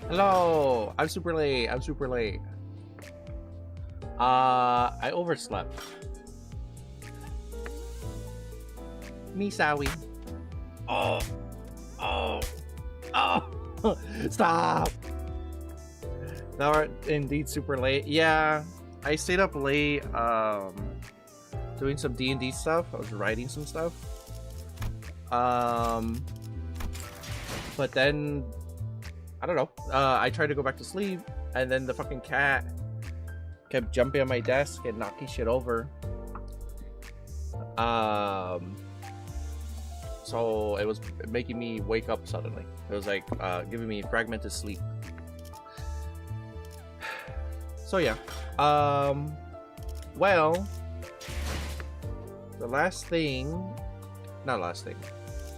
Hello! I'm super late. I'm super late. I overslept. Misawi. Oh. Oh. Oh. Stop! Now we're indeed super late. Yeah, I stayed up late, doing some D&D stuff. I was writing some stuff. But then, I don't know. I tried to go back to sleep, and then the fucking cat kept jumping on my desk and knocking shit over. So it was making me wake up suddenly. It was like giving me fragmented sleep. So yeah. Well, the last thing, not last thing.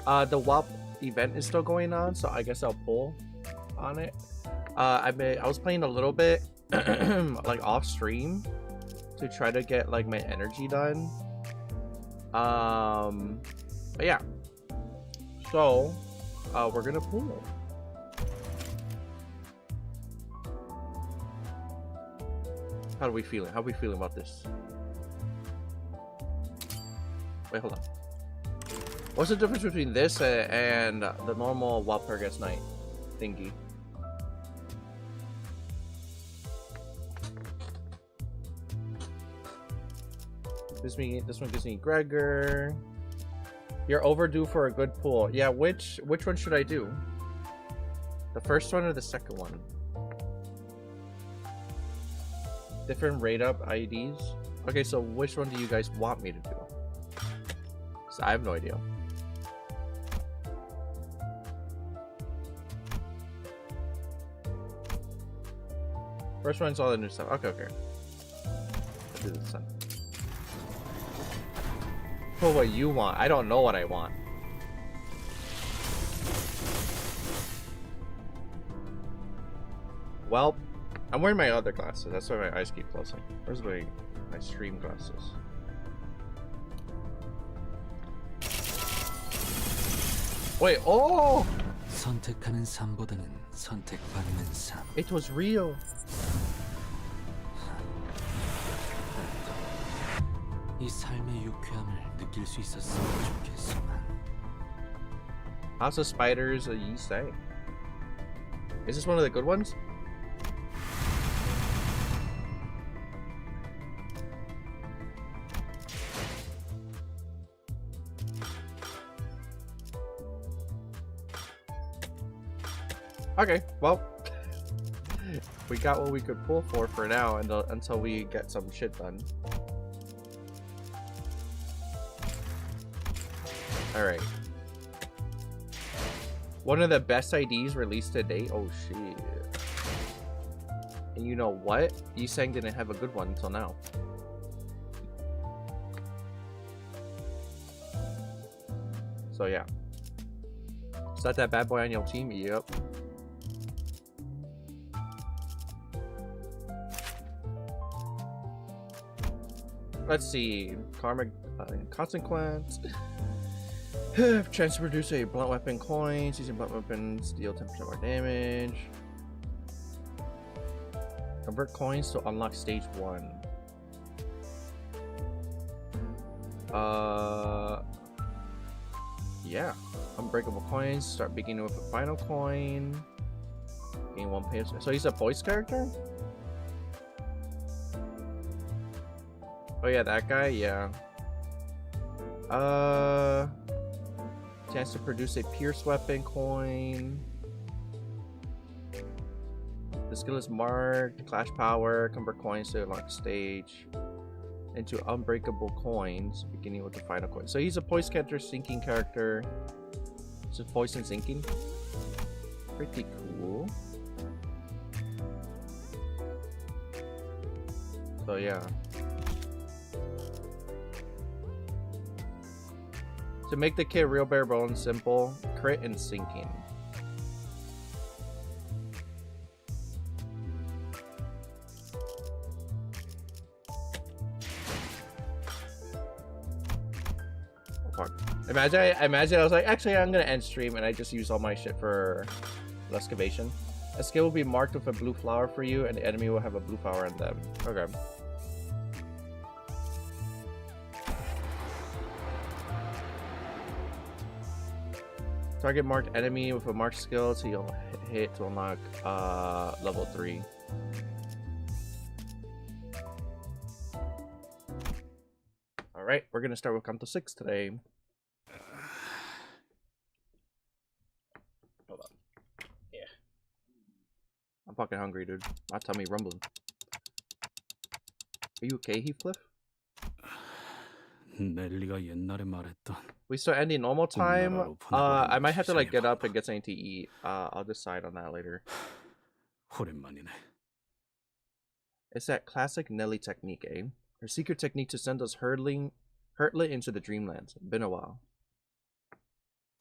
The WAP event is still going on, so I guess I'll pull on it. I was playing a little bit like off stream to try to get like my energy done. But yeah. So we're gonna pull. How are we feeling? How are we feeling about this? Wait, hold on. What's the difference between this and the normal Walpurgis Night thingy? This one gives me Gregor. You're overdue for a good pull. Yeah, which one should I do? The first one or the second one? Different rate up IDs. Okay, so which one do you guys want me to do? So I have no idea. First one's all the new stuff. Okay. Let's do this one. Pull what you want. I don't know what I want. Well, I'm wearing my other glasses. That's why my eyes keep closing. Where's my stream glasses? Wait, oh! 선택하는 삶보다는 선택받는 삶. It was real. 이 삶의 유쾌함을 느낄 수 있었으면 좋겠지만. House of Spiders, you say? Is this one of the good ones? Okay, well, we got what we could pull for now, until we get some shit done. All right. One of the best IDs released to date. Oh shit! And you know what? Yusang didn't have a good one until now. So yeah. Is that bad boy on your team? Yep. Let's see. Karma consequence. Chance to produce a blunt weapon coin. Using blunt weapons deal 10% more damage. Convert coins to unlock stage 1. Yeah. Unbreakable coins. Start beginning with a final coin. Gain 1 pay. So he's a voice character? Oh yeah, that guy, yeah. Chance to produce a pierce weapon coin. The skill is marked. Clash power. Convert coins to unlock stage into unbreakable coins, beginning with the final coin. So he's a voice character, sinking character. So voice and sinking. Pretty cool. So yeah. To make the kit real bare bones simple, crit and sinking. Oh, fuck. Imagine I was like, actually I'm gonna end stream and I just use all my shit for excavation. A skill will be marked with a blue flower for you, and the enemy will have a blue flower on them. Okay. Target marked enemy with a marked skill till you'll hit to unlock level 3. Alright, we're gonna start with Kanto 6 today. Hold on. Yeah. I'm fucking hungry, dude. My tummy rumbling. Are you okay, Heathcliff? 넬리가 옛날에 말했던 We start ending normal time. I might have to like get up and get something to eat. I'll decide on that later. 오랜만이네. It's that classic Nelly technique, eh? Her secret technique to send us hurtling into the dreamlands. Been a while.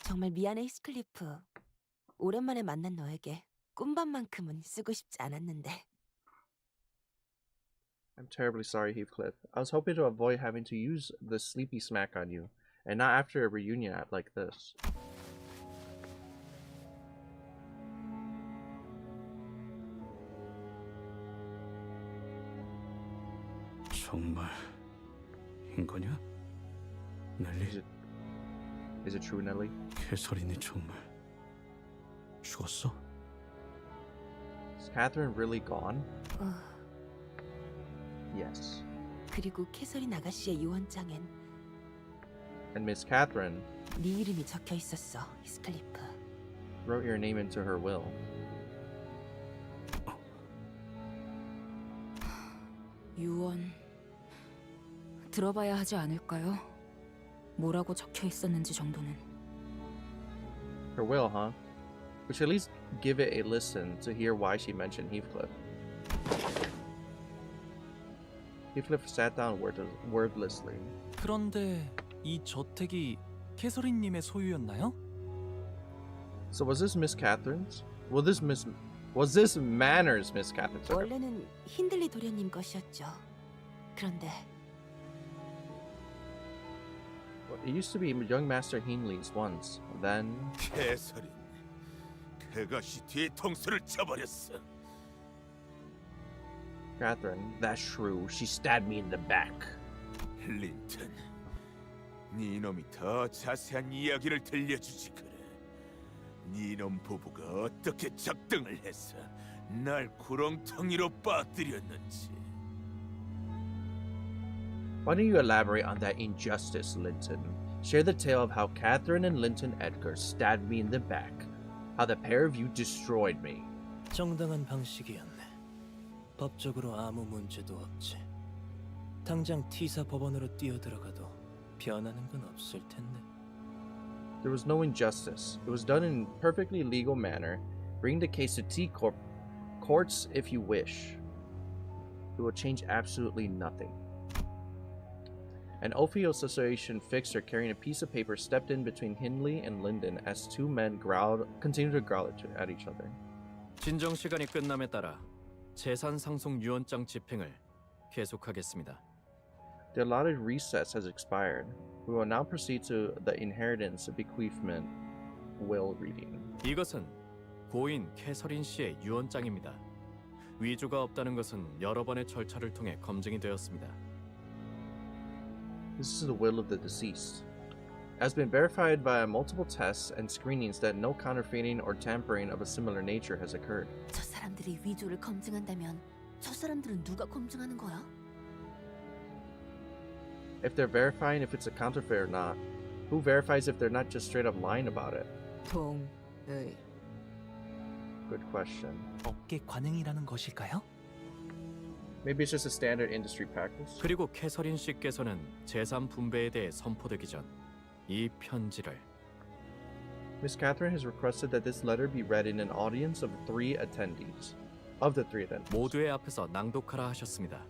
정말 미안해, 히스클리프. 오랜만에 만난 너에게 꿈밤만큼은 쓰고 싶지 않았는데. I'm terribly sorry, Heathcliff. I was hoping to avoid having to use the sleepy smack on you, and not after a reunion act like this. 정말 인거냐? 넬리? Is it true, Nelly? 캐서린이 정말 죽었어? Is Catherine really gone? Yes. 그리고 캐서린 아가씨의 유언장엔 And Miss Catherine 네 이름이 적혀 있었어, 히스클리프. wrote your name into her will. 유언 들어봐야 하지 않을까요? 뭐라고 적혀 있었는지 정도는. Her will, huh? We should at least give it a listen to hear why she mentioned Heathcliff. Heathcliff sat down wordlessly. 그런데 이 저택이 캐서린님의 소유였나요? So was this Miss Catherine's? Was this Manor's Miss Catherine's? 원래는 힌들리 도련님 것이었죠. 그런데 Well, it used to be young Master Hindley's once. Then 캐서린, 그것이 뒤통수를 쳐버렸어. Catherine, that's true. She stabbed me in the back. 린튼, 네 놈이 더 자세한 이야기를 들려주지 그래. 네 놈 부부가 어떻게 작등을 해서 날 구렁텅이로 빠뜨렸는지. Why don't you elaborate on that injustice, Linton? Share the tale of how Catherine and Linton Edgar stabbed me in the back. How the pair of you destroyed me. 정당한 방식이었네. 법적으로 아무 문제도 없지. 당장 T사 법원으로 뛰어들어가도 변하는 건 없을 텐데. There was no injustice. It was done in perfectly legal manner. Bring the case to T-Corp courts if you wish. It will change absolutely nothing. An Ophiel Association fixer carrying a piece of paper stepped in between Hindley and Linden as two men continued to growl at each other. 진정 시간이 끝남에 따라 재산 상속 유언장 집행을 계속하겠습니다. The allotted recess has expired. We will now proceed to the inheritance bequeathment will reading. 이것은 고인 캐서린 씨의 유언장입니다. 위조가 없다는 것은 여러 번의 절차를 통해 검증이 되었습니다. This is the will of the deceased. It has been verified by multiple tests and screenings that no counterfeiting or tampering of a similar nature has occurred. 저 사람들이 위조를 검증한다면 저 사람들은 누가 검증하는 거야? If they're verifying if it's a counterfeit or not, who verifies if they're not just straight up lying about it? 동의. Good question. 업계 관행이라는 것일까요? Maybe it's just a standard industry practice. 그리고 캐서린 씨께서는 재산 분배에 대해 선포되기 전 이 편지를 Miss Catherine has requested that this letter be read in an audience of the three attendees. 모두의 앞에서 낭독하라 하셨습니다.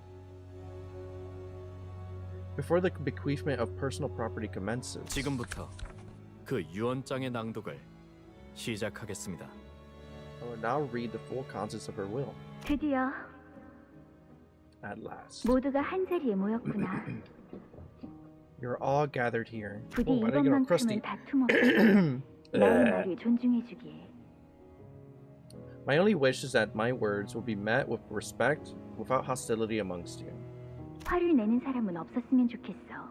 Before the bequeathment of personal property commences. 지금부터 그 유언장의 낭독을 시작하겠습니다. I will now read the full contents of her will. 드디어 At last. 모두가 한 자리에 모였구나. You're all gathered here. 부디 Oh, I didn't get all 이번만큼은 crusty. 다툼 없이 나의 말을 존중해주길. My only wish is that my words will be met with respect without hostility amongst you. 화를 내는 사람은 없었으면 좋겠어.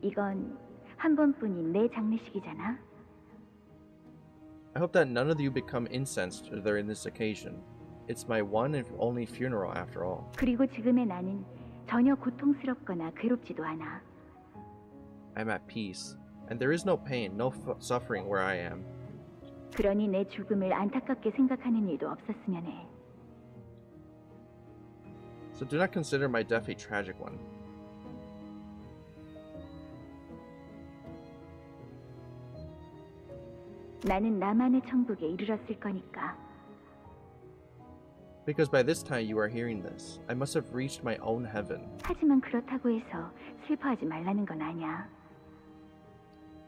이건 한 번뿐인 내 장례식이잖아. I hope that none of you become incensed during this occasion. It's my one and only funeral after all. 그리고 지금의 나는 전혀 고통스럽거나 괴롭지도 않아. I'm at peace, and there is no pain, no suffering where I am. 그러니 내 죽음을 안타깝게 생각하는 일도 없었으면 해. So do not consider my death a tragic one. 나는 나만의 천국에 이르렀을 거니까. Because by this time you are hearing this, I must have reached my own heaven. 하지만 그렇다고 해서 슬퍼하지 말라는 건 아니야.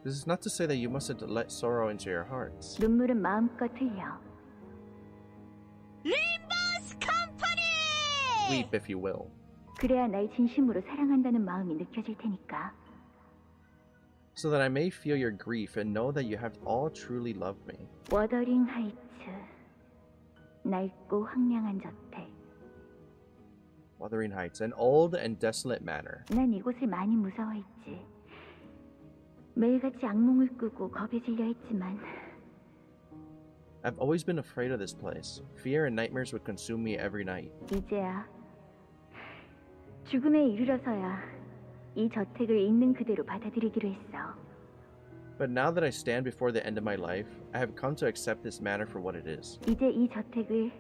This is not to say that you mustn't let sorrow into your hearts. 눈물은 마음껏 흘려. Weep if you will. 그래야 날 진심으로 사랑한다는 마음이 느껴질 테니까. So that I may feel your grief and know that you have all truly loved me. 워더링 하이츠. 낡고 황량한 저택. Wuthering Heights, an old and desolate manor. 난 이곳을 많이 무서워했지. 매일같이 악몽을 꾸고 겁에 질려 했지만 I've always been afraid of this place. Fear and nightmares would consume me every night. 이제야 죽음에 이르러서야 이 저택을 있는 그대로 받아들이기로 했어. But now that I stand before the end of my life, I have come to accept this manor for what it is. 이제 이 저택을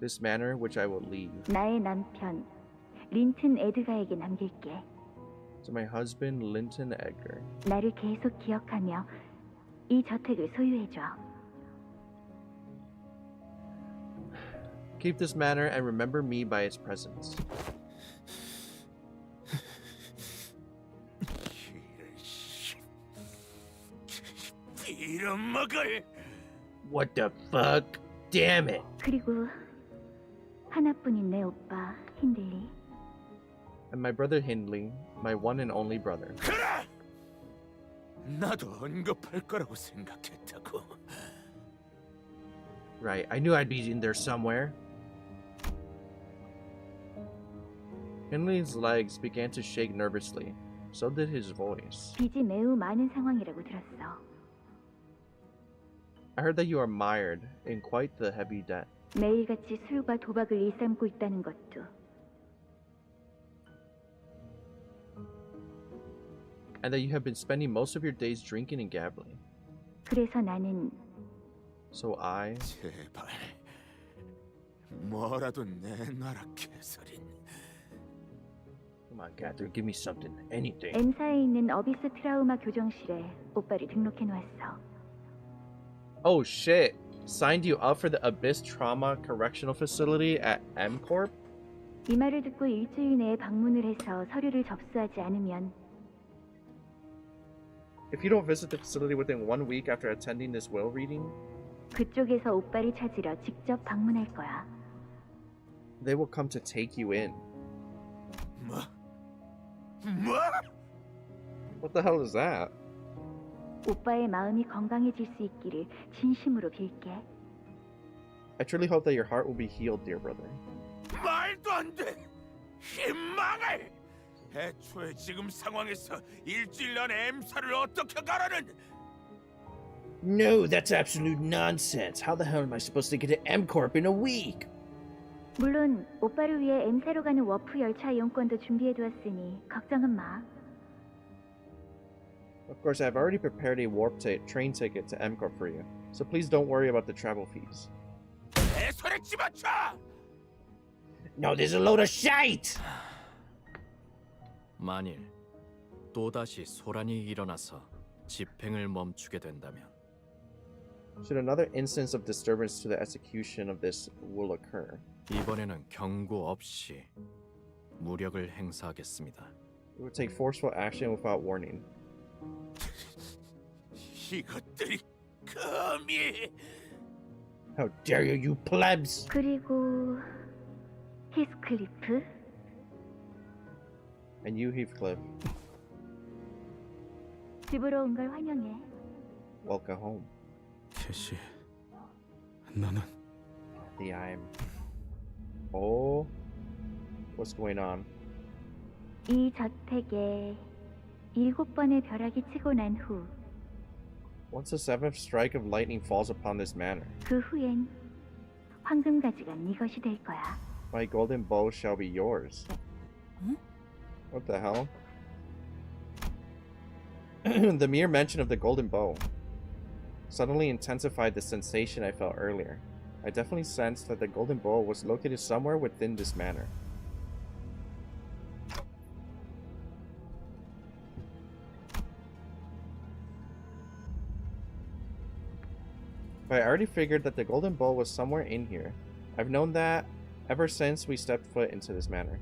This manor which I will leave. 나의 남편 린튼 에드가에게 남길게. To my husband, Linton Edgar. 나를 계속 기억하며 이 저택을 소유해줘. Keep this manor and remember me by its presence. 빌어먹을. What the fuck? Damn it! 그리고 하나뿐인 내 오빠 힌들리. And my brother Hindley, my one and only brother. 그래. 나도 언급할 거라고 생각했다고. Right, I knew I'd be in there somewhere. Hindley's legs began to shake nervously. So did his voice. 빚이 매우 많은 상황이라고 들었어. I heard that you are mired in quite the heavy debt. 매일같이 술과 도박을 일삼고 있다는 것도. And that you have been spending most of your days drinking and gambling. 그래서 나는 So I... 제발 뭐라도 내놔라 캐서린. Come on, Catherine, give me something. Anything. M사에 있는 어비스 트라우마 교정실에 오빠를 등록해 놓았어. Oh shit! Signed you up for the Abyss Trauma Correctional Facility at M Corp? 이 말을 듣고 일주일 내에 방문을 해서 서류를 접수하지 않으면 If you don't visit the facility within 1 week after attending this will reading, 그쪽에서 오빠를 찾으러 직접 방문할 거야. they will come to take you in. 뭐? What the hell is that? 오빠의 마음이 건강해질 수 있기를 진심으로 빌게. I truly hope that your heart will be healed, dear brother. 말도 안 돼. 희망을. 애초에 지금 상황에서 일주일 안에 M사를 어떻게 가라는? No, that's absolute nonsense. How the hell am I supposed to get to M Corp in a week? 물론 오빠를 위해 M사로 가는 워프 열차 이용권도 준비해 두었으니 걱정은 마. Of course, I've already prepared a train ticket to M Corp for you, so please don't worry about the travel fees. 내 손에 집어쳐. No, there's a load of shite! 만일 또다시 소란이 일어나서 집행을 멈추게 된다면 Should another instance of disturbance to the execution of this will occur, 이번에는 경고 없이 무력을 행사하겠습니다. we will take forceful action without warning. 이것들이 감히. How dare you, you plebs! 그리고 히스클리프 And you, Heathcliff, 집으로 온 걸 환영해. welcome home. 캐시, 너는 The I'm. Oh, what's going on? 이 저택에 7번의 벼락이 치고 난 후, Once the seventh strike of lightning falls upon this manor, 그 후엔 황금가지가 네 것이 될 거야. my golden bow shall be yours. Huh? What the hell? The mere mention of the golden bow suddenly intensified the sensation I felt earlier. I definitely sensed that the golden bow was located somewhere within this manor. But I already figured that the golden bow was somewhere in here. I've known that ever since we stepped foot into this manor.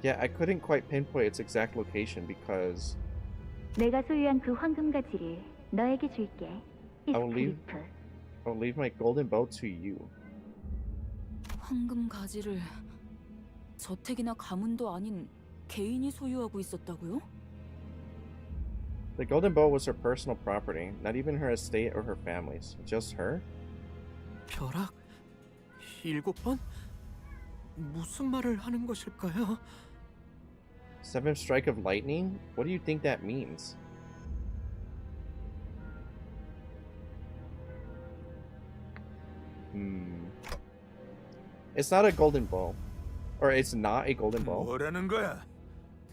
Yeah, I couldn't quite pinpoint its exact location because 내가 소유한 그 황금가지를 너에게 줄게. I'll leave- 히스크리프. I'll leave my golden bow to you. 황금 가지를 저택이나 가문도 아닌 개인이 소유하고 있었다고요? The golden bow was her personal property, not even her estate or her family's. Just her? 벼락 7번? 무슨 말을 하는 것일까요? Seventh strike of lightning? What do you think that means? It's not a golden bow. Or it's not a golden bow. 뭐라는 거야?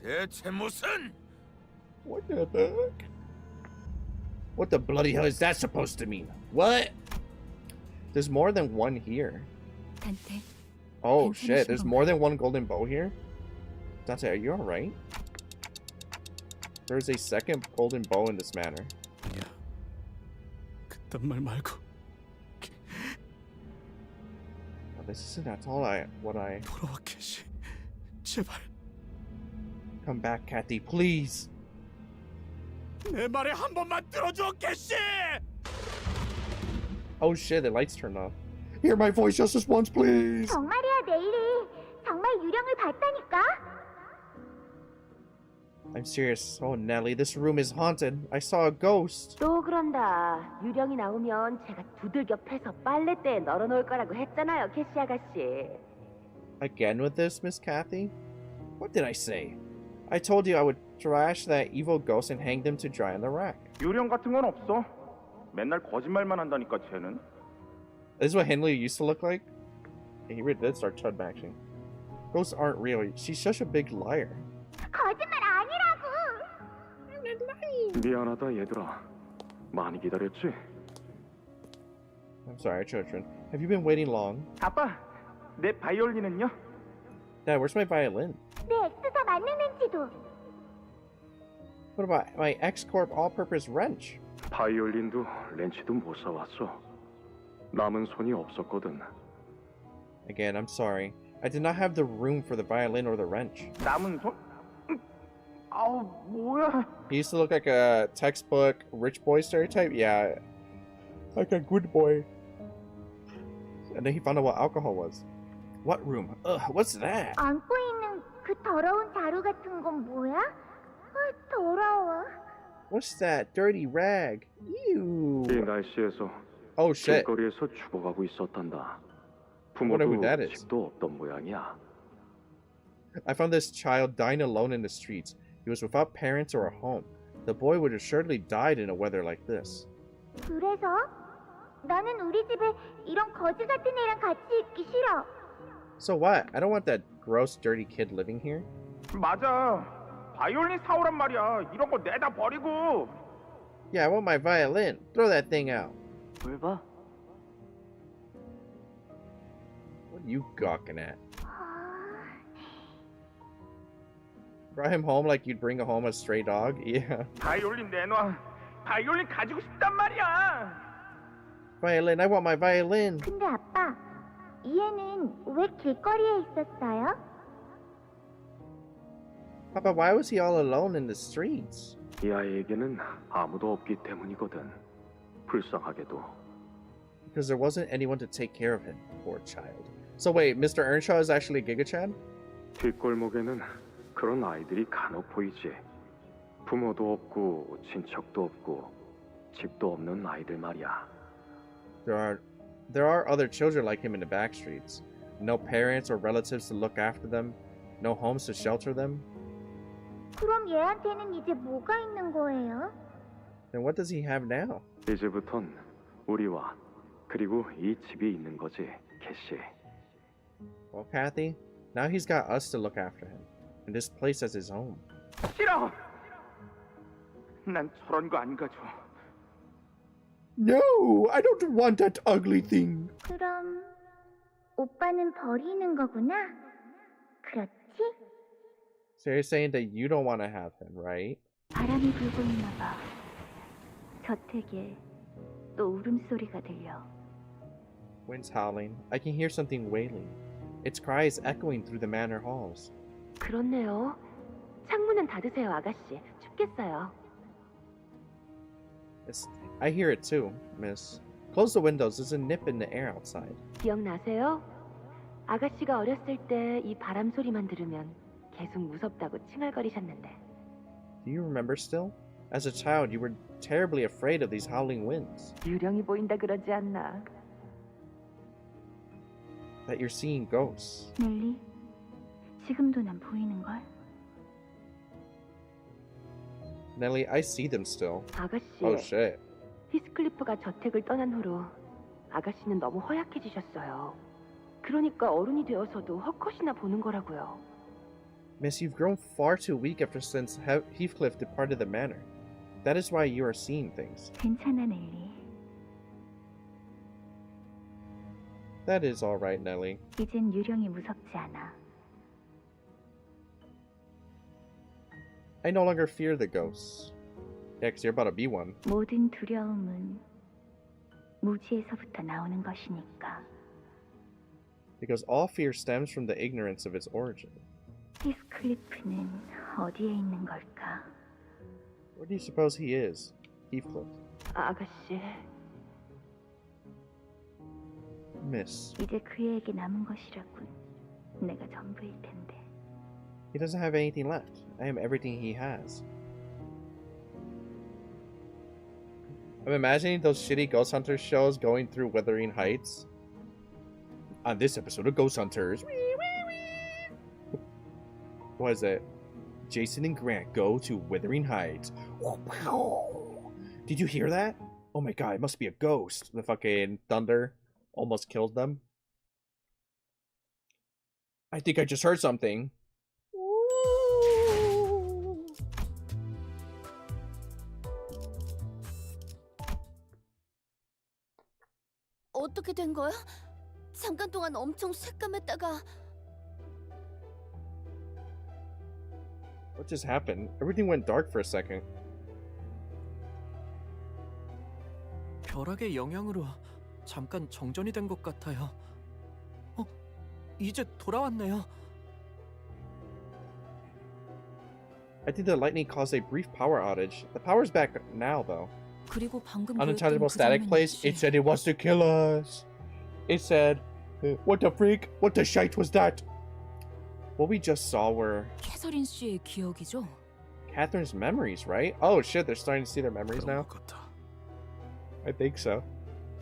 대체 무슨? What the heck? What the bloody hell is that supposed to mean? What? There's more than one here. 단테, Oh 괜찮으신 shit, there's 건가요? more than one golden bow here? Dante, are you alright? There's a second golden bow in this manor. 아니야. 그딴 말 말고 Oh, this isn't at all what I... 돌아와 캐시. 제발 Come back, Kathy, please! 내 말에 한 번만 들어줘, 캐시! Oh shit, the lights turned off. Hear my voice just this once, please! 정말이야, 내일이. 정말 유령을 봤다니까? I'm serious. Oh, Nelly, this room is haunted. I saw a ghost. 또 그런다. 유령이 나오면 제가 두들겨 패서 빨래대에 널어놓을 거라고 했잖아요, 캐시 아가씨. Again with this, Miss Kathy? What did I say? I told you I would trash that evil ghost and hang them to dry on the rack. 유령 같은 건 없어. 맨날 거짓말만 한다니까 쟤는. This is what Henley used to look like? Yeah, he really did start chud matching. Ghosts aren't real. She's such a big liar. 거짓말 아니라고! 미안하다 얘들아. 많이 기다렸지? I'm sorry, children. Have you been waiting long? 아빠, 내 바이올린은요? Dad, where's my violin? 내 엑스사 만능 렌치도. What about my X-Corp all-purpose wrench? 바이올린도 렌치도 못 사왔어. 남은 손이 없었거든. Again, I'm sorry. I did not have the room for the violin or the wrench. 남은 손? 아우 뭐야? He used to look like a textbook rich boy stereotype. Yeah, like a good boy. And then he found out what alcohol was. What room? Ugh, what's that? 안고 있는 그 더러운 자루 같은 건 뭐야? 아, 더러워. What's that dirty rag? Ew. 이 날씨에서 Oh shit. 길거리에서 죽어가고 있었단다. wonder who 부모도 that is. 집도 없던 모양이야. I found this child dying alone in the streets. He was without parents or a home. The boy would assuredly died in a weather like this. 그래서? 나는 우리 집에 이런 거지 같은 애랑 같이 있기 싫어. So what? I don't want that gross, dirty kid living here. 맞아. 바이올린 사오란 말이야. 이런 거 내다 버리고. Yeah, I want my violin. Throw that thing out. 뭘 봐? What are you gawking at? 아, Brought him home like you'd bring home a stray dog? Yeah. 바이올린 내놔. 바이올린 가지고 싶단 말이야. Violin, I want my violin. 근데 아빠, 이 애는 왜 길거리에 있었어요? Papa, why was he all alone in the streets? 이 아이에게는 아무도 없기 때문이거든. 불쌍하게도. Because there wasn't anyone to take care of him. Poor child. So wait, Mr. Earnshaw is actually Giga Chad? 뒷골목에는 그런 아이들이 간혹 보이지. 부모도 없고 친척도 없고 집도 없는 아이들 말이야. There are other children like him in the back streets. No parents or relatives to look after them. No homes to shelter them. 그럼 얘한테는 이제 뭐가 있는 거예요? Then what does he have now? 이제부턴 우리와 그리고 이 집이 있는 거지, 캐시. Well, Kathy, now he's got us to look after him. And this place as his home. 싫어. 난 저런 거 안 가져. No, I don't want that ugly thing. 그럼 오빠는 버리는 거구나. 그렇지? So you're saying that you don't want to have him, right? 바람이 불고 있나 봐. 저택에 또 울음소리가 들려. Wind's howling. I can hear something wailing. Its cry is echoing through the manor halls. 그렇네요. 창문은 닫으세요, 아가씨. 춥겠어요. I hear it too, miss. Close the windows. There's a nip in the air outside. 기억나세요? 아가씨가 어렸을 때 이 바람 소리만 들으면 계속 무섭다고 칭얼거리셨는데. Do you remember still? As a child, you were terribly afraid of these howling winds. 유령이 보인다 그러지 않나? That you're seeing ghosts. 넬리, 지금도 난 보이는 걸. Nelly, I see them still. 아가씨, Oh shit. 히스클리프가 저택을 떠난 후로 아가씨는 너무 허약해지셨어요. 그러니까 어른이 되어서도 헛것이나 보는 거라고요. Miss, you've grown far too weak ever since Heathcliff departed the manor. That is why you are seeing things. 괜찮아, 넬리. That is alright, Nelly. 이젠 유령이 무섭지 않아. I no longer fear the ghosts. Yeah, 'cause you're about to be one. 모든 두려움은 무지에서부터 나오는 것이니까. Because all fear stems from the ignorance of its origin. 히스클리프는 어디에 있는 걸까? Where do you suppose he is? Heathcliff. 아가씨, Miss. 이제 그에게 남은 것이라군. 내가 전부일 텐데. He doesn't have anything left. I am everything he has. I'm imagining those shitty Ghost Hunters shows going through Wuthering Heights. On this episode of Ghost Hunters. What is it? Jason and Grant go to Wuthering Heights. Did you hear that? Oh my god, it must be a ghost. The fucking thunder almost killed them. I think I just heard something. 어떻게 된 거야? 잠깐 동안 엄청 새까맸다가 What just happened? Everything went dark for a second. 벼락의 영향으로 잠깐 정전이 된 것 같아요. 이제 돌아왔네요. I think the lightning caused a brief power outage. The power's back now, though. 그리고 방금 Unintelligible 보였던 그 static 장면 place. 역시 It said it wants to kill us. It said, what the freak? What the shite was that? What we just saw were 캐서린 씨의 기억이죠? Catherine's memories, right? Oh shit, they're starting to see their memories now? I think so.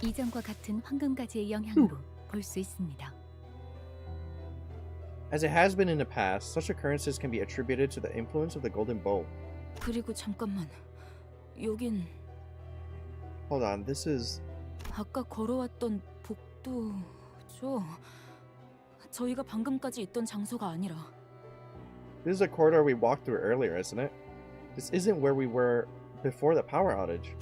이전과 같은 황금가지의 영향으로 볼 수 있습니다. As it has been in the past, such occurrences can be attributed to the influence of the golden bow. 그리고 잠깐만, 여긴 Hold on, this is... 아까 걸어왔던 복도죠? 저희가 방금까지 있던 장소가 아니라. This is a corridor we walked through earlier, isn't it? This isn't where we were before the power outage.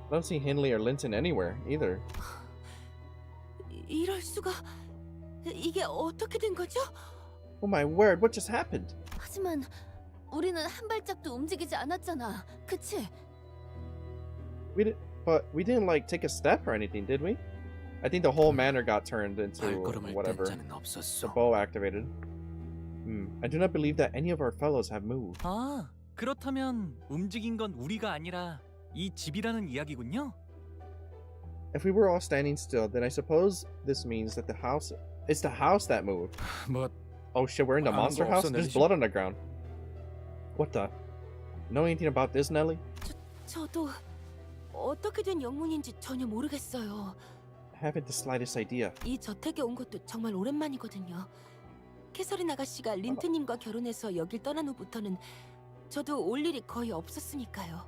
I don't see Hindley or Linton anywhere, either. 이럴 수가... 이게 어떻게 된 거죠? Oh my word, what just happened? 하지만 우리는 한 발짝도 움직이지 않았잖아. 그치? But we didn't like take a step or anything, did we? I think the whole manor got turned into 발걸음을 whatever. 뗀 자는 없었어. The bow activated. I do not believe that any of our fellows have moved. 아, 그렇다면 움직인 건 우리가 아니라 이 집이라는 이야기군요. If we were all standing still, then I suppose this means that it's the house that moved. 뭐 Oh shit, we're in the 아는 monster 거 house? 없어, There's 넬리 씨? blood on the ground. What the? Know anything about this, Nelly? 저도 어떻게 된 영문인지 전혀 모르겠어요. Haven't the slightest idea. 이 저택에 온 것도 정말 오랜만이거든요. 캐서린 아가씨가 린트님과 결혼해서 여길 떠난 후부터는 저도 올 일이 거의 없었으니까요.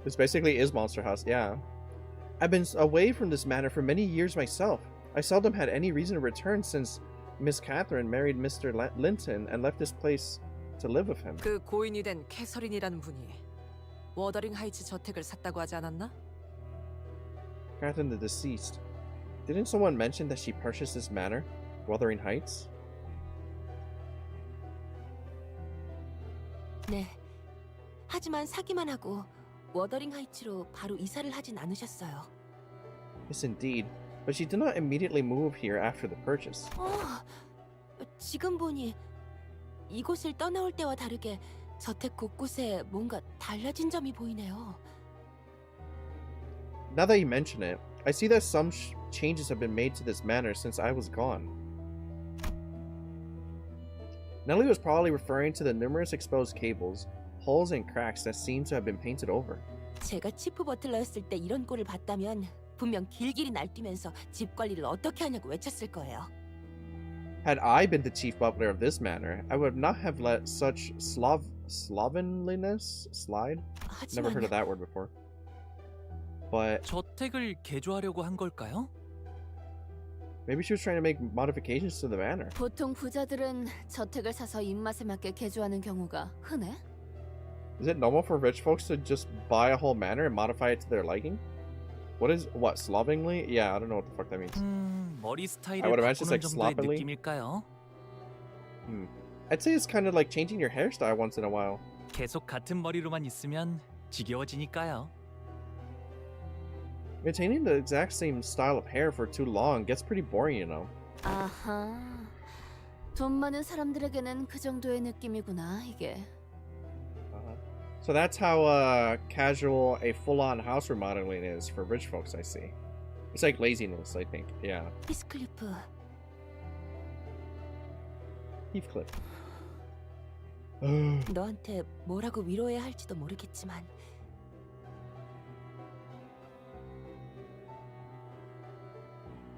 This basically is Monster House, yeah. I've been away from this manor for many years myself. I seldom had any reason to return since Miss Catherine married Mr. Linton and left this place to live with him. 그 고인이 된 캐서린이라는 분이 워더링 하이츠 저택을 샀다고 하지 않았나? Catherine the deceased. Didn't someone mention that she purchased this manor, Wuthering Heights? 네. 하지만 사기만 하고 워더링 하이츠로 바로 이사를 하진 않으셨어요. Yes, indeed. But she did not immediately move here after the purchase. 지금 보니 이곳을 떠나올 때와 다르게 저택 곳곳에 뭔가 달라진 점이 보이네요. Now that you mention it, I see that some changes have been made to this manor since I was gone. Nellie was probably referring to the numerous exposed cables, holes and cracks that seem to have been painted over. 제가 치프 버틀러였을 때 이런 꼴을 봤다면 분명 길길이 날뛰면서 집 관리를 어떻게 하냐고 외쳤을 거예요. Had I been the chief butler of this manor, I would not have let such slovenliness slide. Never heard of that word before. But 저택을 개조하려고 한 걸까요? maybe she was trying to make modifications to the manor. 보통 부자들은 저택을 사서 입맛에 맞게 개조하는 경우가 흔해? Is it normal for rich folks to just buy a whole manor and modify it to their liking? What, slovenly? Yeah, I don't know what the fuck that means. 머리 I 스타일을 would imagine it's 바꾸는 like 정도의 sloppily. 느낌일까요? I'd say it's kind of like changing your hairstyle once in a while. 계속 같은 머리로만 있으면 지겨워지니까요. Maintaining the exact same style of hair for too long gets pretty boring, you know. 아하. 돈 많은 사람들에게는 그 정도의 느낌이구나, 이게. So that's how casual a full-on house remodeling is for rich folks, I see. It's like laziness, I think. Yeah. 히스클리프. Heathcliff. 너한테 뭐라고 위로해야 할지도 모르겠지만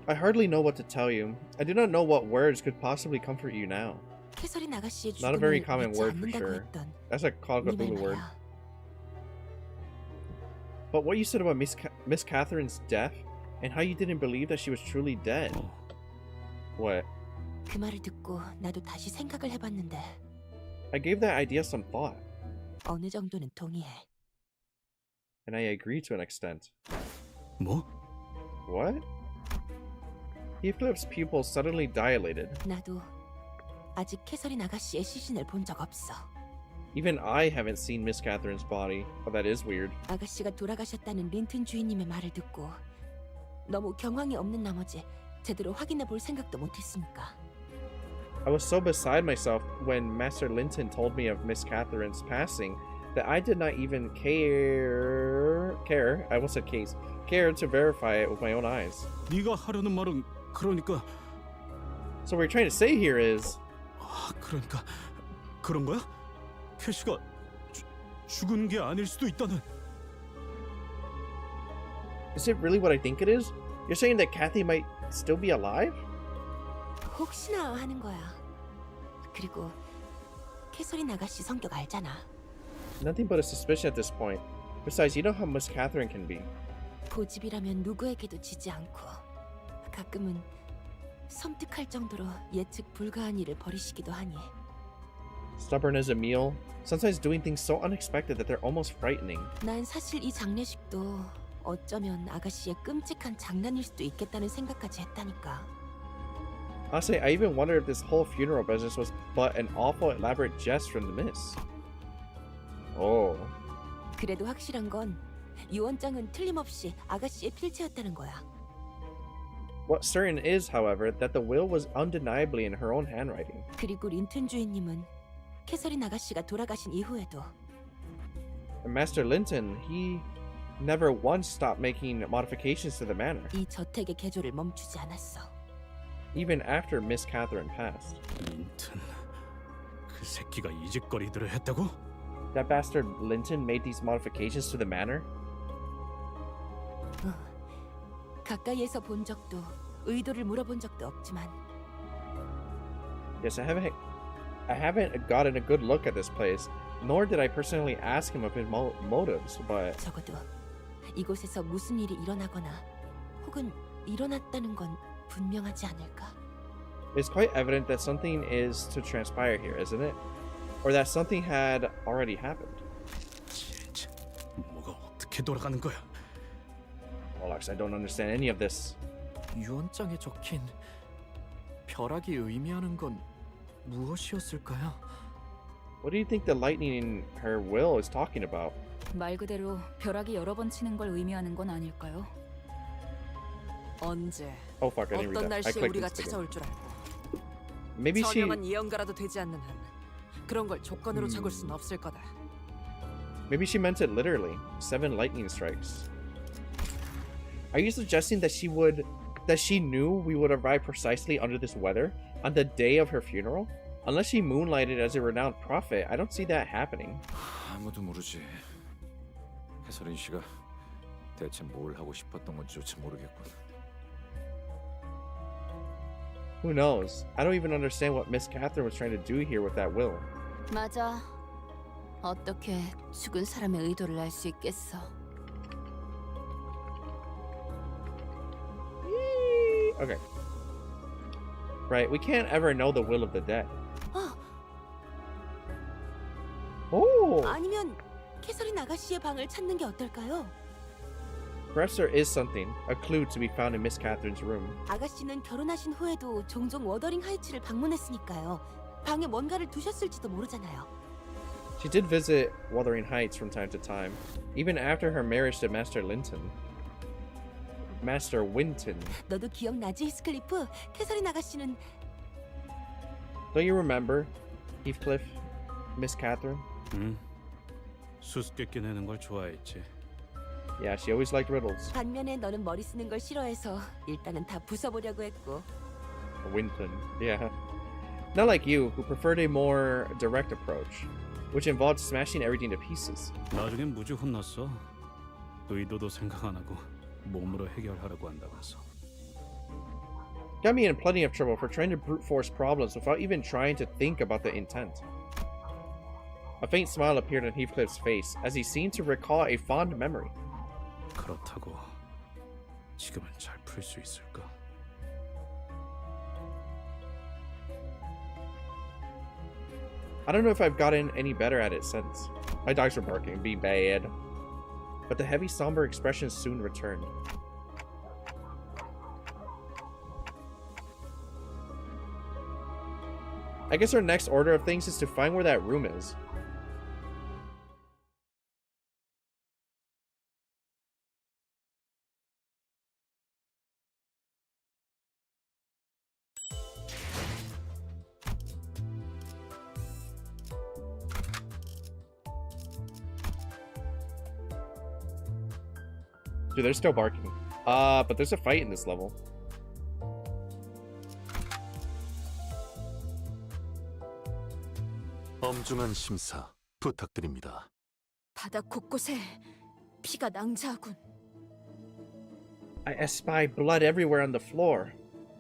I hardly know what to tell you. I do not know what words could possibly comfort you now. 캐서린 아가씨의 Not a very 죽음을 common 믿지 word for 않는다고 sure. 했던 That's a Call of 네 Cthulhu word. 말이야. But what you said about Miss Catherine's death, and how you didn't believe that she was truly dead. What? 그 말을 듣고 나도 다시 생각을 해봤는데 I gave that idea some thought, 어느 정도는 동의해. and I agree to an extent. 뭐? What? Heathcliff's pupils suddenly dilated. 나도 아직 캐서린 아가씨의 시신을 본 적 없어. Even I haven't seen Miss Catherine's body. Oh, that is weird. 아가씨가 돌아가셨다는 린튼 주인님의 말을 듣고 너무 경황이 없는 나머지 제대로 확인해 볼 생각도 못했으니까. I was so beside myself when Master Linton told me of Miss Catherine's passing that I did not even care to verify it with my own eyes. 네가 하려는 말은 그러니까 So what we're trying to say here is 그러니까 그런 거야? 캐시가 죽은 게 아닐 수도 있다는. Is it really what I think it is? You're saying that Kathy might still be alive? 혹시나 하는 거야. 그리고 캐서린 아가씨 성격 알잖아. Nothing but a suspicion at this point. Besides, you know how Miss Catherine can be. 고집이라면 누구에게도 지지 않고 가끔은 섬뜩할 정도로 예측 불가한 일을 벌이시기도 하니. Stubborn as a mule, sometimes doing things so unexpected that they're almost frightening. 난 사실 이 장례식도 어쩌면 아가씨의 끔찍한 장난일 수도 있겠다는 생각까지 했다니까. Honestly, I even wonder if this whole funeral business was but an awful elaborate jest from the miss. Oh. 그래도 확실한 건 유언장은 틀림없이 아가씨의 필체였다는 거야. What's certain is, however, that the will was undeniably in her own handwriting. 그리고 린튼 주인님은 캐서린 아가씨가 돌아가신 이후에도 And Master Linton, he never once stopped making modifications to the manor. 이 저택의 개조를 멈추지 않았어. even after Miss Catherine passed. 린튼, 그 새끼가 이 짓거리들을 했다고? That bastard Linton made these modifications to the manor? 가까이에서 본 적도 의도를 물어본 적도 없지만 Yes, I haven't gotten a good look at this place, nor did I personally ask him of his motives, but 적어도 이곳에서 무슨 일이 일어나거나 혹은 일어났다는 건 분명하지 않을까? it's quite evident that something is to transpire here, isn't it? Or that something had already happened. 진짜 뭐가 어떻게 돌아가는 거야? Well, I don't understand any of this. 유언장에 적힌 벼락이 의미하는 건 무엇이었을까요? What do you think the lightning in her will is talking about? 말 그대로 벼락이 여러 번 치는 걸 의미하는 건 아닐까요? 언제 Oh fuck, I didn't read 어떤 that. I 날씨에 clicked 우리가 this again. 찾아올 줄 알고 Maybe she 선명한 예언가라도 되지 않는 한 그런 걸 조건으로 적을 수는 없을 거다. Maybe she meant it literally. 7 lightning strikes. Are you suggesting that she knew we would arrive precisely under this weather on the day of her funeral? Unless she moonlighted as a renowned prophet, I don't see that happening. 아무도 모르지. 해설인 씨가 대체 뭘 하고 싶었던 건지조차 모르겠군. Who knows? I don't even understand what Miss Catherine was trying to do here with that will. 맞아. 어떻게 죽은 사람의 의도를 알 수 있겠어? Okay. Right, we can't ever know the will of the dead. Oh! 아니면 캐서린 아가씨의 방을 찾는 게 어떨까요? Perhaps there is something, a clue to be found in Miss Catherine's room. 아가씨는 결혼하신 후에도 종종 워더링 하이츠를 방문했으니까요. 방에 뭔가를 두셨을지도 모르잖아요. She did visit Wuthering Heights from time to time, even after her marriage to Master Winton. 너도 기억나지, 히스클리프? 캐서린 아가씨는 Don't you remember, Heathcliff, Miss Catherine? 응. 수수께끼 내는 걸 좋아했지. Yeah, she always liked riddles. 반면에 너는 머리 쓰는 걸 싫어해서 일단은 다 부숴보려고 했고. Winton, yeah. Not like you, who preferred a more direct approach, which involved smashing everything to pieces. 나중엔 무지 혼났어. 의도도 생각 안 하고 몸으로 해결하라고 한다면서. Got me in plenty of trouble for trying to brute force problems without even trying to think about the intent. A faint smile appeared on Heathcliff's face as he seemed to recall a fond memory. 그렇다고 지금은 잘 풀 수 있을까? I don't know if I've gotten any better at it since. My dogs were barking, being bad. But the heavy, somber expression soon returned. I guess our next order of things is to find where that room is. Dude, they're still barking. But there's a fight in this level. 엄중한 심사 부탁드립니다. 바닥 곳곳에 피가 낭자하군. I espy blood everywhere on the floor.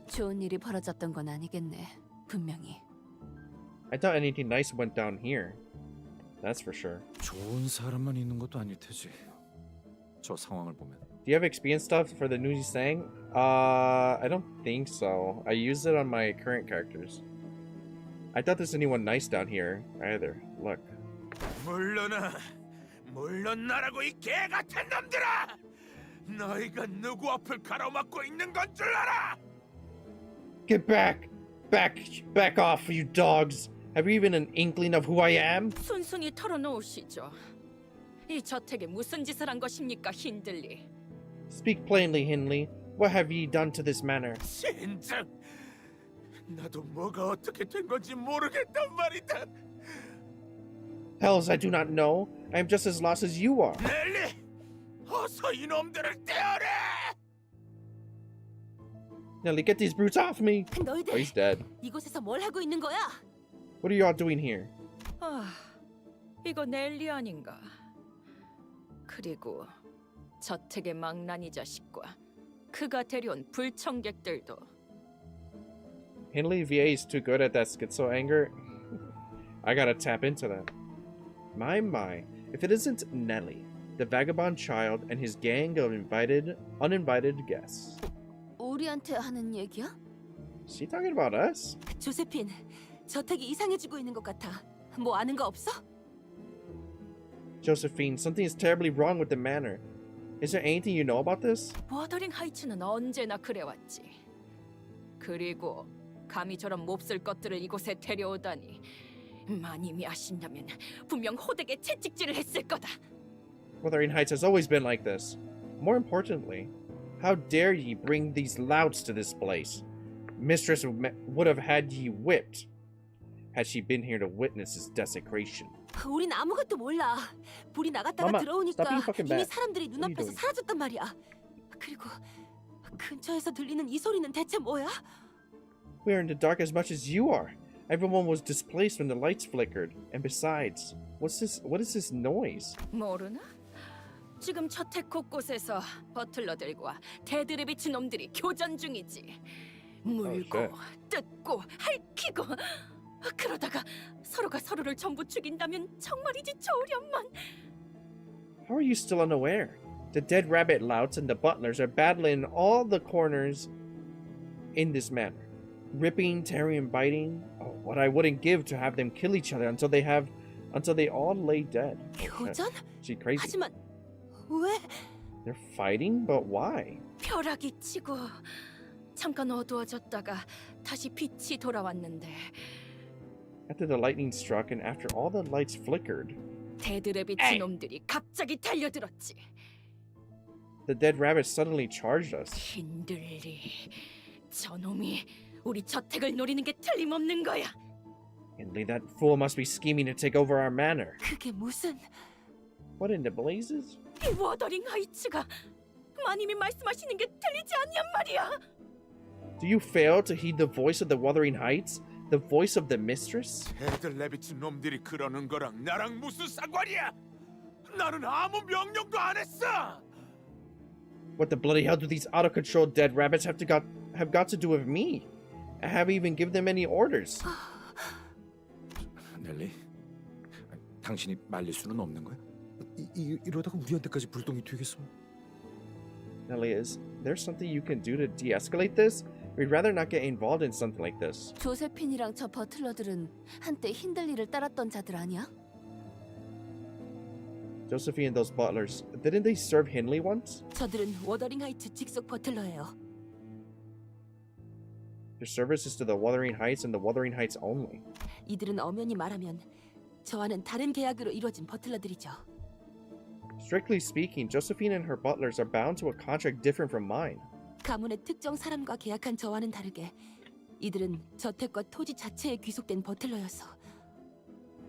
좋은 일이 벌어졌던 건 아니겠네. 분명히. I thought anything nice went down here. That's for sure. 좋은 사람만 있는 것도 아닐 테지. 저 상황을 보면. Do you have experience stuff for the new sang? I don't think so. I used it on my current characters. I thought there's anyone nice down here either. Look. 물러나라고 이 개 같은 놈들아! 너희가 누구 앞을 가로막고 있는 건 줄 알아? Get back! Back off, you dogs! Have you even an inkling of who I am? 순순히 털어놓으시죠. 이 저택에 무슨 짓을 한 것입니까, 힌들리? Speak plainly, Hindley. What have ye done to this manor? 진짜 나도 뭐가 어떻게 된 건지 모르겠단 말이다. Hells, I do not know. I am just as lost as you are. 넬리, 어서 이놈들을 떼어내! Nelly, get these brutes off me! Oh, 너희들 he's dead. 이곳에서 뭘 하고 있는 거야? What are y'all doing here? 아, 이거 넬리 아닌가? 그리고 저택의 망나니 자식과 그가 데려온 불청객들도. Henley VA is too good at that schizo anger. I gotta tap into that. My, if it isn't Nelly, the vagabond child and his gang of uninvited guests. 우리한테 하는 얘기야? Is she talking about us? 조세핀, 저택이 이상해지고 있는 것 같아. 뭐 아는 거 없어? Josephine, something is terribly wrong with the manor. Is there anything you know about this? 워더링 하이츠는 언제나 그래왔지. 그리고 감히 저런 몹쓸 것들을 이곳에 데려오다니. 마님이 아신다면 분명 호되게 채찍질을 했을 거다. Wuthering Heights has always been like this. More importantly, how dare ye bring these louts to this place? Mistress would have had ye whipped had she been here to witness its desecration. 우린 아무것도 몰라. 불이 나갔다가 Mama, 들어오니까 stop being fucking 이미 bad. 사람들이 What are you 눈앞에서 doing? 사라졌단 말이야. 그리고 근처에서 들리는 이 소리는 대체 뭐야? We are in the dark as much as you are. Everyone was displaced when the lights flickered. And besides, what is this noise? 모르나? 지금 저택 곳곳에서 버틀러들과 데드레비치 놈들이 교전 중이지. 물고, shit. 뜯고, 핥히고. 그러다가 서로가 서로를 전부 죽인다면 정말이지 좋으련만. How are you still unaware? The dead rabbit louts and the butlers are battling in all the corners in this manner. Ripping, tearing, and biting. Oh, what I wouldn't give to have them kill each other until they all lay dead. Oh, shit. 교전? She crazy. 하지만 왜? They're fighting, but why? 벼락이 치고 잠깐 어두워졌다가 다시 빛이 돌아왔는데 After the lightning struck and after all the lights flickered, 데드레비치 놈들이 갑자기 달려들었지. the dead rabbit suddenly charged us. hin들리, 저놈이 우리 저택을 노리는 게 틀림없는 거야. Henley, that fool must be scheming to take over our manor. 그게 무슨? What in the blazes? 이 워더링 하이츠가 마님이 말씀하시는 게 틀리지 않냔 말이야. Do you fail to heed the voice of the Wuthering Heights? The voice of the mistress? 애들 레비치 놈들이 그러는 거랑 나랑 무슨 상관이야? 나는 아무 명령도 안 했어. What the bloody hell do these out-of-control dead rabbits have got to do with me? I haven't even given them any orders. 넬리, 당신이 말릴 수는 없는 거야? 이러다가 우리한테까지 불똥이 튀겠어. Nelly, is there something you can do to de-escalate this? We'd rather not get involved in something like this. 조세핀이랑 저 버틀러들은 한때 힌들리를 따랐던 자들 아니야? Josephine and those butlers, didn't they serve Henley once? 저들은 워더링 하이츠 직속 버틀러예요. Their service is to the Wuthering Heights and the Wuthering Heights only. 이들은 엄연히 말하면 저와는 다른 계약으로 이루어진 버틀러들이죠. Strictly speaking, Josephine and her butlers are bound to a contract different from mine. 가문의 특정 사람과 계약한 저와는 다르게 이들은 저택과 토지 자체에 귀속된 버틀러여서.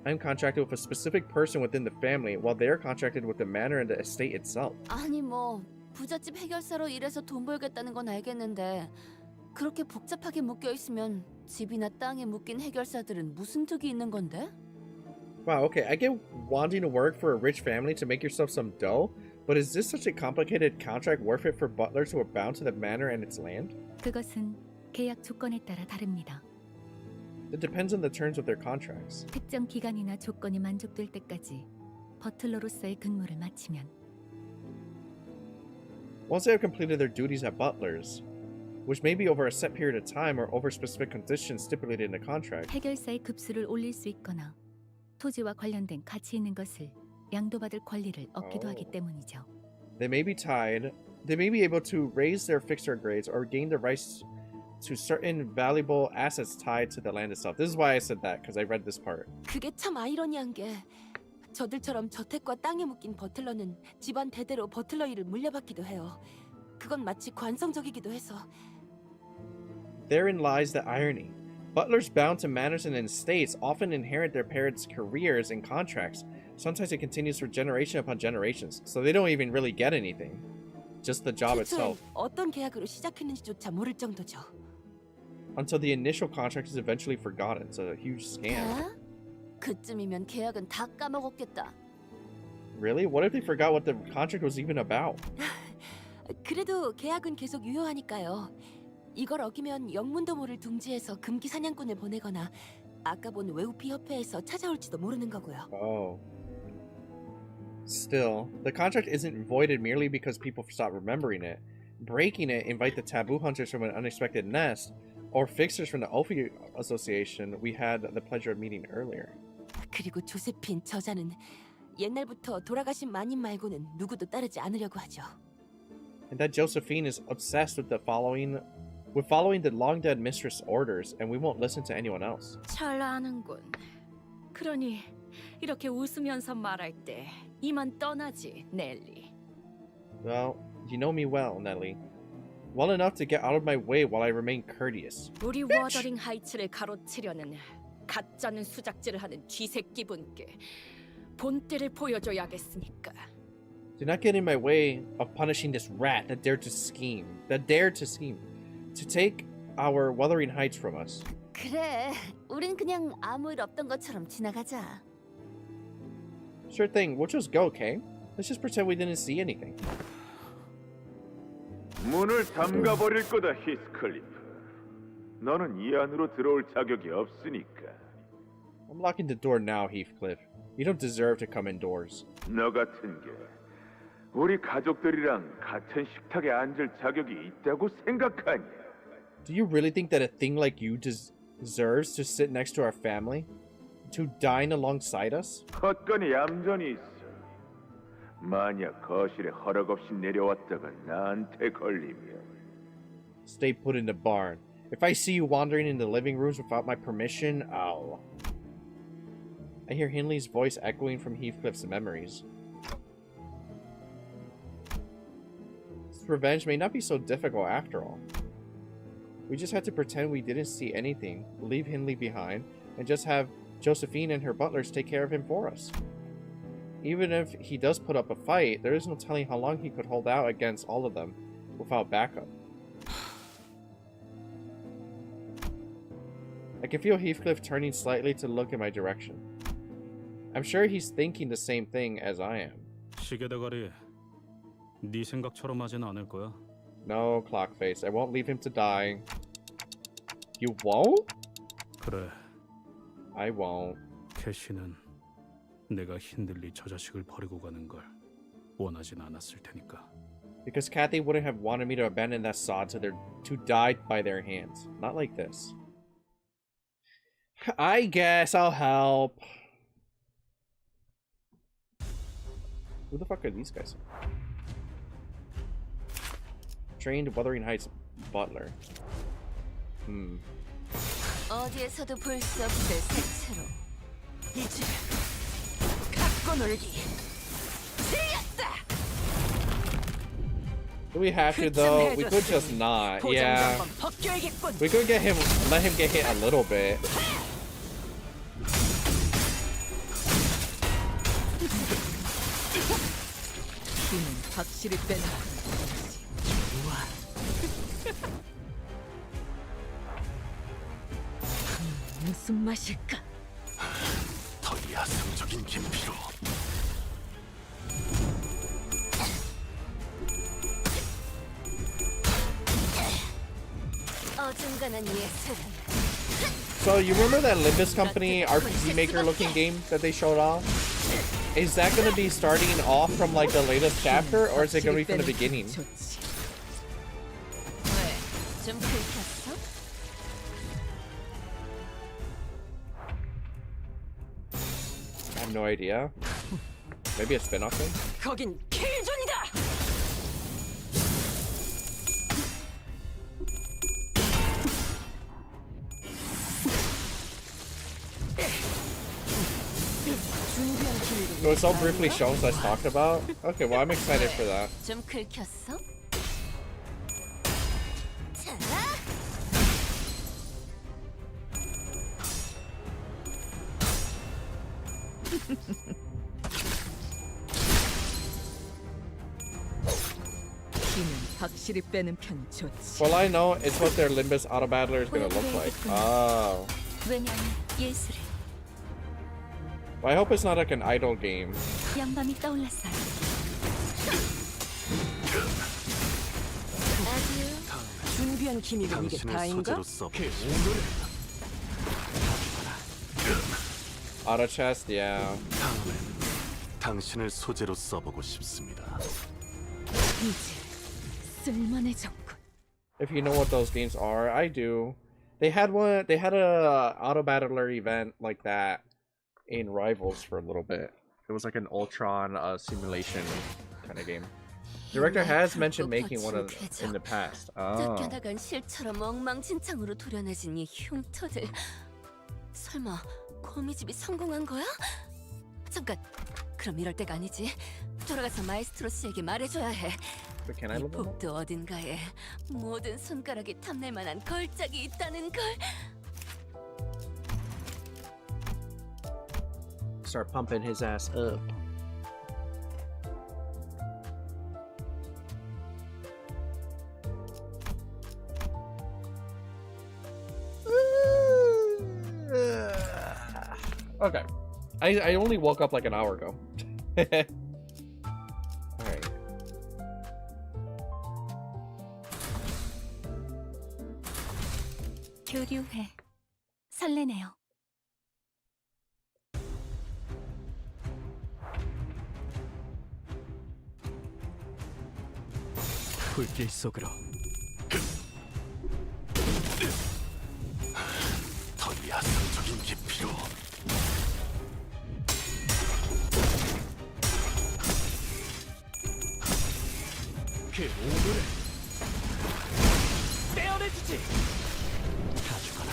I'm contracted with a specific person within the family, while they're contracted with the manor and the estate itself. 아니 뭐 부잣집 해결사로 일해서 돈 벌겠다는 건 알겠는데 그렇게 복잡하게 묶여 있으면 집이나 땅에 묶인 해결사들은 무슨 득이 있는 건데? Wow, okay, I get wanting to work for a rich family to make yourself some dough, but is this such a complicated contract worth it for butlers who are bound to the manor and its land? 그것은 계약 조건에 따라 다릅니다. It depends on the terms of their contracts. 특정 기간이나 조건이 만족될 때까지 버틀러로서의 근무를 마치면 Once they have completed their duties as butlers, which may be over a set period of time or over specific conditions stipulated in the contract, 해결사의 급수를 올릴 수 있거나 토지와 관련된 가치 있는 것을 양도받을 권리를 얻기도 하기 때문이죠. they may be able to raise their fixer grades or gain the rights to certain valuable assets tied to the land itself. This is why I said that, because I read this part. 그게 참 아이러니한 게 저들처럼 저택과 땅에 묶인 버틀러는 집안 대대로 버틀러 일을 물려받기도 해요. 그건 마치 관성적이기도 해서. Therein lies the irony. Butlers bound to manors and estates often inherit their parents' careers and contracts. Sometimes it continues for generation upon generations, so they don't even really get anything. just the job 최초에 itself. 어떤 계약으로 시작했는지조차 모를 정도죠. Until the initial contract is eventually forgotten. It's a huge scam. 다? 그쯤이면 계약은 다 까먹었겠다. Really? What if they forgot what the contract was even about? 그래도 계약은 계속 유효하니까요. 이걸 어기면 영문도 모를 둥지에서 금기 사냥꾼을 보내거나 아까 본 외우피 협회에서 찾아올지도 모르는 거고요. Oh. Still, the contract isn't voided merely because people stop remembering it. Breaking it, invite the taboo hunters from an unexpected nest, or fixers from the Ophi Association we had the pleasure of meeting earlier. 그리고 조세핀 저자는 옛날부터 돌아가신 마님 말고는 누구도 따르지 않으려고 하죠. And that Josephine is obsessed with following the long-dead mistress' orders, and we won't listen to anyone else. 잘 아는군. 그러니 이렇게 웃으면서 말할 때 이만 떠나지, 넬리. Well, you know me well, Nelly. Well enough to get out of my way while I remain courteous. 우리 워더링 하이츠를 가로치려는 가짜는 수작질을 하는 쥐새끼 분께 본때를 보여줘야겠으니까. Do not get in my way of punishing this rat that dared to scheme, to take our Wuthering Heights from us. 그래, 우린 그냥 아무 일 없던 것처럼 지나가자. Sure thing, we'll just go, okay? Let's just pretend we didn't see anything. 문을 잠가버릴 거다, 히스클리프. 너는 이 안으로 들어올 자격이 없으니까. I'm locking the door now, Heathcliff. You don't deserve to come indoors. 너 같은 게 우리 가족들이랑 같은 식탁에 앉을 자격이 있다고 생각하니? Do you really think that a thing like you deserves to sit next to our family? To dine alongside us? 헛건이 얌전히 있어. 만약 거실에 허락 없이 내려왔다가 나한테 걸리면 Stay put in the barn. If I see you wandering in the living rooms without my permission, I'll... I hear Hindley's voice echoing from Heathcliff's memories. This revenge may not be so difficult after all. We just had to pretend we didn't see anything, leave Hindley behind, and just have Josephine and her butlers take care of him for us. Even if he does put up a fight, there is no telling how long he could hold out against all of them without backup. I can feel Heathcliff turning slightly to look in my direction. I'm sure he's thinking the same thing as I am. 시계대가리, 네 생각처럼 하진 않을 거야. No, Clockface. I won't leave him to die. You won't? 그래. I won't. 캐시는 내가 힌들리 저 자식을 버리고 가는 걸 원하진 않았을 테니까. Because Kathy wouldn't have wanted me to abandon that sod to die by their hands. Not like this. I guess I'll help. Who the fuck are these guys? Trained Wuthering Heights butler. 어디에서도 볼 수 없을 색채로 이제 갖고 놀기 틀렸다. Do we have to though? We could just not. Yeah. We could let him get hit a little bit. 확실히 빼놔. 무슨 맛일까? 더 야성적인 김피로. 어중간한 예술은. So you remember that Limbus company RPG maker looking game that they showed off? Is that going to be starting off from like the latest chapter, or is it going to be from the beginning? 좀 긁혔어? I have no idea. Maybe a spin-off thing? 거긴 킬존이다. So it's all briefly shown as talked about? Okay, well I'm excited for that. 좀 긁혔어? 자. 확실히 빼는 편이 좋지. Well, I know it's what their Limbus auto battler is gonna look like. Oh. 왜냐면 예술은 Well, I hope it's not like an idle game. 영감이 떠올랐어요. 준비한 기믹은 이게 다인가? Auto chest, yeah. 다음엔 당신을 소재로 써보고 싶습니다. 이제 쓸만해졌군. If you know what those games are, I do. They had a auto battler event like that in Rivals for a little bit. It was like an Ultron simulation kind of game. Director has mentioned making one of in the past. Oh. 쫓겨나간 실처럼 엉망진창으로 도려내진 이 흉터들. 설마 거미집이 성공한 거야? 잠깐, 그럼 이럴 때가 아니지. 돌아가서 마에스트로 씨에게 말해줘야 해. But can I 이 level up? 복도 어딘가에 모든 손가락이 탐낼 만한 걸작이 있다는 걸. Start pumping his ass up. Okay. I only woke up like an hour ago. Alright. 교류회. 설레네요. 불길 속으로. 더 야성적인 깊이로. 그 오물을 떼어내주지. 다 죽어라.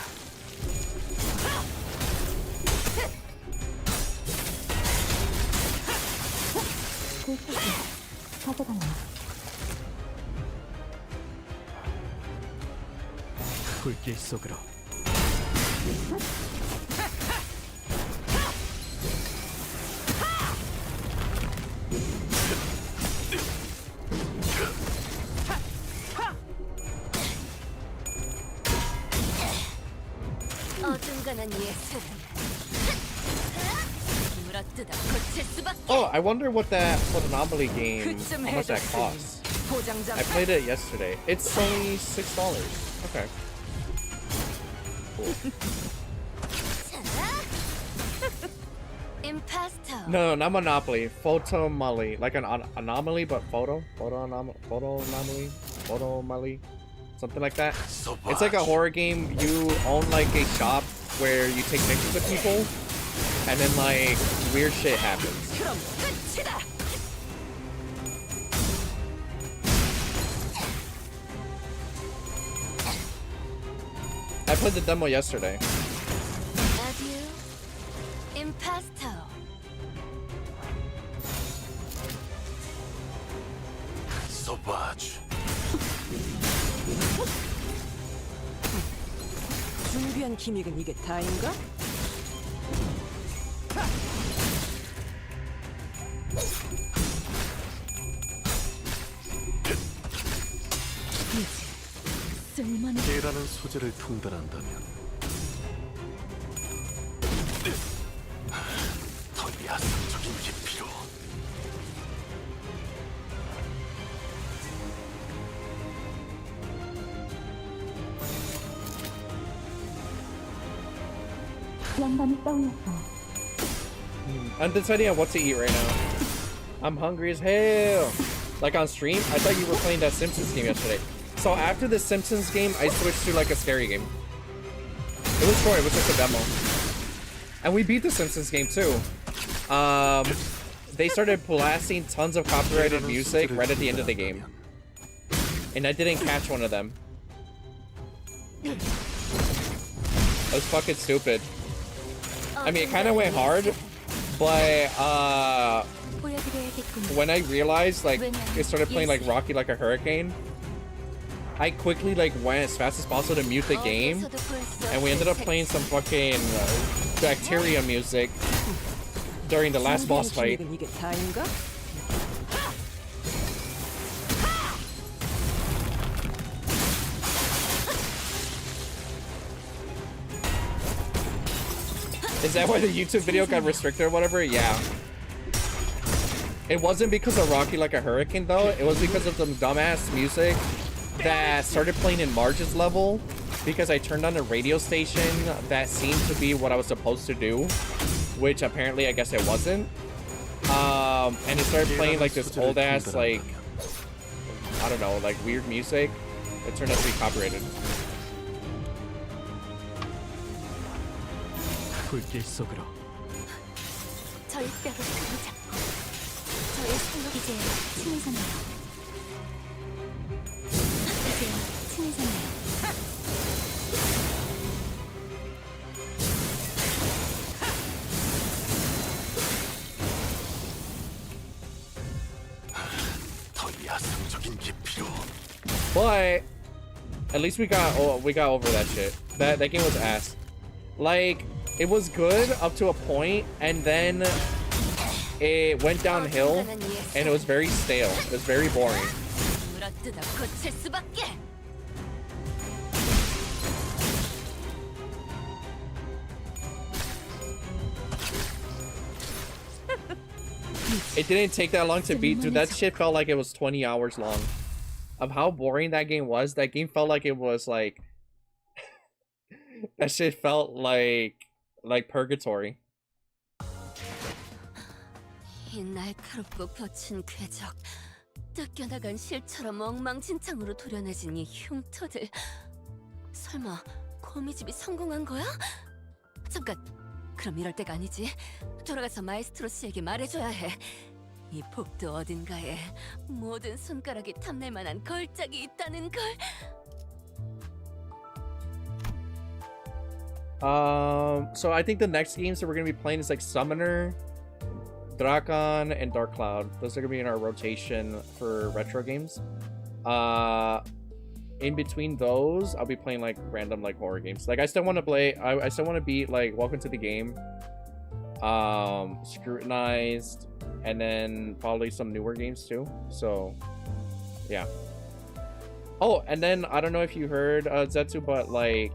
불길 속으로. 어중간한 예술은 물어뜯어 고칠 수밖에. Oh, I wonder what anomaly game, how much that costs. I played it yesterday. It's only $6. Okay. Cool. Imposter. No, not Monopoly. Photo Molly. Like an anomaly, but photo anomaly. Something like that. It's like a horror game. You own like a shop where you take pictures of people, and then like weird shit happens. I played the demo yesterday. Adieu, Imposter. 소바주. 준비한 기믹은 이게 다인가? 쓸만해. 개라는 소재를 통달한다면 더 야성적인 깊이로. 영감이 떠올랐어. I'm deciding on what to eat right now. I'm hungry as hell. Like on stream, I thought you were playing that Simpsons game yesterday. So after the Simpsons game, I switched to like a scary game. It was short, it was just a demo. And we beat the Simpsons game too. They started blasting tons of copyrighted music right at the end of the game. And I didn't catch one of them. That was fucking stupid. I mean, it kind of went hard, but when I realized like it started playing like Rocky Like a Hurricane, I quickly like went as fast as possible to mute the game, and we ended up playing some fucking bacteria music during the last boss fight. Is that why the YouTube video got restricted or whatever? Yeah. It wasn't because of Rocky Like a Hurricane though. It was because of some dumbass music that started playing in Marge's level because I turned on a radio station that seemed to be what I was supposed to do, which apparently I guess it wasn't. And it started playing like this old ass, like, I don't know, like weird music. It turned out to be copyrighted. 불길 속으로 절대로 그러자. 저의 생각 이제 친해졌네요. 이제 친해졌네요. 더 야성적인 게 필요. But at least we got over that shit. That game was ass. Like, it was good up to a point, and then it went downhill, and it was very stale. It was very boring. It didn't take that long to beat, dude. That shit felt like it was 20 hours long. Of how boring that game was, that game felt like it was like... that shit felt like purgatory. 이 날카롭고 거친 궤적, 뜯겨나간 실처럼 엉망진창으로 도려내진 이 흉터들. 설마 거미집이 성공한 거야? 잠깐, 그럼 이럴 때가 아니지. 돌아가서 마에스트로 씨에게 말해줘야 해. 이 복도 어딘가에 모든 손가락이 탐낼 만한 걸작이 있다는 걸. So I think the next games that we're gonna be playing is like Summoner, Drakon, and Dark Cloud. Those are gonna be in our rotation for retro games. In between those, I'll be playing like random like horror games. Like I still want to play. I still want to beat like Welcome to the Game, Scrutinized, and then probably some newer games too. So yeah. Oh, and then I don't know if you heard Zetsu, but like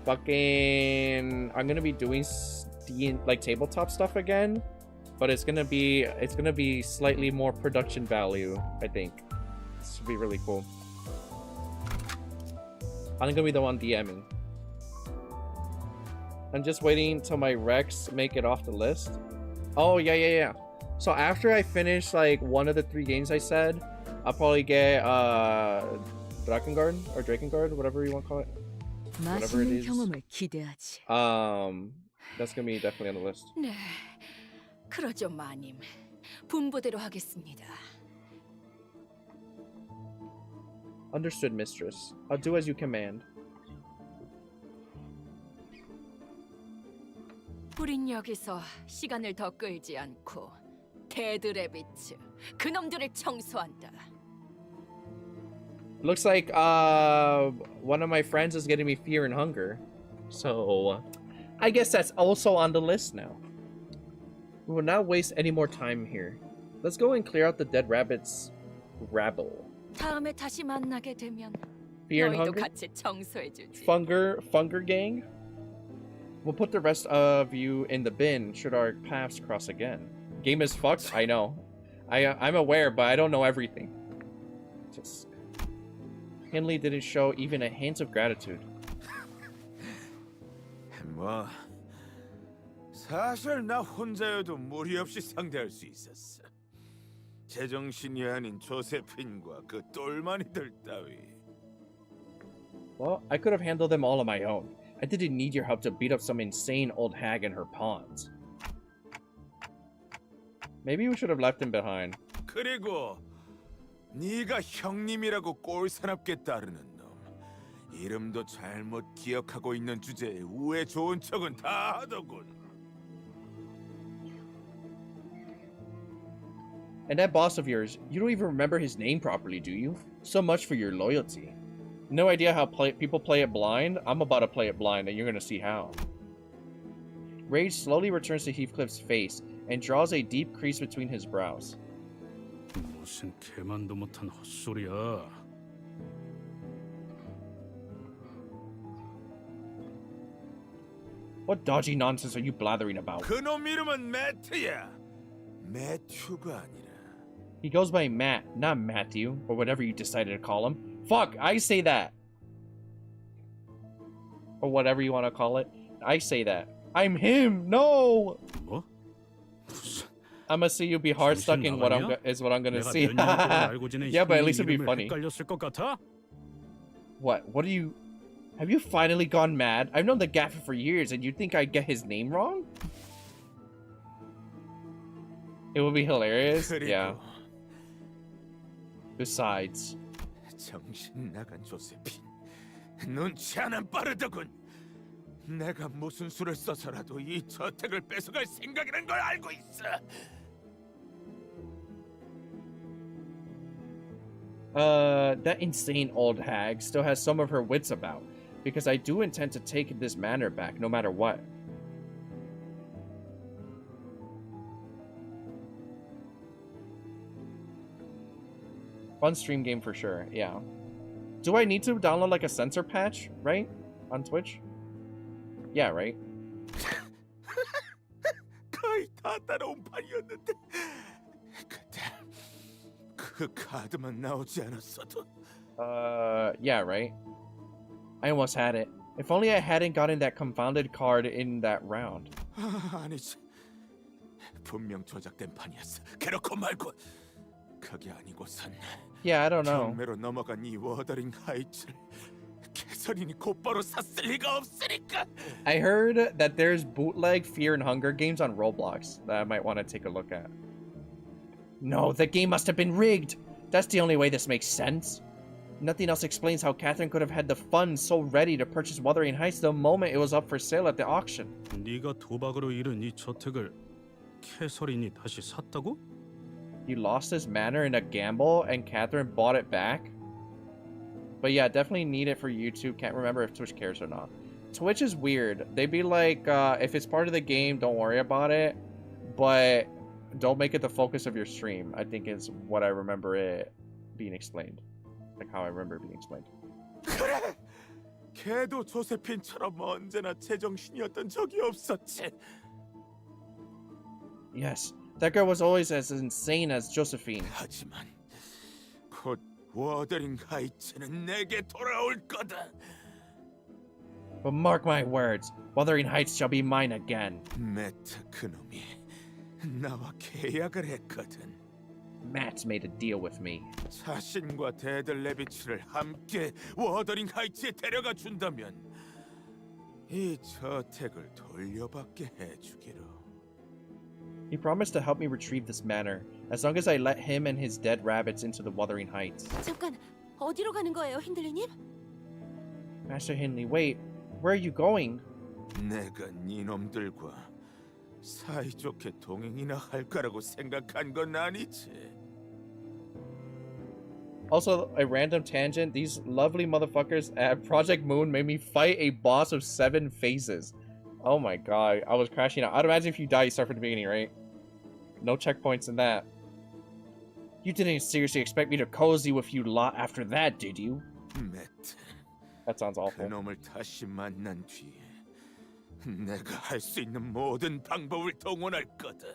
fucking I'm gonna be doing like tabletop stuff again, but it's gonna be slightly more production value. I think this should be really cool. I'm gonna be the one DMing. I'm just waiting till my Rex make it off the list. Oh yeah. So after I finish like one of the 3 games I said, I'll probably get Drakengard or Drakengard, whatever you want to call it. Whatever it is. That's gonna be definitely on the list. 네, 그러죠, 마님. 분부대로 하겠습니다. Understood, mistress. I'll do as you command. 우린 여기서 시간을 더 끌지 않고 데드래비츠, 그놈들을 청소한다. Looks like one of my friends is getting me fear and hunger. So I guess that's also on the list now. We will not waste any more time here. Let's go and clear out the dead rabbit's rabble. 다음에 다시 만나게 되면 Fear and 너희도 hunger? 같이 청소해주지. Funger gang? We'll put the rest of you in the bin should our paths cross again. Game is fucked? I know. I'm aware, but I don't know everything. Just... Henley didn't show even a hint of gratitude. 뭐 사실 나 혼자여도 무리 없이 상대할 수 있었어. 제정신이 아닌 조세핀과 그 똘마니들 따위. Well, I could have handled them all on my own. I didn't need your help to beat up some insane old hag and her pawns. Maybe we should have left him behind. 그리고 네가 형님이라고 꼴사납게 따르는 놈. 이름도 잘못 기억하고 있는 주제에 우애 좋은 척은 다 하더군. And that boss of yours, you don't even remember his name properly, do you? So much for your loyalty. No idea how people play it blind? I'm about to play it blind, and you're gonna see how. Rage slowly returns to Heathcliff's face and draws a deep crease between his brows. 무슨 개만도 못한 헛소리야. What dodgy nonsense are you blathering about? 그놈 이름은 매트야. 매튜가 아니라. He goes by Matt, not Matthew, or whatever you decided to call him. Fuck, I say that. Or whatever you want to call it. I say that. I'm him. No. 뭐? I'm gonna see you be hard stuck in what I'm gonna see. Yeah, but at least it'll be funny. What do you? Have you finally gone mad? I've known the gaffer for years, and you think I get his name wrong? It would be hilarious. Yeah. Besides. 정신 나간 조세핀. 눈치 하나는 빠르더군. 내가 무슨 수를 써서라도 이 저택을 뺏어갈 생각이란 걸 알고 있어. That insane old hag still has some of her wits about, because I do intend to take this manor back, no matter what. Fun stream game for sure, yeah. Do I need to download like a censor patch, right? On Twitch? Yeah, right? 거의 다 따라온 판이었는데 그때 그 카드만 나오지 않았어도. Yeah, right? I almost had it. If only I hadn't gotten that confounded card in that round. 아니지. 분명 조작된 판이었어. 그렇고 말고 그게 아니고선. Yeah, I don't know. 경매로 넘어간 이 워더링 하이츠를 개설인이 곧바로 샀을 리가 없으니까. I heard that there's bootleg Fear and Hunger games on Roblox that I might want to take a look at. No, the game must have been rigged. That's the only way this makes sense. Nothing else explains how Catherine could have had the funds so ready to purchase Wuthering Heights the moment it was up for sale at the auction. 네가 도박으로 잃은 이 저택을 캐서린이 다시 샀다고? You lost his manor in a gamble and Catherine bought it back? But yeah, definitely need it for YouTube. Can't remember if Twitch cares or not. Twitch is weird. They'd be like, if it's part of the game, don't worry about it. But don't make it the focus of your stream, I think is what I remember it being explained. Like how I remember it being explained. 그래! 걔도 조세핀처럼 언제나 제정신이었던 적이 없었지. Yes, that girl was always as insane as Josephine. 하지만 곧 워더링 하이츠는 내게 돌아올 거다. But mark my words, Wuthering Heights shall be mine again. 매트 그놈이 나와 계약을 했거든. Matt's made a deal with me. 자신과 데들레비츠를 함께 워더링 하이츠에 데려가 준다면 이 저택을 돌려받게 해주기로. He promised to help me retrieve this manor, as long as I let him and his dead rabbits into the Wuthering Heights. 잠깐, 어디로 가는 거예요, 힌들리님? Master Hindley, wait, where are you going? 내가 니놈들과 사이좋게 동행이나 할 거라고 생각한 건 아니지. Also, a random tangent, these lovely motherfuckers at Project Moon made me fight a boss of 7 phases. Oh my god, I was crashing out. I'd imagine if you die, you start from the beginning, right? No checkpoints in that. You didn't seriously expect me to cozy with you lot after that, did you? 매트, That sounds awful. 그놈을 다시 만난 뒤에 내가 할 수 있는 모든 방법을 동원할 거다.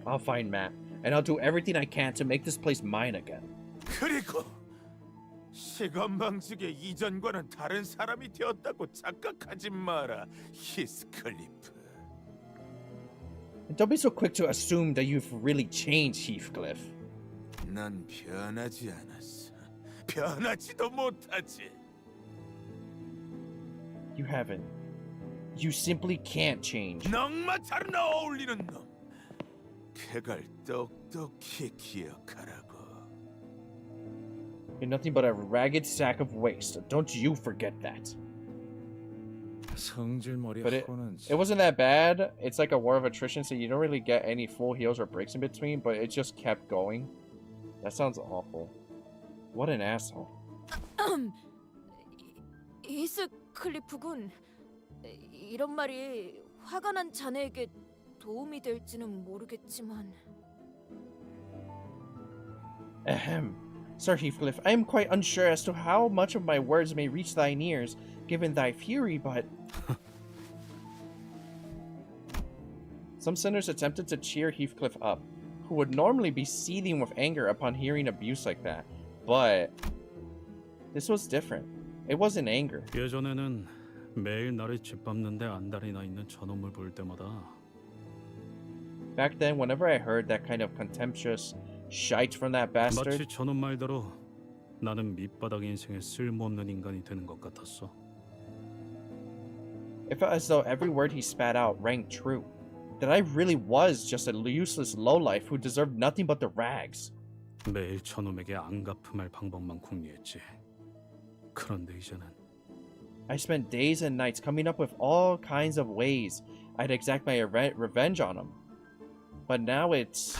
I'll find Matt, and I'll do everything I can to make this place mine again. 그리고 시건방지게 이전과는 다른 사람이 되었다고 착각하지 마라, 히스클리프. And don't be so quick to assume that you've really changed, Heathcliff. 난 변하지 않았어. 변하지도 못하지. You haven't. You simply can't change. 넉마 잘 어울리는 놈. 그걸 똑똑히 기억하라고. You're nothing but a ragged sack of waste. Don't you forget that. But it wasn't that bad. It's like a war of attrition, so you don't really get any full heals or breaks in between, but it just kept going. That sounds awful. What an asshole. 이스클리프군, 이런 말이 화가 난 자네에게 도움이 될지는 모르겠지만. Ahem. Sir Heathcliff, I am quite unsure as to how much of my words may reach thine ears, given thy fury, but... Some sinners attempted to cheer Heathcliff up, who would normally be seething with anger upon hearing abuse like that. But... this was different. It wasn't anger. 예전에는 매일 나를 짓밟는데 안달이 나 있는 저놈을 볼 때마다 Back then, whenever I heard that kind of contemptuous shite from that bastard, 마치 저놈 말대로 나는 밑바닥 인생에 쓸모없는 인간이 되는 것 같았어. it felt as though every word he spat out rang true. That I really was just a useless lowlife who deserved nothing but the rags. 매일 저놈에게 안갚음할 방법만 궁리했지. 그런데 이제는 I spent days and nights coming up with all kinds of ways I'd exact my revenge on him. But now it's...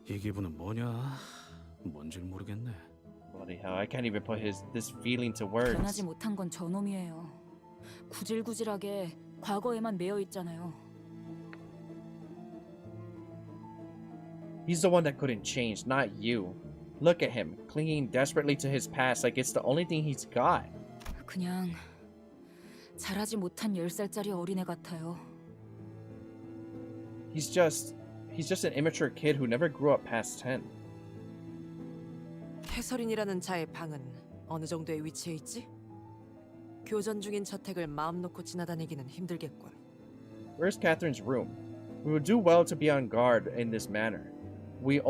이 기분은 뭐냐? 뭔지 모르겠네. Bloody hell, I can't even put this feeling to words. 변하지 못한 건 저놈이에요. 구질구질하게 과거에만 매여 있잖아요. He's the one that couldn't change, not you. Look at him, clinging desperately to his past like it's the only thing he's got. 그냥 자라지 못한 10살짜리 어린애 같아요. He's just an immature kid who never grew up past 10. 캐서린이라는 자의 방은 어느 정도의 위치에 있지? 교전 중인 저택을 마음 놓고 지나다니기는 힘들겠군. Where's Catherine's room? We would do well to be on guard in this manner. We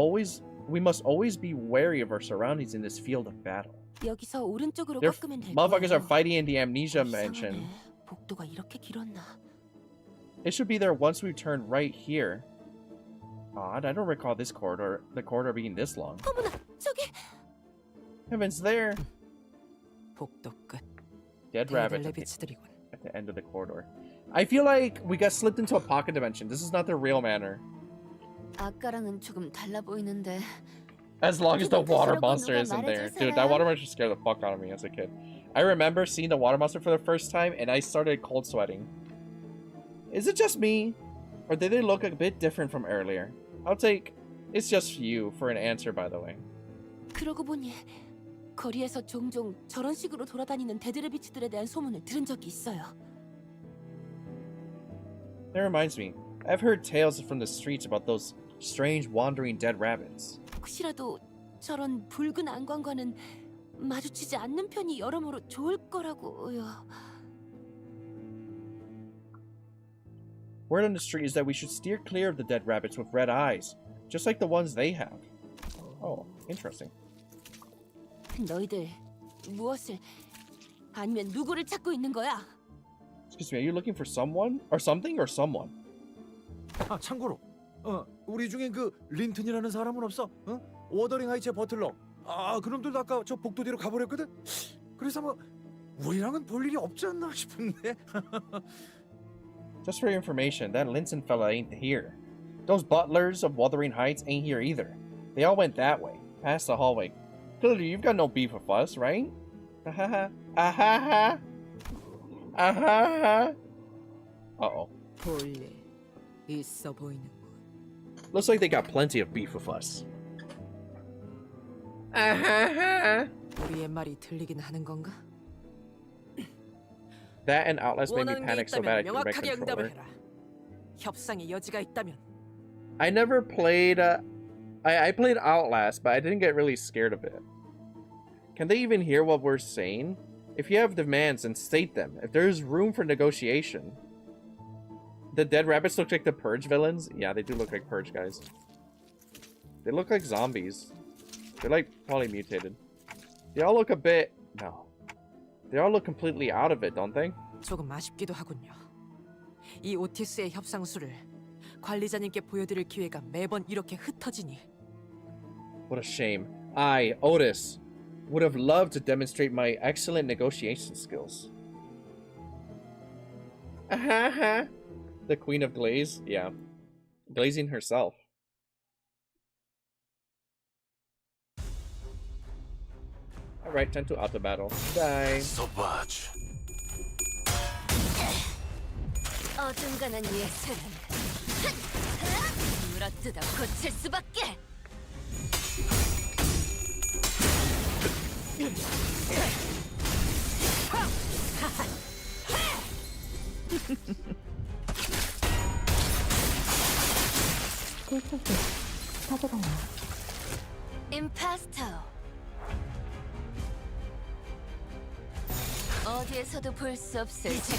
must always be wary of our surroundings in this field of battle. 여기서 오른쪽으로 Their 꺾으면 될 motherfuckers are 거예요. fighting in the amnesia mansion. 복도가 이렇게 길었나? It should be there once we turn right here. Odd, I don't recall the corridor being this long. 어머나, 저기! Heaven's there! 복도 끝. Dead rabbit 레비츠들이군. at the end of the corridor. I feel like we got slipped into a pocket dimension. This is not the real manor. 아까랑은 조금 달라 보이는데. As long as the water monster isn't there. Dude, that water monster scared the fuck out of me as a kid. I remember seeing the water monster for the first time and I started cold sweating. Is it just me? Or did they look a bit different from earlier? I'll take it's just you for an answer, by the way. 그러고 보니 거리에서 종종 저런 식으로 돌아다니는 데드레비츠들에 대한 소문을 들은 적이 있어요. That reminds me. I've heard tales from the streets about those strange wandering dead rabbits. 혹시라도 저런 붉은 안광과는 마주치지 않는 편이 여러모로 좋을 거라고요. Word on the street is that we should steer clear of the dead rabbits with red eyes, just like the ones they have. Oh, interesting. 너희들 무엇을 아니면 누구를 찾고 있는 거야? Excuse me, are you looking for someone? Or something or someone? 아 참고로 우리 중에 그 린튼이라는 사람은 없어? 워더링 하이츠의 버틀러. 아 그놈들도 아까 저 복도 뒤로 가버렸거든. 그래서 뭐 우리랑은 볼 일이 없지 않나 싶은데. Just for your information, that Linton fella ain't here. Those butlers of Wuthering Heights ain't here either. They all went that way, past the hallway. Clearly, you've got no beef with us, right? Ahaha. Ahaha. Ahaha. Uh-oh. 볼일 있어 보이는군. Looks like they got plenty of beef with us. Ahaha. 우리의 말이 들리긴 하는 건가? That and Outlast made me 원하는 게 panic so bad I 있다면 threw my 명확하게 응답을 controller. 해라. 협상의 여지가 있다면. I never played... I played Outlast, but I didn't get really scared of it. Can they even hear what we're saying? If you have demands, then state them. If there's room for negotiation. The dead rabbits look like the Purge villains? Yeah, they do look like Purge guys. They look like zombies. They're like probably mutated. They all look a bit... No. They all look completely out of it, don't they? 조금 아쉽기도 하군요. 이 오티스의 협상수를 관리자님께 보여드릴 기회가 매번 이렇게 흩어지니. What a shame. I, Otis, would have loved to demonstrate my excellent negotiation skills. The Queen of Glaze? Yeah. Glazing herself. Alright, time to auto battle. Die. Sauvage. 어중간한 예술은 물어뜯어 고칠 수밖에. 꿀속에 가져가요. 임파스터. 어디에서도 볼 수 없을 색채.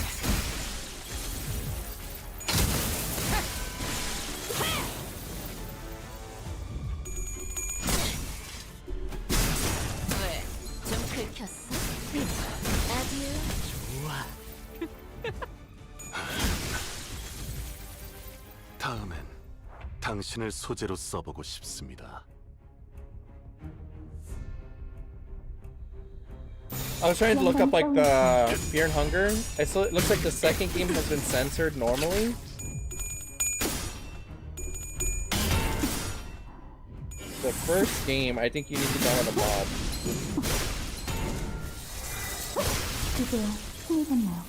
왜? 좀 긁혔어? 아듀. 좋아. 다음엔 당신을 소재로 써보고 싶습니다. I was trying to look up like Fear and Hunger. It looks like the second game has been censored normally. The first game, I think you need to download a mod. 이제요. 힘이 됐나요?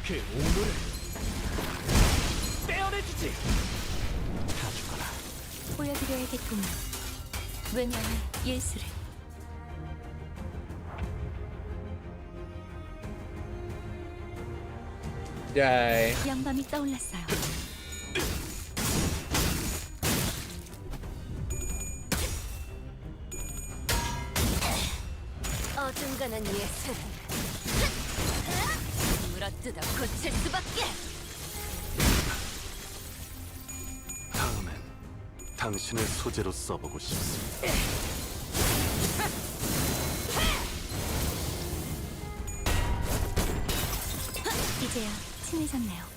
그 오물을 빼어내주지. 가져가라. 보여드려야겠군요. 왜냐면 예술을. Die. 양밤이 떠올랐어요. 어중간한 예술은 물어뜯어 고칠 수밖에. 다음엔 당신을 소재로 써보고 싶습니다. 이제야 친해졌네요.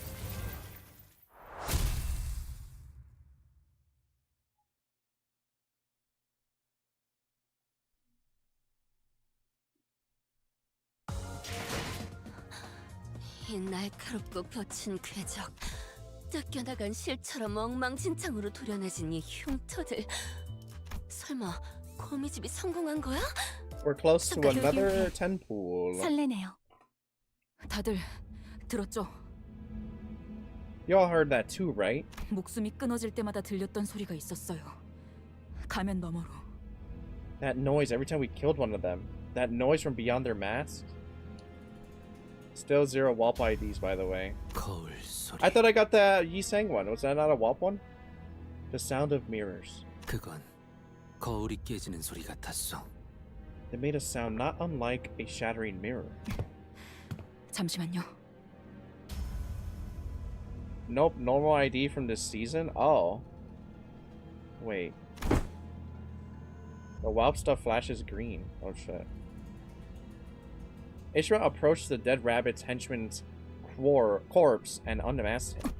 이 날카롭고 거친 궤적, 뜯겨나간 실처럼 엉망진창으로 도려내진 이 흉터들. 설마 거미집이 성공한 거야? We're close to another 10 pool. 설레네요. 다들 들었죠? You all heard that too, right? 목숨이 끊어질 때마다 들렸던 소리가 있었어요. 가면 너머로. That noise every time we killed one of them. That noise from beyond their masks. Still 0 WAP IDs, by the way. 거울 소리. I thought I got the Yi Sang one. Was that not a WAP one? The sound of mirrors. 그건 거울이 깨지는 소리 같았어. It made a sound not unlike a shattering mirror. 잠시만요. Nope, normal ID from this season? Oh. Wait. The WAP stuff flashes green. Oh shit. Ishra approached the dead rabbit's henchman's corpse and unmasked him.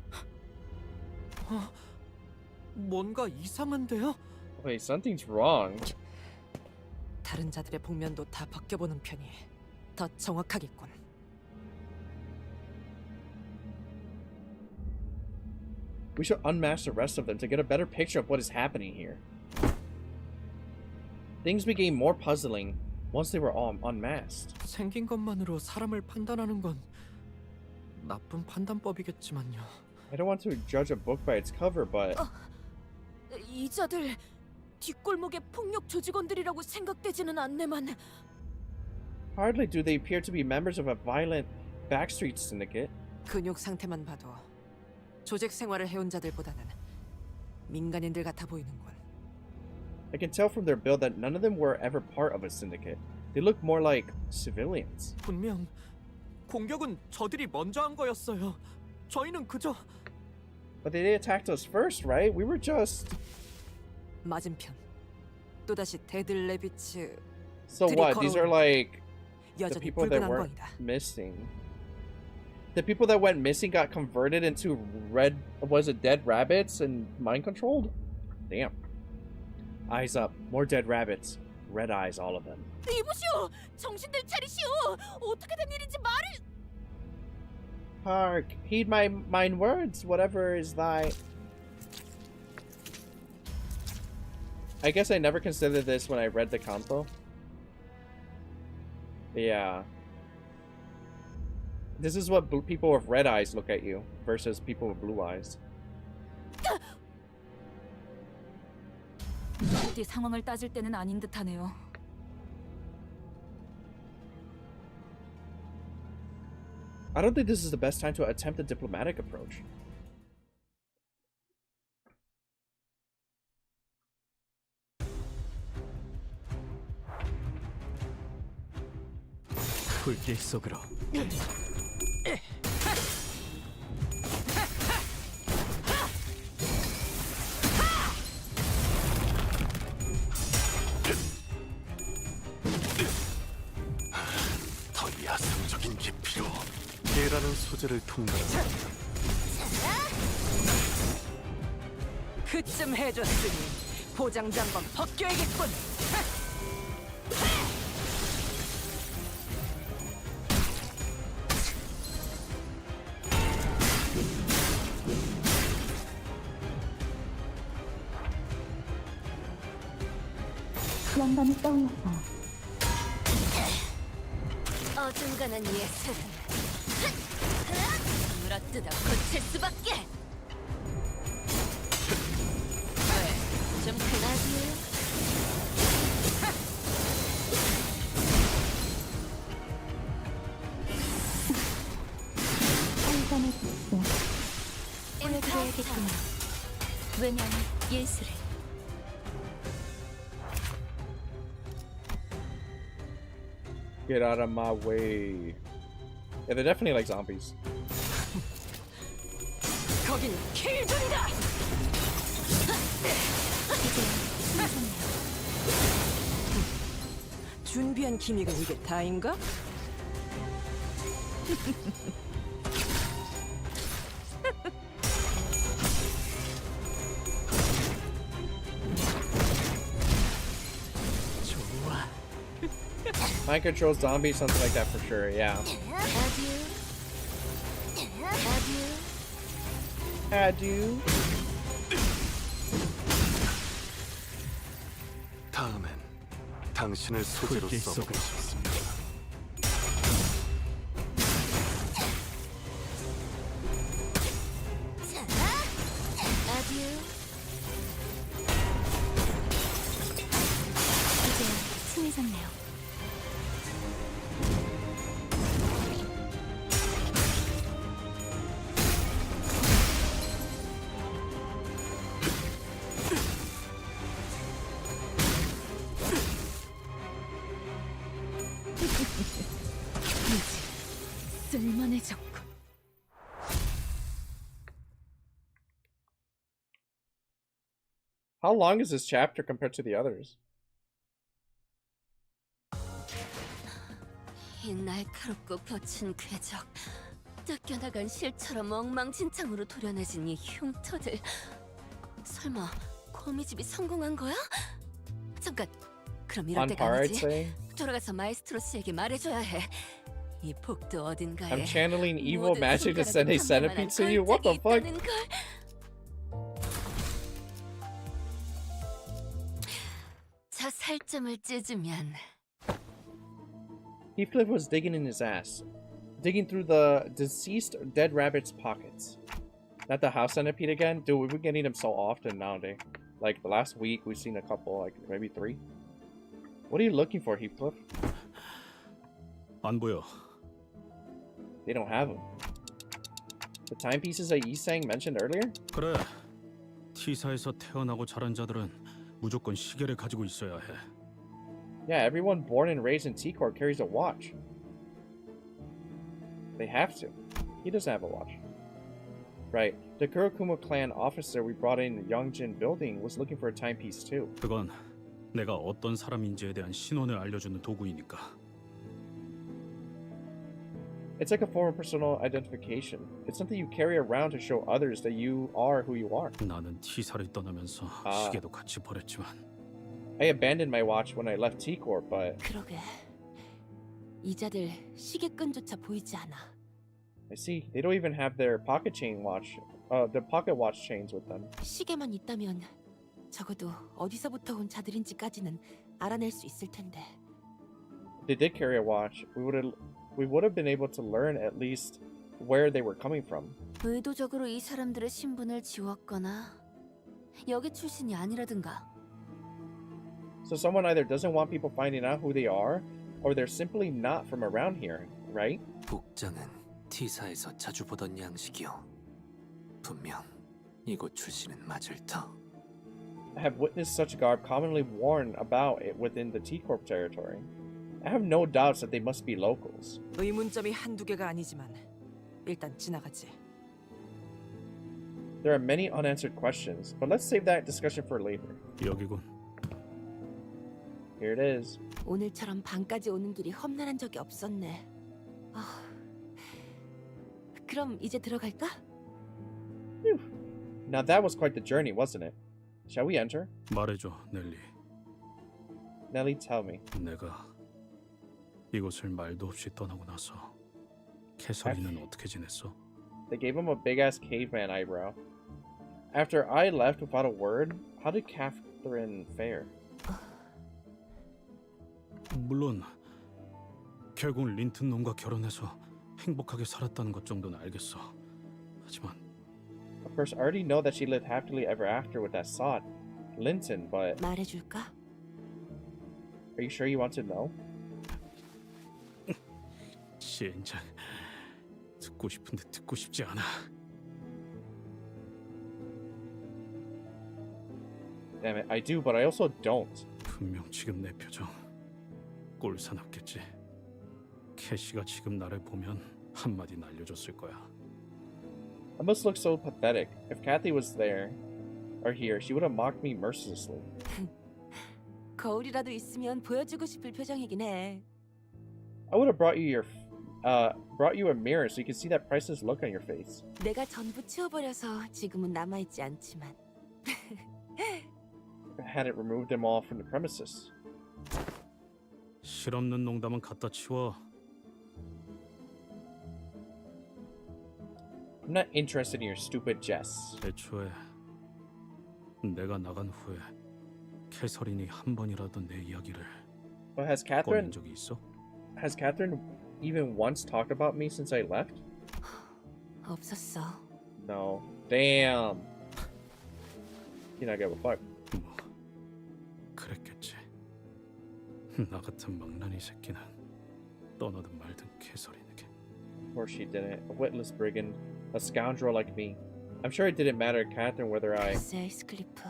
뭔가 이상한데요? Wait, something's wrong. 다른 자들의 복면도 다 벗겨보는 편이 더 정확하겠군. We should unmask the rest of them to get a better picture of what is happening here. Things became more puzzling once they were all unmasked. 생긴 것만으로 사람을 판단하는 건 나쁜 판단법이겠지만요. I don't want to judge a book by its cover, but 이 자들 뒷골목의 폭력 조직원들이라고 생각되지는 않네만. hardly do they appear to be members of a violent backstreet syndicate. 근육 상태만 봐도 조직 생활을 해온 자들보다는 민간인들 같아 보이는군. I can tell from their build that none of them were ever part of a syndicate. They look more like civilians. 분명 공격은 저들이 먼저 한 거였어요. 저희는 그저 But they attacked us first, right? We were just... 맞은편. 또다시 데들 레비츠. So what? These are like the 여전히 people that 불근한 weren't 거이다. missing. The people that went missing got converted into red, was it dead rabbits and mind controlled? Damn. Eyes up. More dead rabbits. Red eyes, all of them. 이보시오! 정신들 차리시오! 어떻게 된 일인지 말을... Hark, heed mine words, whatever is thy... I guess I never considered this when I read the compo. Yeah. This is what people with red eyes look at you versus people with blue eyes. 어디 상황을 따질 때는 아닌 듯하네요. I don't think this is the best time to attempt a diplomatic approach. 불길 속으로. 더 야성적인 깊이로 개라는 소재를 통달한다. 그쯤 해줬으니 보장자 한번 벗겨야겠군. 영감이 떠올랐어. 어중간한 예술은 물어뜯어 고칠 수밖에. 왜? 좀 그나지? 한잔의 빛을 보여드려야겠구나. 왜냐면 예술을. Get out of my way. Yeah, they're definitely like zombies. 거긴 킬존이다. 준비한 기믹은 이게 다인가? 좋아. Mind control zombies, something like that for sure, yeah. Adieu. 다음엔 당신을 소재로 불길 써보고 속으로. 싶습니다. 이제 친해졌네요. 쓸만해졌군. How long is this chapter compared to the others? 이 날카롭고 거친 궤적, 뜯겨나간 실처럼 엉망진창으로 도려내진 이 흉터들. 설마 거미집이 성공한 거야? 잠깐, 그럼 이럴 On 때가 par, I'd 아니지. say. 돌아가서 마에스트로 씨에게 말해줘야 해. 이 복도 어딘가에 I'm channeling evil 모든 magic to send a 손가락에 centipede to you? What the fuck? 있다는 걸. 저 살점을 찢으면 Heathcliff was digging in his ass. Digging through the deceased dead rabbit's pockets. Not the house centipede again? Dude, we've been getting them so often nowadays. Like, the last week, we've seen a couple, like, maybe 3. What are you looking for, Heathcliff? 안 보여. They don't have them. The timepieces that Yi-sang mentioned earlier? 그래. T사에서 태어나고 자란 자들은 무조건 시계를 가지고 있어야 해. Yeah, everyone born and raised in T-Court carries a watch. They have to. He doesn't have a watch. Right. The Kurokuma clan officer we brought in the Youngjin building was looking for a timepiece too. 그건 내가 어떤 사람인지에 대한 신원을 알려주는 도구이니까. It's like a form of personal identification. It's something you carry around to show others that you are who you are. 나는 T사를 떠나면서 시계도 같이 버렸지만. I abandoned my watch when I left T-Corp, but 그러게. 이자들 시계끈조차 보이지 않아. I see they don't even have their pocket chain watch, their pocket watch chains with them. 시계만 있다면 적어도 어디서부터 온 자들인지까지는 알아낼 수 있을 텐데. If they did carry a watch, we would we would have been able to learn at least where they were coming from. 의도적으로 이 사람들의 신분을 지웠거나 여기 출신이 아니라든가. So someone either doesn't want people finding out who they are, or they're simply not from around here, right? 복장은 T사에서 자주 보던 양식이요. 분명 이곳 출신은 맞을 터. Have witnessed such garb commonly worn about it within the T-Corp territory. I have no doubts that they must be locals. 의문점이 한두 개가 아니지만 일단 지나가지. There are many unanswered questions, but let's save that discussion for later. 여기군. Here it is. 오늘처럼 밤까지 오는 길이 험난한 적이 없었네. 그럼 이제 들어갈까? Now that was quite the journey, wasn't it? Shall we enter? 말해줘, 넬리. Nelly, tell me. 내가 이곳을 말도 없이 떠나고 나서 캐서린은 어떻게 지냈어? They gave him a big-ass caveman eyebrow. After I left without a word, how did Catherine fare? 물론 결국 린튼 놈과 결혼해서 행복하게 살았다는 것 정도는 알겠어. 하지만 Of course, I already know that she lived happily ever after with that sod, Linton, but... 말해줄까? Are you sure you want to know? 시인장, 듣고 싶은데 듣고 싶지 않아. Damn it, I do, but I also don't. 분명 지금 내 표정 꼴사납겠지. 캐시가 지금 나를 보면 한마디 날려줬을 거야. I must look so pathetic. If Kathy was there, or here, she would have mocked me mercilessly. 거울이라도 있으면 보여주고 싶을 표정이긴 해. I would have brought you a mirror so you could see that priceless look on your face. 내가 전부 치워버려서 지금은 남아있지 않지만. I hadn't removed them all from the premises. 실없는 농담은 갖다 치워. I'm not interested in your stupid jests. 애초에 내가 나간 후에 캐서린이 한 번이라도 내 이야기를 But has 꺼낸 적이 있어? Has Catherine even once talked about me since I left? 없었어. No. Damn. You not give a fuck. 뭐 그랬겠지. 나 같은 망나니 새끼는 떠나든 말든 캐서린에게. Of course she didn't. A witless brigand. A scoundrel like me. I'm sure it didn't matter to Catherine whether I... 글쎄, 스클리프.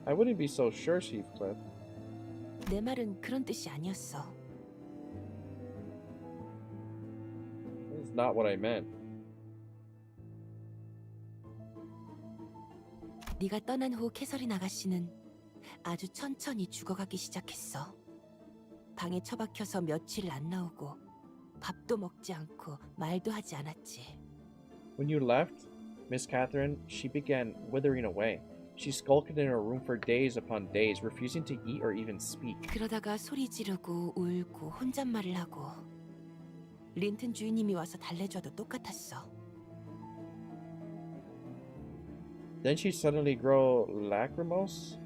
I wouldn't be so sure, Heathcliff. 내 말은 그런 뜻이 아니었어. That's not what I meant. 네가 떠난 후 캐서린 아가씨는 아주 천천히 죽어가기 시작했어. 방에 처박혀서 며칠 안 나오고 밥도 먹지 않고 말도 하지 않았지. When you left, Miss Catherine, she began withering away. She skulked in her room for days upon days, refusing to eat or even speak. 그러다가 소리 지르고 울고 혼잣말을 하고 린튼 주인님이 와서 달래줘도 똑같았어. Then she'd suddenly grow lachrymose,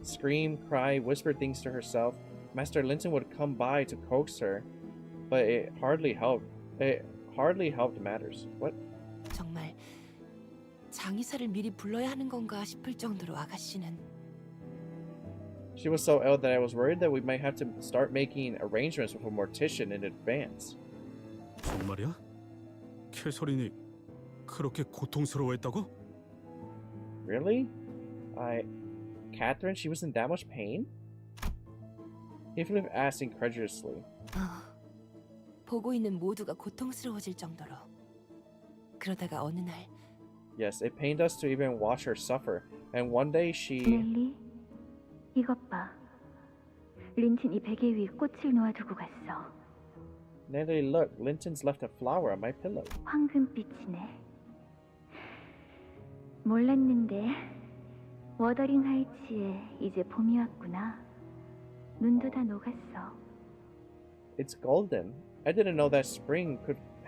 scream, cry, whisper things to herself. Master Linton would come by to coax her, but it hardly helped. It hardly helped matters. What? 정말 장의사를 미리 불러야 하는 건가 싶을 정도로 아가씨는. She was so ill that I was worried that we might have to start making arrangements with a mortician in advance. 정말이야? 캐서린이 그렇게 고통스러워했다고? Really? Catherine, she was in that much pain? Heathcliff asked incredulously. 보고 있는 모두가 고통스러워질 정도로. 그러다가 어느 날 Yes, it pained us to even watch her suffer, and one day she... 넬리, 이것 봐. 린튼이 베개 위에 꽃을 놓아두고 갔어. Nelly, look, Linton's left a flower on my pillow. 황금빛이네. 몰랐는데 워더링 하이츠에 이제 봄이 왔구나. 눈도 다 녹았어. It's golden. I didn't know that spring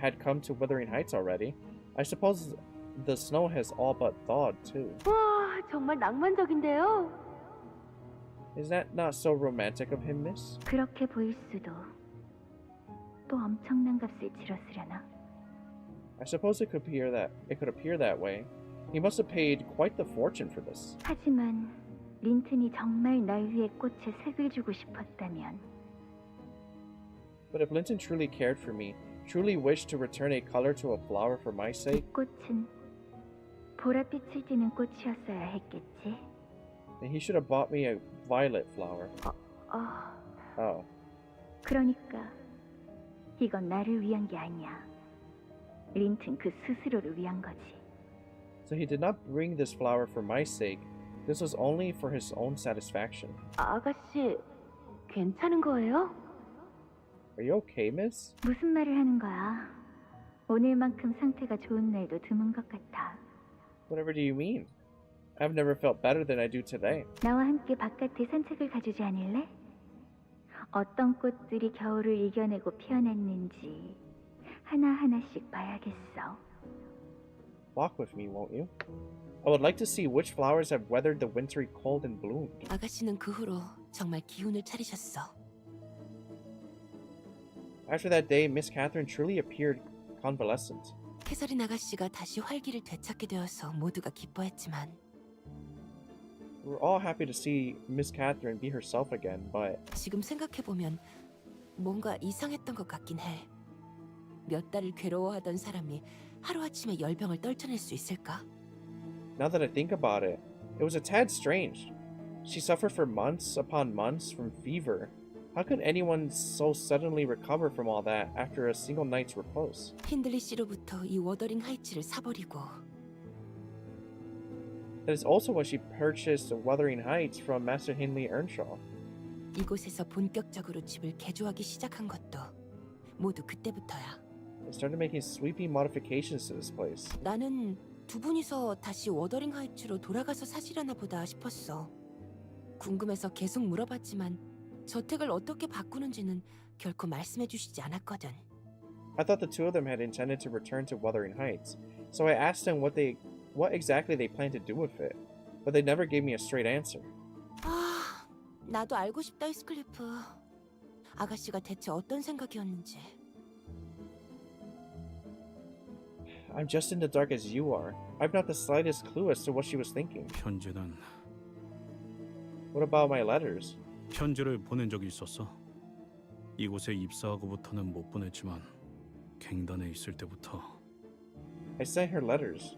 had come to Wuthering Heights already. I suppose the snow has all but thawed too. 와, 정말 낭만적인데요. Is that not so romantic of him, miss? 그렇게 보일 수도. 또 엄청난 값을 치렀으려나? I suppose it could appear that way. He must have paid quite the fortune for this. 하지만 린튼이 정말 날 위해 꽃에 색을 주고 싶었다면 But if Linton truly cared for me, truly wished to return a color to a flower for my 이 sake, 꽃은 보랏빛을 띠는 꽃이었어야 했겠지. then he should have bought me a violet flower. Oh. 그러니까 이건 나를 위한 게 아니야. 린튼 그 스스로를 위한 거지. So he did not bring this flower for my sake. This was only for his own satisfaction. 아가씨, 괜찮은 거예요? Are you okay, miss? 무슨 말을 하는 거야? 오늘만큼 상태가 좋은 날도 드문 것 같아. Whatever do you mean? I've never felt better than I do today. 나와 함께 바깥에 산책을 가주지 않을래? 어떤 꽃들이 겨울을 이겨내고 피어났는지 하나하나씩 봐야겠어. Walk with me, won't you? I would like to see which flowers have weathered the wintry cold and bloomed. 아가씨는 그 후로 정말 기운을 차리셨어. After that day, Miss Catherine truly appeared convalescent. 캐서린 아가씨가 다시 활기를 되찾게 되어서 모두가 기뻐했지만 We were all happy to see Miss Catherine be herself again, but 지금 생각해보면 뭔가 이상했던 것 같긴 해. 몇 달을 괴로워하던 사람이 하루아침에 열병을 떨쳐낼 수 있을까? now that I think about it, it was a tad strange. She suffered for months upon months from fever. How could anyone so suddenly recover from all that after a single night's repose? 힌들리 씨로부터 이 워더링 하이츠를 사버리고 That is also when she purchased Wuthering Heights from Master Hindley Earnshaw. 이곳에서 본격적으로 집을 개조하기 시작한 것도 모두 그때부터야. They started making sweeping modifications to this place. 나는 두 분이서 다시 워더링 하이츠로 돌아가서 사시려나 보다 싶었어. 궁금해서 계속 물어봤지만 저택을 어떻게 바꾸는지는 결코 말씀해 주시지 않았거든. I thought the two of them had intended to return to Wuthering Heights, so I asked them what exactly they planned to do with it, but they never gave me a straight answer. 아, 나도 알고 싶다, 히스클리프. 아가씨가 대체 어떤 생각이었는지. I'm just in the dark as you are. I've not the slightest clue as to what she was thinking. 편지는 What about my letters? 편지를 보낸 적이 있었어. 이곳에 입사하고부터는 못 보냈지만 갱단에 있을 때부터 I sent her letters.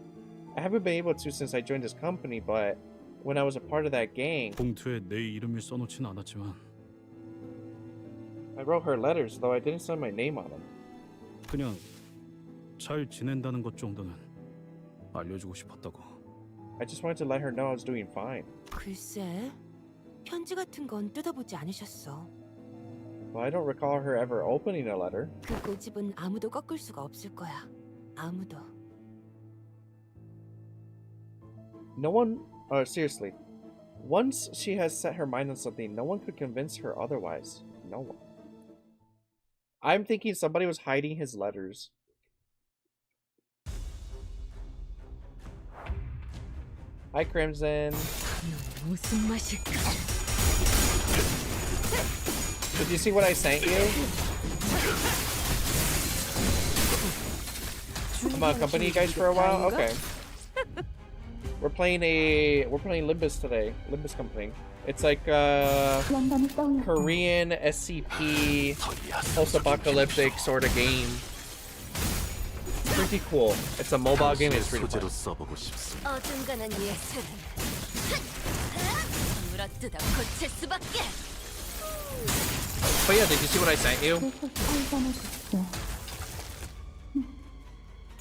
I haven't been able to since I joined this company, but when I was a part of that gang, 봉투에 내 이름을 써놓진 않았지만 I wrote her letters, though I didn't sign my name on them. 그냥 잘 지낸다는 것 정도는 알려주고 싶었다고. I just wanted to let her know I was doing fine. 글쎄, 편지 같은 건 뜯어보지 않으셨어. Well, I don't recall her ever opening a letter. 그 고집은 아무도 꺾을 수가 없을 거야. 아무도. No one, seriously, once she has set her mind on something, no one could convince her otherwise. No one. I'm thinking somebody was hiding his letters. Hi, Crimson. 무슨 맛일까? Did you see what I sent you? I'm gonna accompany you guys for a while. Okay. We're playing Limbus today. Limbus Company. It's like Korean SCP post-apocalyptic sort of game. Pretty cool. It's a mobile game. It's pretty fun. 어중간한 예술은 물어뜯어 고칠 수밖에. But yeah, did you see what I sent you?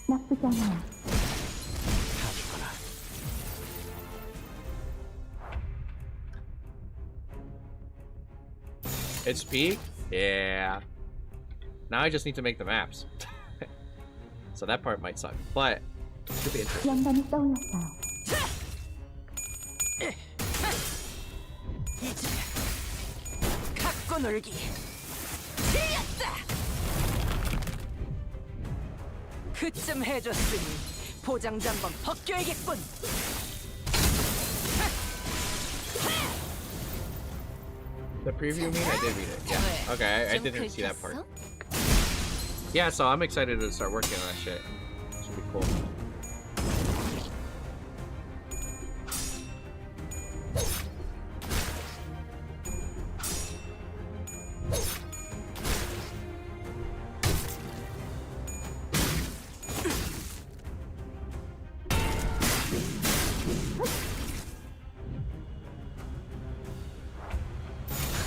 나쁘지 않아. It's peak? Yeah. Now I just need to make the maps. So that part might suck, but it should be interesting. 영감이 떠올랐어요. 이제 갖고 놀기. 그쯤 해줬으니 포장지 한번 벗겨야겠군. The preview mean I did read it. Yeah. Okay, I didn't see that part. Yeah, so I'm excited to start working on that shit. Should be cool.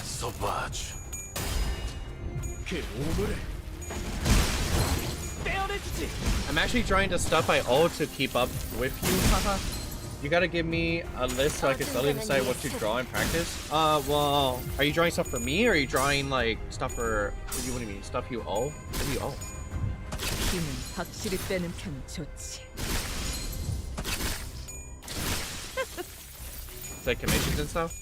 서바주. I'm actually trying to stuff I owe to keep up with you, haha. You gotta give me a list so I can slowly decide what to draw in practice. Well, are you drawing stuff for me, or are you drawing like stuff for? What do you mean? Stuff you owe? What do you owe? 힘은 확실히 빼는 편이 좋지. It's like commissions and stuff.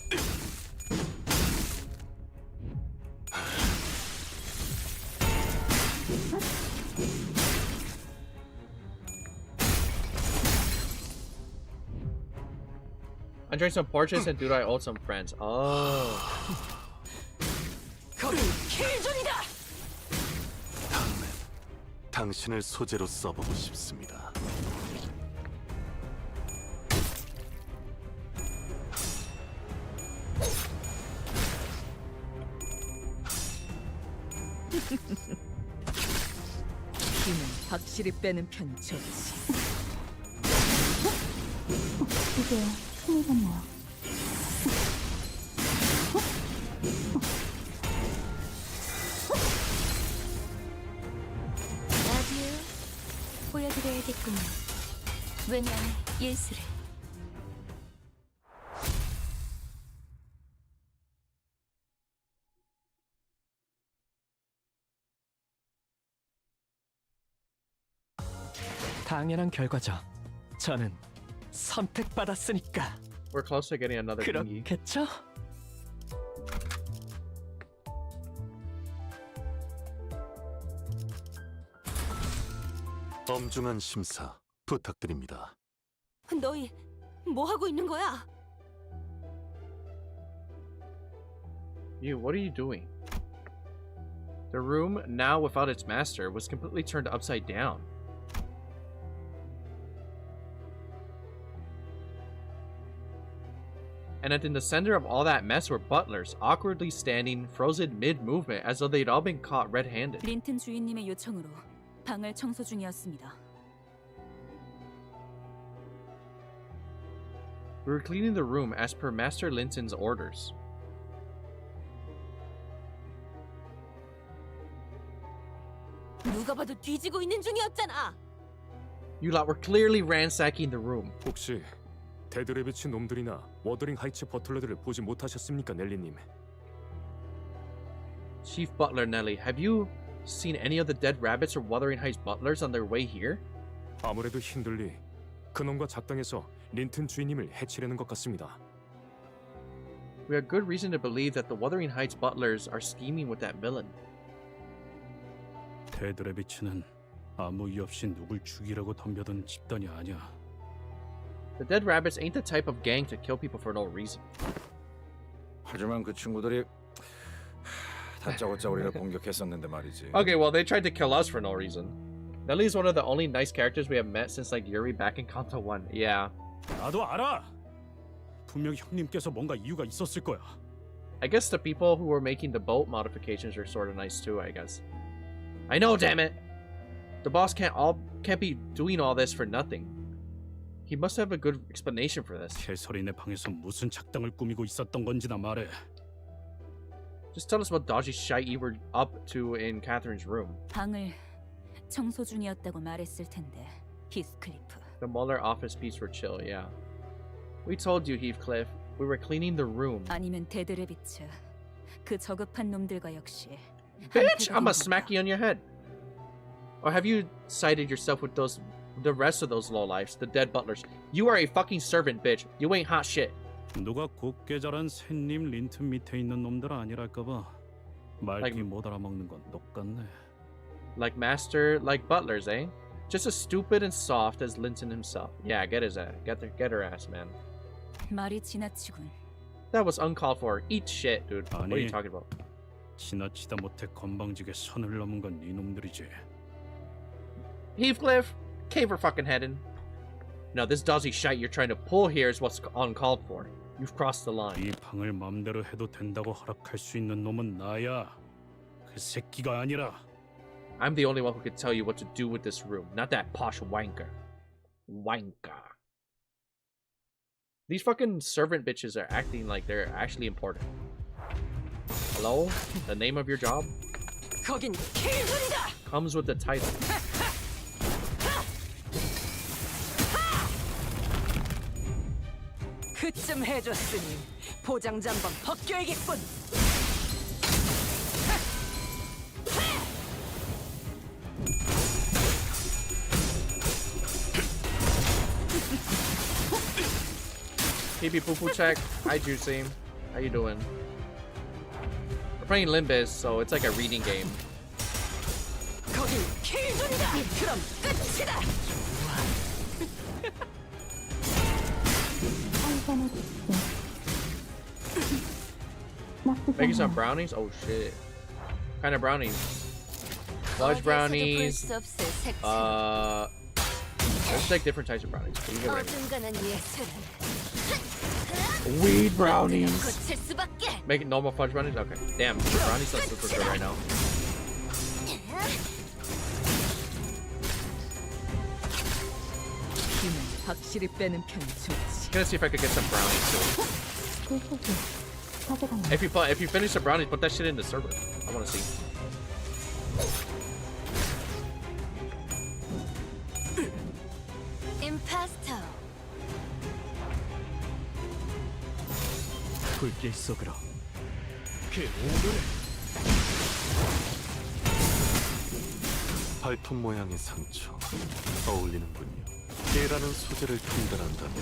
I'm drawing some portraits and dude I owe some friends. Oh. 다음엔 당신을 소재로 써보고 싶습니다. 힘은 확실히 빼는 편이 좋지. 이제 힘이겠네요. 라디오 보여드려야겠군요. 왜냐 예술을. 당연한 결과죠. 저는 선택받았으니까. We're close to getting another thingy. 그렇겠죠? 엄중한 심사 부탁드립니다. 너희 뭐 하고 있는 거야? You, what are you doing? The room, now without its master, was completely turned upside down. And in the center of all that mess were butlers, awkwardly standing, frozen mid-movement, as though they'd all been caught red-handed. 린튼 주인님의 요청으로 방을 청소 중이었습니다. We were cleaning the room as per Master Linton's orders. 누가 봐도 뒤지고 있는 중이었잖아. You lot were clearly ransacking the room. 혹시 데드레비치 놈들이나 워더링 하이츠 버틀러들을 보지 못하셨습니까, 넬리님? Chief Butler Nelly, have you seen any of the dead rabbits or Wuthering Heights butlers on their way here? 아무래도 힘들리 그놈과 작당해서 린튼 주인님을 해치려는 것 같습니다. We have good reason to believe that the Wuthering Heights butlers are scheming with that villain. 데드레비치는 아무 이유 없이 누굴 죽이라고 덤벼든 집단이 아니야. The dead rabbits ain't the type of gang to kill people for no reason. 하지만 그 친구들이 다짜고짜 우리를 공격했었는데 말이지. Okay, well, they tried to kill us for no reason. Nelly's one of the only nice characters we have met since like Yuri back in Kanto 1. Yeah. 나도 알아. 분명 형님께서 뭔가 이유가 있었을 거야. I guess the people who were making the boat modifications are sort of nice too, I guess. I know, damn it! The boss can't be doing all this for nothing. He must have a good explanation for this. 캐서린의 방에서 무슨 작당을 꾸미고 있었던 건지나 말해. Just tell us what dodgy shite you were up to in Catherine's room. 방을 청소 중이었다고 말했을 텐데, 히스클리프. The Muller office beats were chill, yeah. We told you, Heathcliff. We were cleaning the room. 아니면 데드레비츠. 그 저급한 놈들과 역시. Bitch, I'ma smack you on your head. Or have you sided yourself with the rest of those lowlifes, the dead butlers? You are a fucking servant, bitch. You ain't hot shit. 누가 곱게 자란 샌님 린튼 밑에 있는 놈들 아니랄까봐 말귀 못 알아먹는 건 똑같네. Like master, like butlers, eh? Just as stupid and soft as Linton himself. Yeah, get his ass. Get her ass, man. 말이 지나치군. That was uncalled for. Eat shit, dude. What are you talking about? 지나치다 못해 건방지게 선을 넘은 건 네 놈들이지. Heathcliff, cave her fucking head in. No, this dodgy shite you're trying to pull here is what's uncalled for. You've crossed the line. 이 방을 맘대로 해도 된다고 허락할 수 있는 놈은 나야. 그 새끼가 아니라. I'm the only one who can tell you what to do with this room, not that posh wanker. Wanker. These fucking servant bitches are acting like they're actually important. Hello? The name of your job? 거긴 킬준이다. Comes with the title. 그쯤 해줬으니 보장자 한번 벗겨야겠군. PB Poo Poo check. Hi Juicy. How you doing? We're playing Limbus, so it's like a reading game. 거긴 킬준이다. 그럼 끝이다. Making some brownies? Oh shit. What kind of brownies? Fudge brownies. There's like different types of brownies. But you get what I mean. Weed brownies. Make it normal fudge brownies? Okay. Damn, the brownies are super good right now. 확실히 빼는 편이 좋지. Gonna see if I could get some brownies too. If you finish the brownies, put that shit in the server. I wanna see. Impasto. 불길 속으로. 그 오늘의 발톱 모양의 상처 어울리는군요. 깨라는 소재를 통달한다면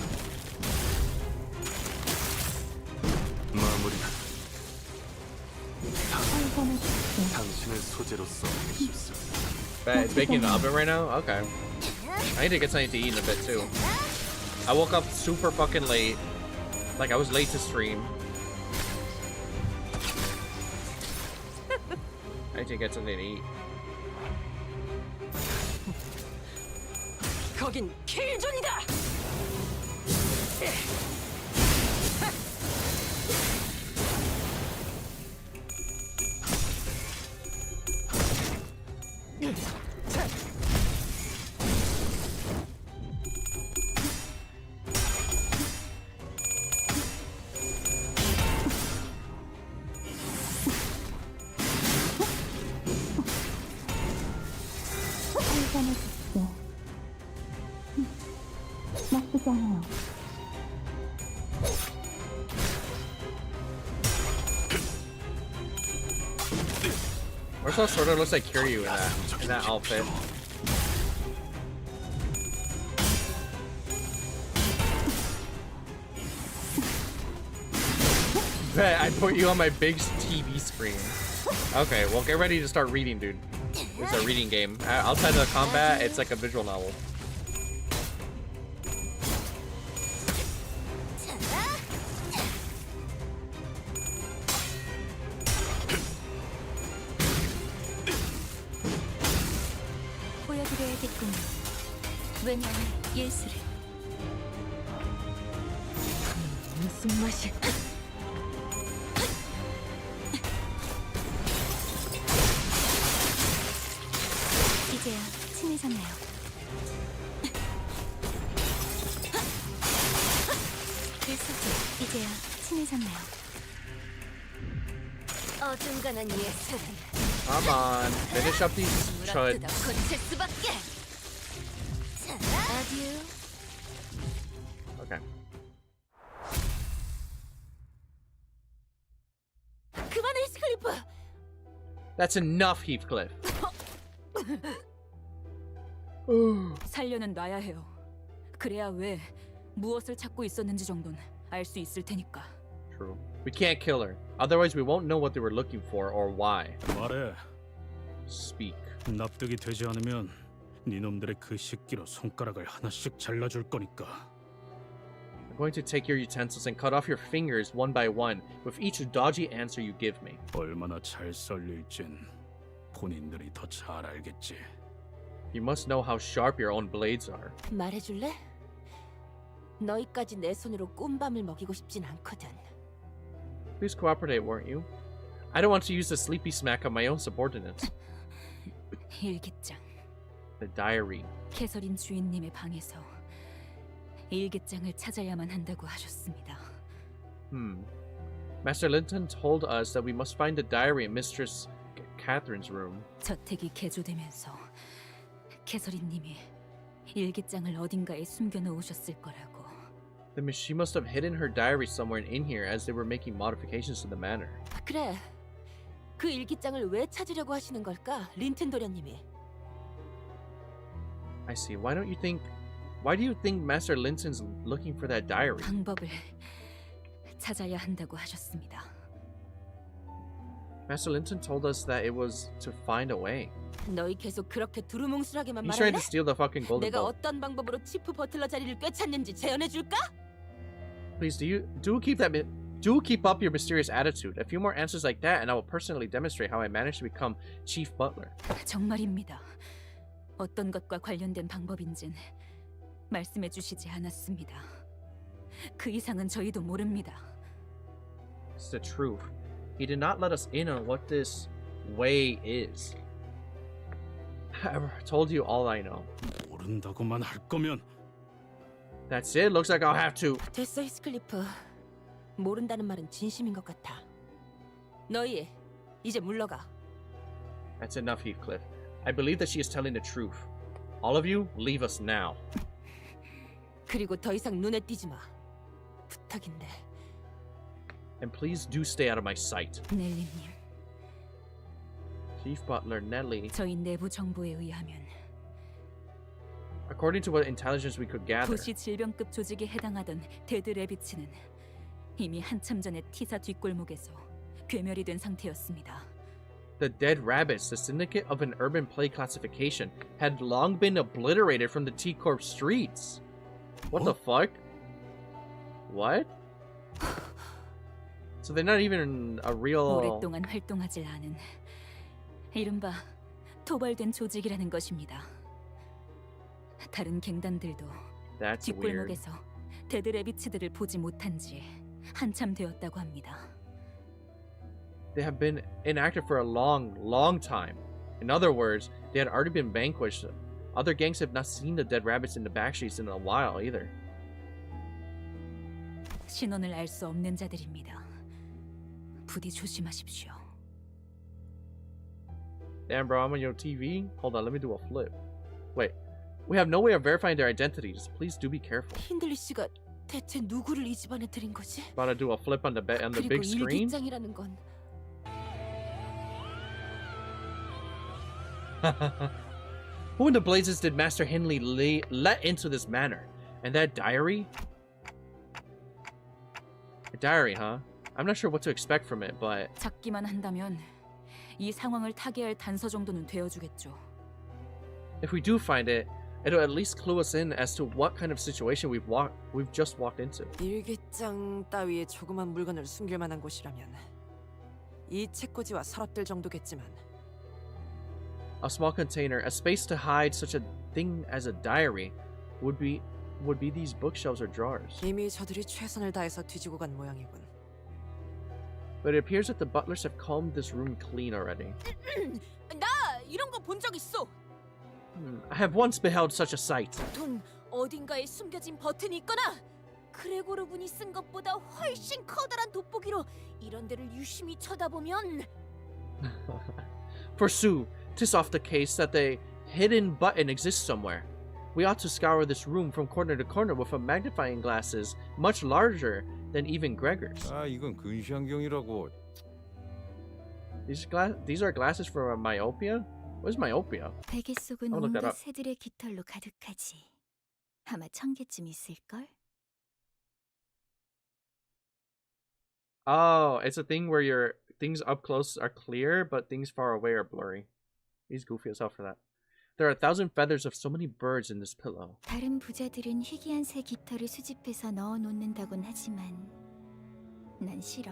마무리는 당신의 소재로 써보고 싶습니다. It's baking in the oven right now? Okay. I need to get something to eat in a bit too. I woke up super fucking late. Like I was late to stream. I need to get something to eat. 거긴 킬존이다. 나쁘지 않아요. Marcel sort of looks like Kiryu in that outfit. Bet I put you on my big TV screen. Okay, well get ready to start reading, dude. It's a reading game. Outside of the combat, it's like a visual novel. 보여드려야겠군요. 왜냐면 예술을. 무슨 맛일까? 이제야 친해졌나요? 일소지 이제야 친해졌나요? 어중간한 예술은 Come on, finish up these chuds. 고칠 수밖에. 아듀. Okay. 그만해, 스클리프. That's enough, Heathcliff. 살려는 놔야 해요. 그래야 왜 무엇을 찾고 있었는지 정도는 알 수 있을 테니까. True. We can't kill her. Otherwise, we won't know what they were looking for or why. 말해. Speak. 납득이 되지 않으면 네 놈들의 그 식기로 손가락을 하나씩 잘라줄 거니까. I'm going to take your utensils and cut off your fingers one by one with each dodgy answer you give me. 얼마나 잘 썰릴진 본인들이 더 잘 알겠지. You must know how sharp your own blades are. 말해줄래? 너희까지 내 손으로 꼼밤을 먹이고 싶진 않거든. Please cooperate, won't you? I don't want to use the sleepy smack of my own subordinates. 일기장. The diary. 캐서린 주인님의 방에서 일기장을 찾아야만 한다고 하셨습니다. Master Linton told us that we must find the diary in Mistress Catherine's room. 저택이 개조되면서 캐서린님이 일기장을 어딘가에 숨겨놓으셨을 거라고. Then she must have hidden her diary somewhere in here as they were making modifications to the manor. 그래. 그 일기장을 왜 찾으려고 하시는 걸까? 린튼 도련님이. I see. Why do you think Master Linton's looking for that diary? 방법을 찾아야 한다고 하셨습니다. Master Linton told us that it was to find a way. 너희 계속 그렇게 두루뭉술하게만 He's trying 말할래? to steal the fucking golden 내가 bolt. 어떤 방법으로 치프 버틀러 자리를 꿰찼는지 재현해 줄까? Please, do keep up your mysterious attitude. A few more answers like that, and I will personally demonstrate how I managed to become chief butler. 정말입니다. 어떤 것과 관련된 방법인진 말씀해 주시지 않았습니다. 그 이상은 저희도 모릅니다. It's the truth. He did not let us in on what this way is. I've told you all I know. 모른다고만 할 거면. That's it. Looks like I'll have to. 됐어, 히스클리프. 모른다는 말은 진심인 것 같아. 너희 이제 물러가. That's enough, Heathcliff. I believe that she is telling the truth. All of you, leave us now. 그리고 더 이상 눈에 띄지 마. 부탁인데. And please do stay out of my sight. 넬리님, Chief Butler Nellie. 저희 내부 정보에 의하면 According to what intelligence we could gather, 도시 질병급 조직에 해당하던 데드 레비츠는 이미 한참 전에 티사 뒷골목에서 괴멸이 된 상태였습니다. the Dead Rabbits, the syndicate of an urban plague classification, had long been obliterated from the T-Corp streets. What the fuck? What? So they're not even a real... 오랫동안 활동하지 않은 이른바 토벌된 조직이라는 것입니다. 다른 갱단들도 That's weird. 뒷골목에서 데드 레비츠들을 보지 못한 지 한참 되었다고 합니다. They have been inactive for a long time. In other words, they had already been vanquished. Other gangs have not seen the Dead Rabbits in the backstreets in a while either. 신원을 알 수 없는 자들입니다. 부디 조심하십시오. Damn, bro, I'm on your TV. Hold on, let me do a flip. Wait, we have no way of verifying their identities. Please do be careful. 힌들리 씨가 대체 누구를 이 집안에 들인 거지? About to do a flip on the 그리고 big screen. 일기장이라는 건 Who in the blazes did Master Henley let into this manor? And that diary? A diary, huh? I'm not sure what to expect from it, but... 잡기만 한다면 이 상황을 타개할 단서 정도는 되어주겠죠. If we do find it, it'll at least clue us in as to what kind of situation we've just walked into. 일기장 따위에 조그만 물건을 숨길 만한 곳이라면 이 책꽂이와 서랍들 정도겠지만 A small container, a space to hide such a thing as a diary, would be these bookshelves or drawers. 이미 저들이 최선을 다해서 뒤지고 간 모양이군. But it appears that the butlers have combed this room clean already. 나 이런 거 본 적 있어. I have once beheld such a sight. 돈 어딘가에 숨겨진 버튼이 있거나 그레고르 분이 쓴 것보다 훨씬 커다란 돋보기로 이런 데를 유심히 쳐다보면 Forsooth, 'tis oft the case that the hidden button exists somewhere. We ought to scour this room from corner to corner with a magnifying glasses much larger than even Gregor's. 아, 이건 근시안경이라고. These are glasses for myopia? What is myopia? 베개 속은 I'll look that 온갖 up. 새들의 깃털로 가득하지. 아마 1000개쯤 있을걸? Oh, it's a thing where your things up close are clear, but things far away are blurry. He's goofy as hell for that. There are 1,000 feathers of so many birds in this pillow. 다른 부자들은 희귀한 새 깃털을 수집해서 넣어 놓는다곤 하지만 난 싫어.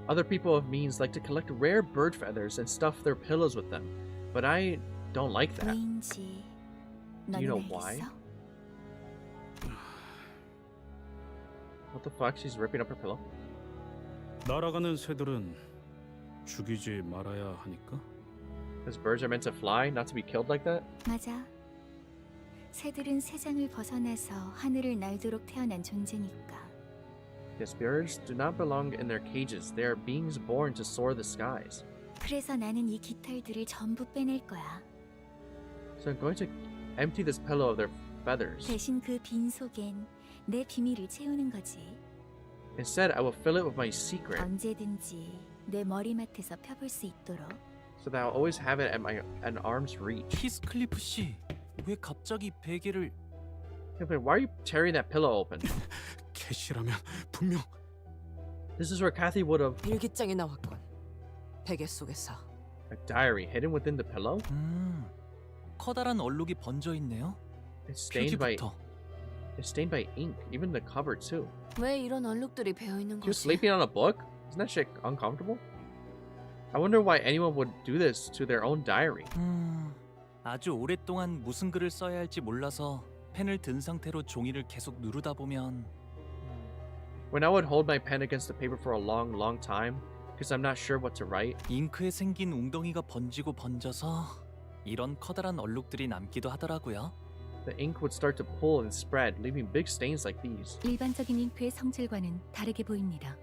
Other people of means like to collect rare bird feathers and stuff their pillows with them, but I don't like that. 왜인지 Do you 너는 know why? 알겠어? What the fuck? She's ripping up her pillow. 날아가는 새들은 죽이지 말아야 하니까. Because birds are meant to fly, not to be killed like that? 맞아. 새들은 새장을 벗어나서 하늘을 날도록 태어난 존재니까. Yes, birds do not belong in their cages. They are beings born to soar the skies. 그래서 나는 이 깃털들을 전부 빼낼 거야. So I'm going to empty this pillow of their feathers. 대신 그 빈 속엔 내 비밀을 채우는 거지. Instead, I will fill it with my secret, 언제든지 내 머리맡에서 펴볼 수 있도록. so that I'll always have it at arm's reach. 히스클리프 씨, 왜 갑자기 베개를? Yeah, but why are you tearing that pillow open? 캐시라면 분명. This is where Kathy would have 일기장이 나왔군. 베개 속에서. a diary hidden within the pillow. 커다란 얼룩이 번져 있네요. It's stained by 표지부터. it's stained by ink, even the cover too. 왜 이런 얼룩들이 배어 있는 You're 거지? sleeping on a book? Isn't that shit uncomfortable? I wonder why anyone would do this to their own diary. 아주 오랫동안 무슨 글을 써야 할지 몰라서 펜을 든 상태로 종이를 계속 누르다 보면 When I would hold my pen against the paper for a long, long time, because I'm not sure what to write, 잉크에 생긴 웅덩이가 번지고 번져서 이런 커다란 얼룩들이 남기도 하더라고요. the ink would start to pull and spread, leaving big stains like these. 일반적인 잉크의 성질과는 다르게 보입니다.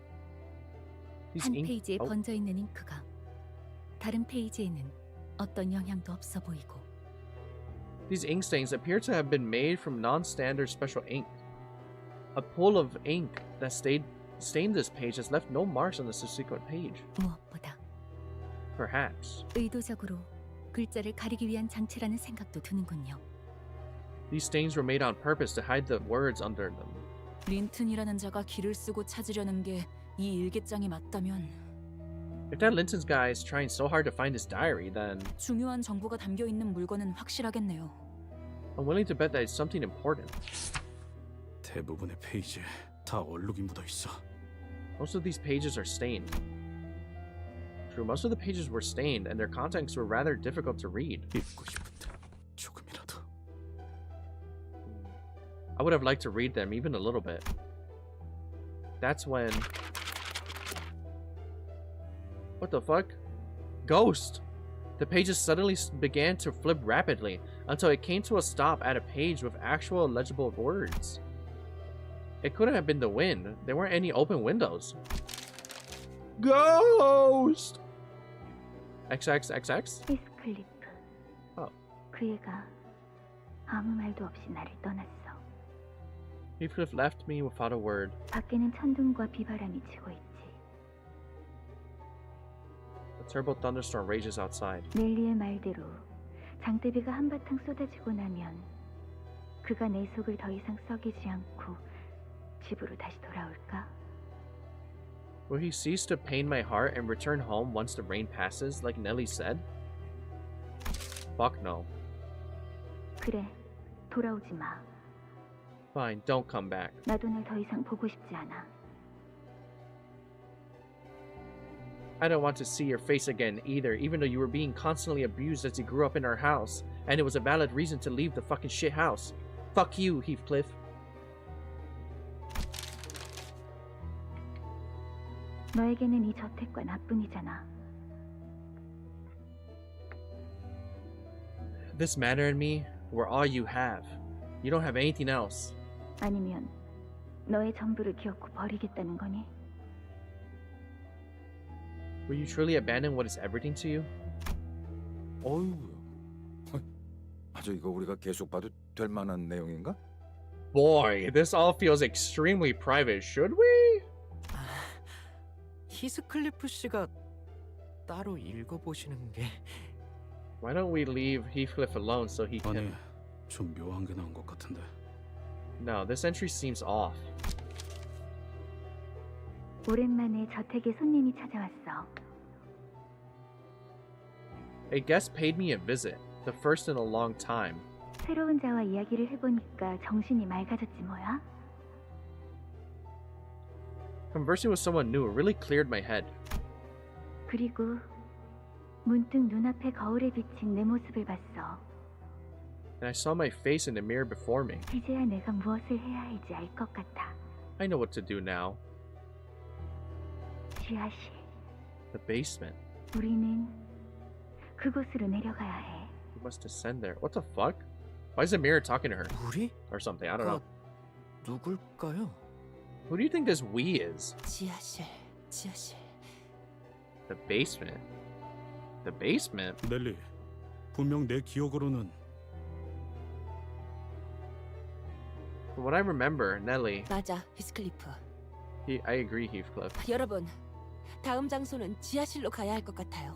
These 한 ink- 페이지에 oh. 번져 있는 잉크가 다른 페이지에는 어떤 영향도 없어 보이고. These ink stains appear to have been made from non-standard special ink. A pool of ink that stained this page has left no marks on the subsequent page. 무엇보다 Perhaps. 의도적으로 글자를 가리기 위한 장치라는 생각도 드는군요. These stains were made on purpose to hide the words under them. 린튼이라는 자가 길을 쓰고 찾으려는 게 이 일기장이 맞다면 If that Linton's guy is trying so hard to find his diary, then 중요한 정보가 담겨 있는 물건은 확실하겠네요. I'm willing to bet that it's something important. 대부분의 페이지에 다 얼룩이 묻어 있어. Most of these pages are stained. True, most of the pages were stained, and their contents were rather difficult to read. 읽고 싶은데 조금이라도. I would have liked to read them even a little bit. That's when... What the fuck? Ghost! The pages suddenly began to flip rapidly until it came to a stop at a page with actual legible words. It couldn't have been the wind. There weren't any open windows. Ghost! XXXX? 히스클리프. Oh. 그 애가 아무 말도 없이 나를 떠났어. Heathcliff left me without a word. 밖에는 천둥과 비바람이 치고 있지. A terrible thunderstorm rages outside. 넬리의 말대로 장대비가 한바탕 쏟아지고 나면 그가 내 속을 더 이상 썩이지 않고 집으로 다시 돌아올까? Will he cease to pain my heart and return home once the rain passes, like Nellie said? Fuck no. 그래, 돌아오지 마. Fine, don't come back. 나도 널 더 이상 보고 싶지 않아. I don't want to see your face again either, even though you were being constantly abused as you grew up in our house, and it was a valid reason to leave the fucking shit house. Fuck you, Heathcliff. 너에게는 이 저택과 나뿐이잖아. This manor and me, we're all you have. You don't have anything else. 아니면 너의 전부를 기어코 버리겠다는 거니? Will you truly abandon what is everything to you? 어휴, 아주 이거 우리가 계속 봐도 될 만한 내용인가? Boy, this all feels extremely private, should we? 히스클리프 씨가 따로 읽어보시는 게. Why don't we leave Heathcliff alone so he 아니, can... 좀 묘한 게 나온 것 같은데. No, this entry seems off. 오랜만에 저택에 손님이 찾아왔어. A guest paid me a visit, the first in a long time. 새로운 자와 이야기를 해보니까 정신이 맑아졌지 뭐야? Conversing with someone new really cleared my head. 그리고 문득 눈앞에 거울에 비친 내 모습을 봤어. And I saw my face in the mirror before me. 이제야 내가 무엇을 해야 할지 알 것 같아. I know what to do now. 지하실. The basement. 우리는 그곳으로 내려가야 해. We must descend there. What the fuck? Why is the mirror talking to her? 우리? Or something. I don't know. 누굴까요? Who do you think this we is? 지하실. The basement. The basement? 넬리, 분명 내 기억으로는 From what I remember, Nelly. 맞아, 히스클리프. I agree, Heathcliff. 여러분, 다음 장소는 지하실로 가야 할 것 같아요.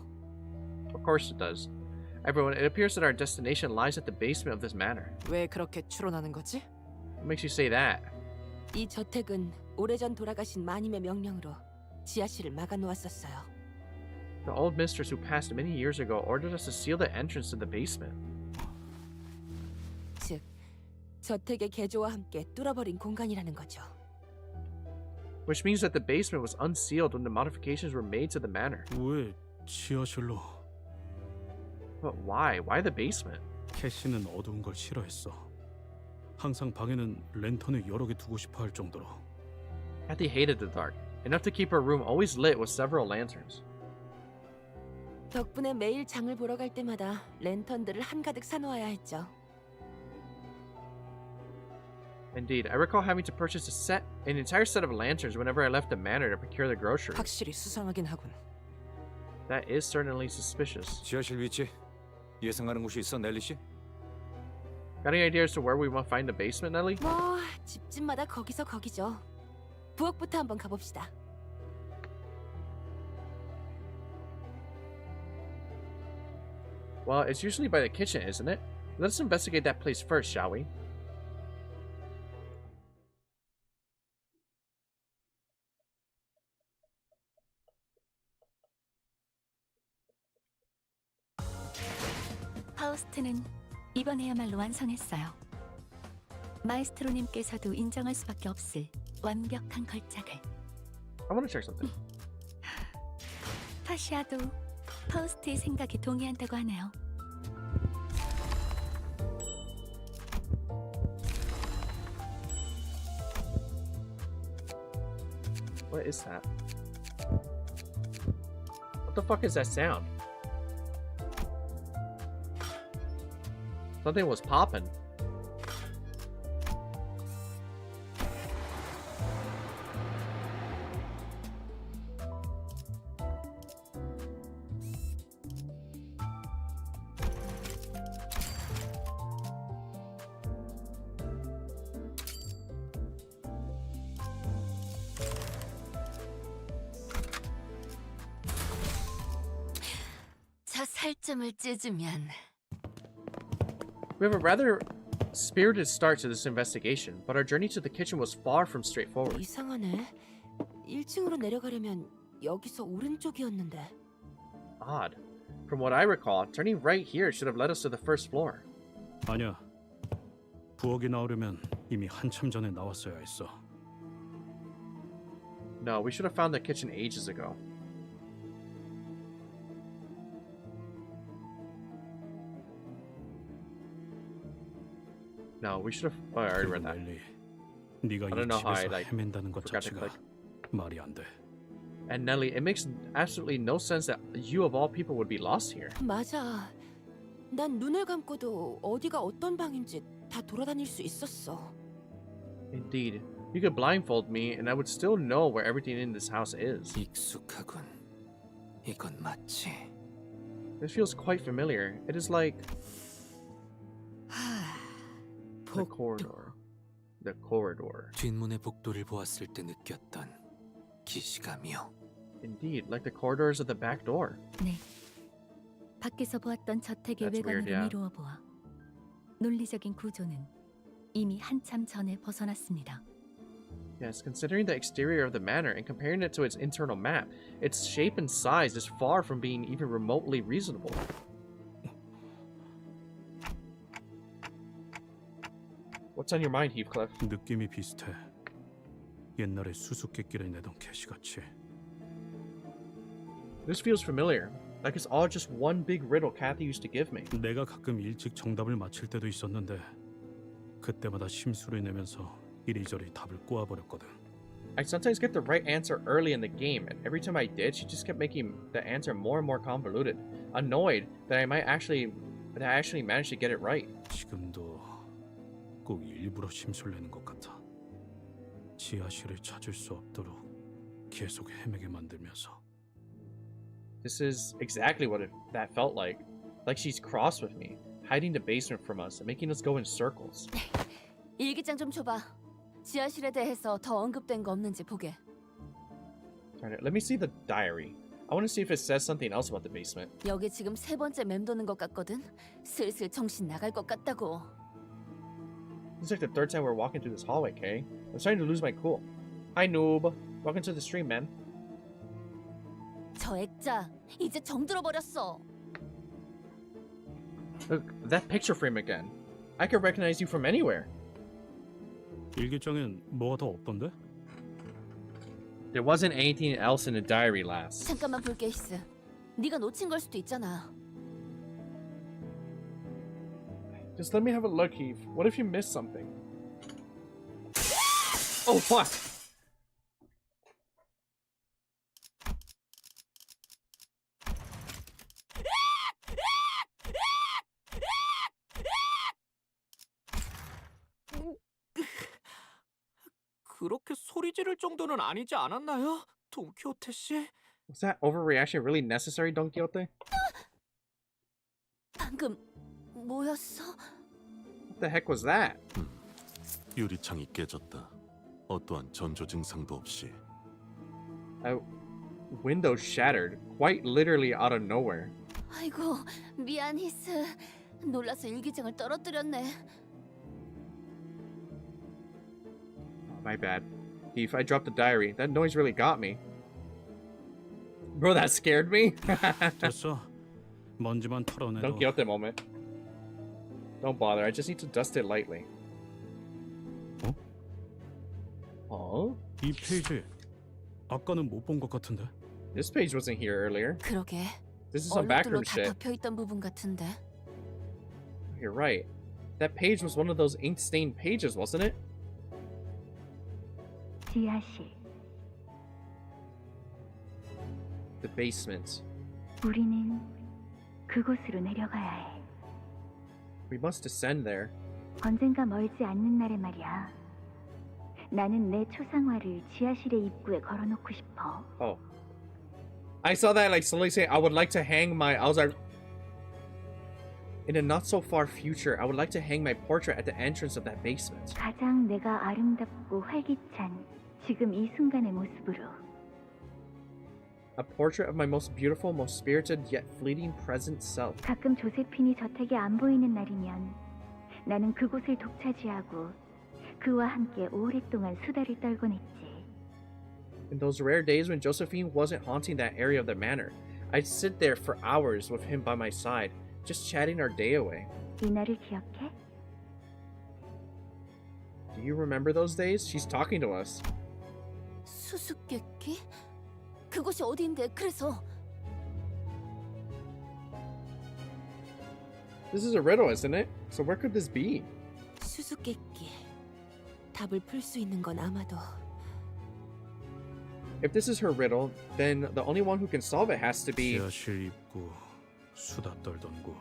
Of course it does. Everyone, it appears that our destination lies at the basement of this manor. 왜 그렇게 추론하는 거지? What makes you say that? 이 저택은 오래전 돌아가신 마님의 명령으로 지하실을 막아 놓았었어요. The old mistress who passed many years ago ordered us to seal the entrance to the basement. 즉, 저택의 개조와 함께 뚫어버린 공간이라는 거죠. Which means that the basement was unsealed when the modifications were made to the manor. 왜 지하실로? But why? Why the basement? 캐시는 어두운 걸 싫어했어. 항상 방에는 랜턴을 여러 개 두고 싶어 할 정도로. Kathy hated the dark, enough to keep her room always lit with several lanterns. 덕분에 매일 장을 보러 갈 때마다 랜턴들을 한가득 사놓아야 했죠. Indeed, I recall having to purchase an entire set of lanterns whenever I left the manor to procure the groceries. 확실히 수상하긴 하군. That is certainly suspicious. 지하실 위치 예상하는 곳이 있어, 넬리 씨? Got any idea as to where we might find the basement, Nelly? 뭐 집집마다 거기서 거기죠. 부엌부터 한번 가봅시다. Well, it's usually by the kitchen, isn't it? Let's investigate that place first, shall we? 파우스트는 이번에야말로 완성했어요. 마에스트로님께서도 인정할 수밖에 없을 완벽한 걸작을. I want to check something. 타시아도 파우스트의 생각에 동의한다고 하네요. What is that? What the fuck is that sound? Something was popping. 저 살점을 찢으면 We have a rather spirited start to this investigation, but our journey to the kitchen was far from straightforward. 이상하네. 1층으로 내려가려면 여기서 오른쪽이었는데. Odd. From what I recall, turning right here should have led us to the first floor. 아니야. 부엌에 나오려면 이미 한참 전에 나왔어야 했어. No, we should have found the kitchen ages ago. No, we should have. Oh, I already read that. 네가 I don't know 이 how I 집에서 헤맨다는 것 forgot to 자체가 click. 말이 안 돼. And Nelly, it makes absolutely no sense that you of all people would be lost here. 맞아. 난 눈을 감고도 어디가 어떤 방인지 다 돌아다닐 수 있었어. Indeed, you could blindfold me, and I would still know where everything in this house is. 익숙하군. 이건 맞지? This feels quite familiar. It is like the corridor. The corridor. 뒷문의 복도를 보았을 때 느꼈던 기시감이요. Indeed, like the corridors of the back door. 네. 밖에서 보았던 저택의 That's weird, 외관으로 yeah. 미루어 보아 논리적인 구조는 이미 한참 전에 벗어났습니다. Yes, considering the exterior of the manor and comparing it to its internal map, its shape and size is far from being even remotely reasonable. What's on your mind, Heathcliff? 느낌이 비슷해. 옛날에 수수께끼를 내던 캐시같이. This feels familiar. Like it's all just one big riddle Kathy used to give me. 내가 가끔 일찍 정답을 맞힐 때도 있었는데 그때마다 심수를 내면서 이리저리 답을 꼬아버렸거든. I sometimes get the right answer early in the game, and every time I did, she just kept making the answer more and more convoluted. Annoyed that I actually managed to get it right. 지금도 꼭 일부러 심술 내는 것 같아. 지하실을 찾을 수 없도록 계속 헤매게 만들면서. This is exactly what that felt like. Like she's cross with me, hiding the basement from us and making us go in circles. 일기장 좀 줘봐. 지하실에 대해서 더 언급된 거 없는지 보게. Let me see the diary. I want to see if it says something else about the basement. 여기 지금 세 번째 맴도는 것 같거든. 슬슬 정신 나갈 것 같다고. It's like the third time we're walking through this hallway, Kay. I'm starting to lose my cool. Hi, noob. Welcome to the stream, man. 저 액자 이제 정들어 버렸어. Look, that picture frame again. I could recognize you from anywhere. 일기장엔 뭐가 더 없던데? There wasn't anything else in the diary last. 잠깐만 볼게, 히스. 네가 놓친 걸 수도 있잖아. Just let me have a look, Heath. What if you missed something? Oh, fuck! 그렇게 소리 지를 정도는 아니지 않았나요? 돈키호테 씨? Was that overreaction really necessary, Don Quixote? 방금 뭐였어? What the heck was that? 유리창이 깨졌다. 어떠한 전조 증상도 없이. A window shattered, quite literally out of nowhere. 아이고, 미안, 히스. 놀라서 일기장을 떨어뜨렸네. My bad. Heath, I dropped the diary. That noise really got me. Bro, that scared me. 됐어. 먼지만 털어내도. Don't Quixote moment. Don't bother. I just need to dust it lightly. Oh? 이 페이지 아까는 못 본 것 같은데. This page wasn't here earlier. 그러게. This is some backroom 얼룩들로 다 shit. 덮여 있던 부분 같은데. You're right. That page was one of those ink-stained pages, wasn't it? 지하실. The basement. 우리는 그곳으로 내려가야 해. We must descend there. 언젠가 멀지 않는 날에 말이야. 나는 내 초상화를 지하실의 입구에 걸어놓고 싶어. Oh. I saw that like slowly say I would like to hang my I was like in a not so far future I would like to hang my portrait at the entrance of that basement. 가장 내가 아름답고 활기찬 지금 이 순간의 모습으로. A portrait of my most beautiful, most spirited yet fleeting present self. 가끔 조세핀이 저택에 안 보이는 날이면 나는 그곳을 독차지하고 그와 함께 오랫동안 수다를 떨곤 했지. In those rare days when Josephine wasn't haunting that area of the manor, I'd sit there for hours with him by my side, just chatting our day away. 이 날을 기억해? Do you remember those days? She's talking to us. 수수께끼? 그곳이 어디인데? 그래서 This is a riddle, isn't it? So where could this be? 수수께끼. 답을 풀 수 있는 건 아마도 If this is her riddle, then the only one who can solve it has to be 지하실 입구 수다 떨던 곳.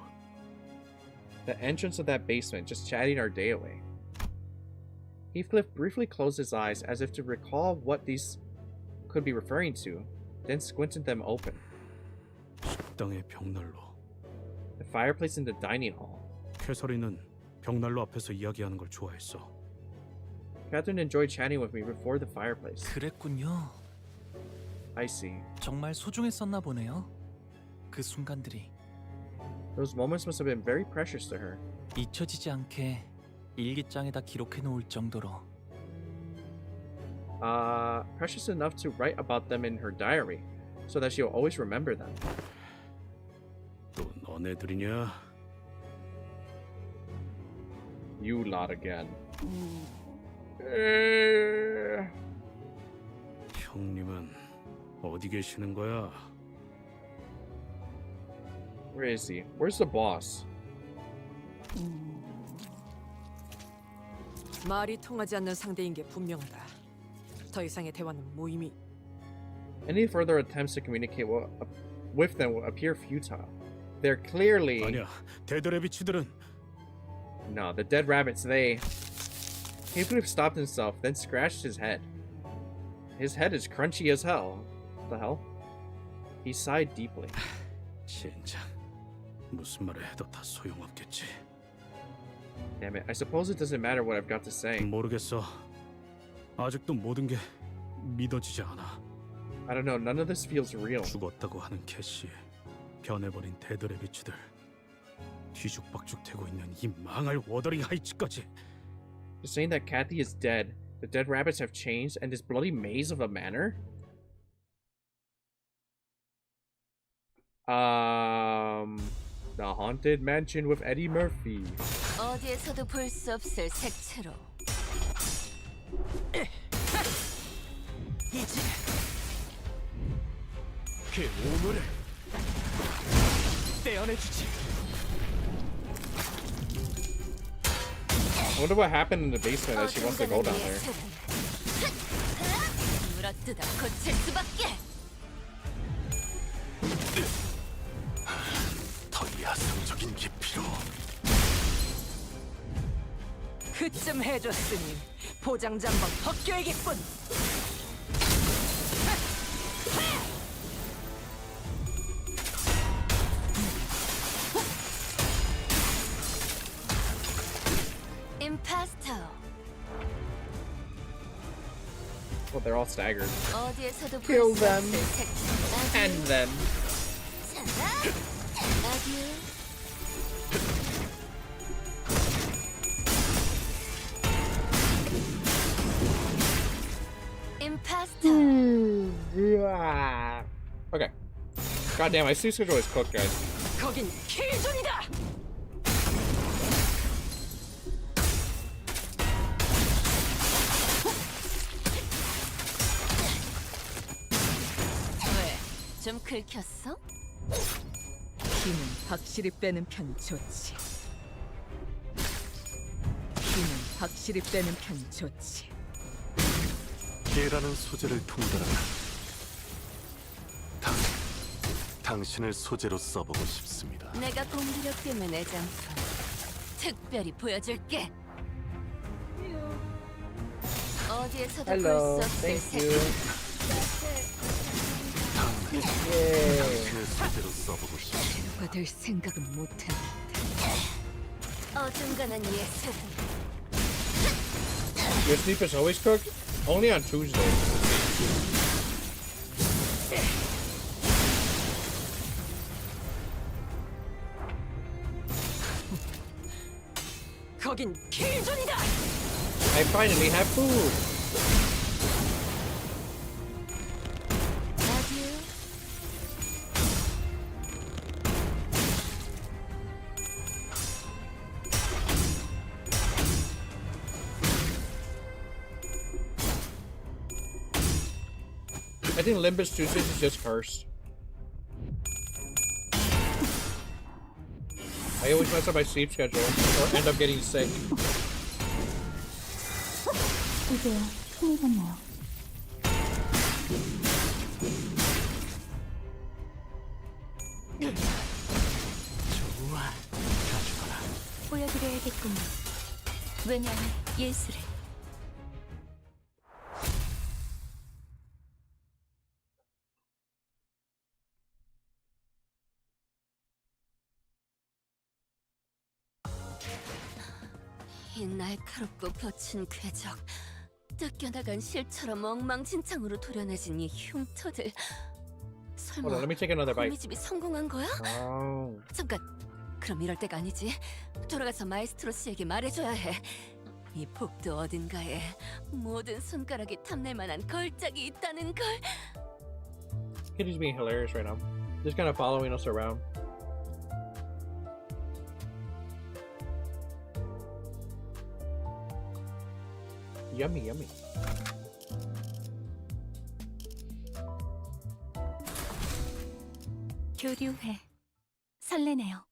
the entrance of that basement, just chatting our day away. Heathcliff briefly closed his eyes as if to recall what these could be referring to, then squinted them open. 식당의 벽난로. The fireplace in the dining hall. 캐서린은 벽난로 앞에서 이야기하는 걸 좋아했어. Catherine enjoyed chatting with me before the fireplace. 그랬군요. I see. 정말 소중했었나 보네요. 그 순간들이. Those moments must have been very precious to her. 잊혀지지 않게 일기장에다 기록해 놓을 정도로. Precious enough to write about them in her diary, so that she'll always remember them. 또 너네들이냐? You lot again. 형님은 어디 계시는 거야? Where is he? Where's the boss? 말이 통하지 않는 상대인 게 분명하다. 더 이상의 대화는 무의미. Any further attempts to communicate with them will appear futile. They're clearly... 아니야, 데드래비치들은 No, the dead rabbits, they... He could have stopped himself, then scratched his head. His head is crunchy as hell. What the hell? He sighed deeply. 진짜 무슨 말을 해도 다 소용없겠지. Damn it, I suppose it doesn't matter what I've got to say. 모르겠어. 아직도 모든 게 믿어지지 않아. I don't know, none of this feels real. 죽었다고 하는 캐시, 변해버린 데드래비치들, 뒤죽박죽되고 있는 이 망할 워더링 하이츠까지. Just saying that Kathy is dead, the dead rabbits have changed, and this bloody maze of a manor? The Haunted Mansion with Eddie Murphy. 어디에서도 볼 수 없을 색채로. 이제 그 오물을 떼어내주지. I wonder what happened in the basement that she wants to go down there. 물어뜯어 고칠 수밖에. 더 야성적인 깊이로. 그쯤 해줬으니 포장지 한번 벗겨야겠군. 임파스터. Well, they're all staggered. 어디에서도 Kill 볼 수 them. 없을 색채로. And them. 아듀. 임파스터. Okay. Goddamn, my sleep schedule is cooked, guys. 거긴 킬존이다. 왜? 좀 긁혔어? 힘은 확실히 빼는 편이 좋지. 힘은 확실히 빼는 편이 좋지. 깨라는 소재를 통달하라. 당신을 소재로 써보고 싶습니다. 내가 공기력 때문에 애장품 특별히 보여줄게. 어디에서도 Hello, 볼 수 없을 thank you. 당신을 소재로 써보고 싶습니다. 누가 될 생각은 못했는데. 어중간한 예술은 Your sleep is always cooked? Only on Tuesdays. 거긴 킬존이다. I finally have food. 아듀. I think Limbus Tuesdays is just cursed. I always mess up my sleep schedule or end up getting sick. 이제야 힘이겠네요. 좋아, 가져가라. 보여드려야겠군요. 왜냐하면 예술을. 이 날카롭고 거친 궤적, 뜯겨나간 실처럼 엉망진창으로 도려내진 이 흉터들. 설마 Hold on, let me take another bite. 거미집이 성공한 거야? Oh. 잠깐, 그럼 이럴 때가 아니지. 돌아가서 마에스트로 씨에게 말해줘야 해. 이 복도 어딘가에 모든 손가락이 탐낼 만한 걸작이 있다는 걸. Kitty's being hilarious right now. Just kind of following us around. Yummy, yummy. 교류회. 설레네요.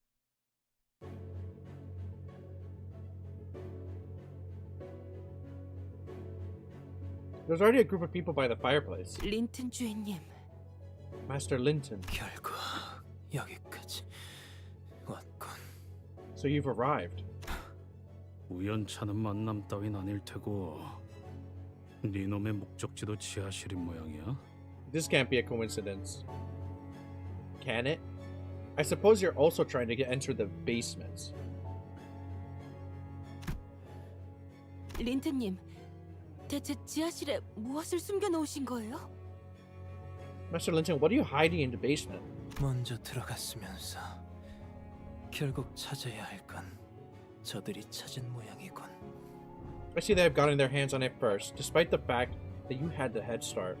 There's already a group of people by the fireplace. 린튼 주인님. Master Linton. 결국 여기까지 왔군. So you've arrived. 우연찮은 만남 따윈 아닐 테고 네 놈의 목적지도 지하실인 모양이야? This can't be a coincidence. Can it? I suppose you're also trying to enter the basement. 린튼님, 대체 지하실에 무엇을 숨겨놓으신 거예요? Master Linton, what are you hiding in the basement? 먼저 들어갔으면서 결국 찾아야 할 건 저들이 찾은 모양이군. I see they have gotten their hands on it first, despite the fact that you had the head start.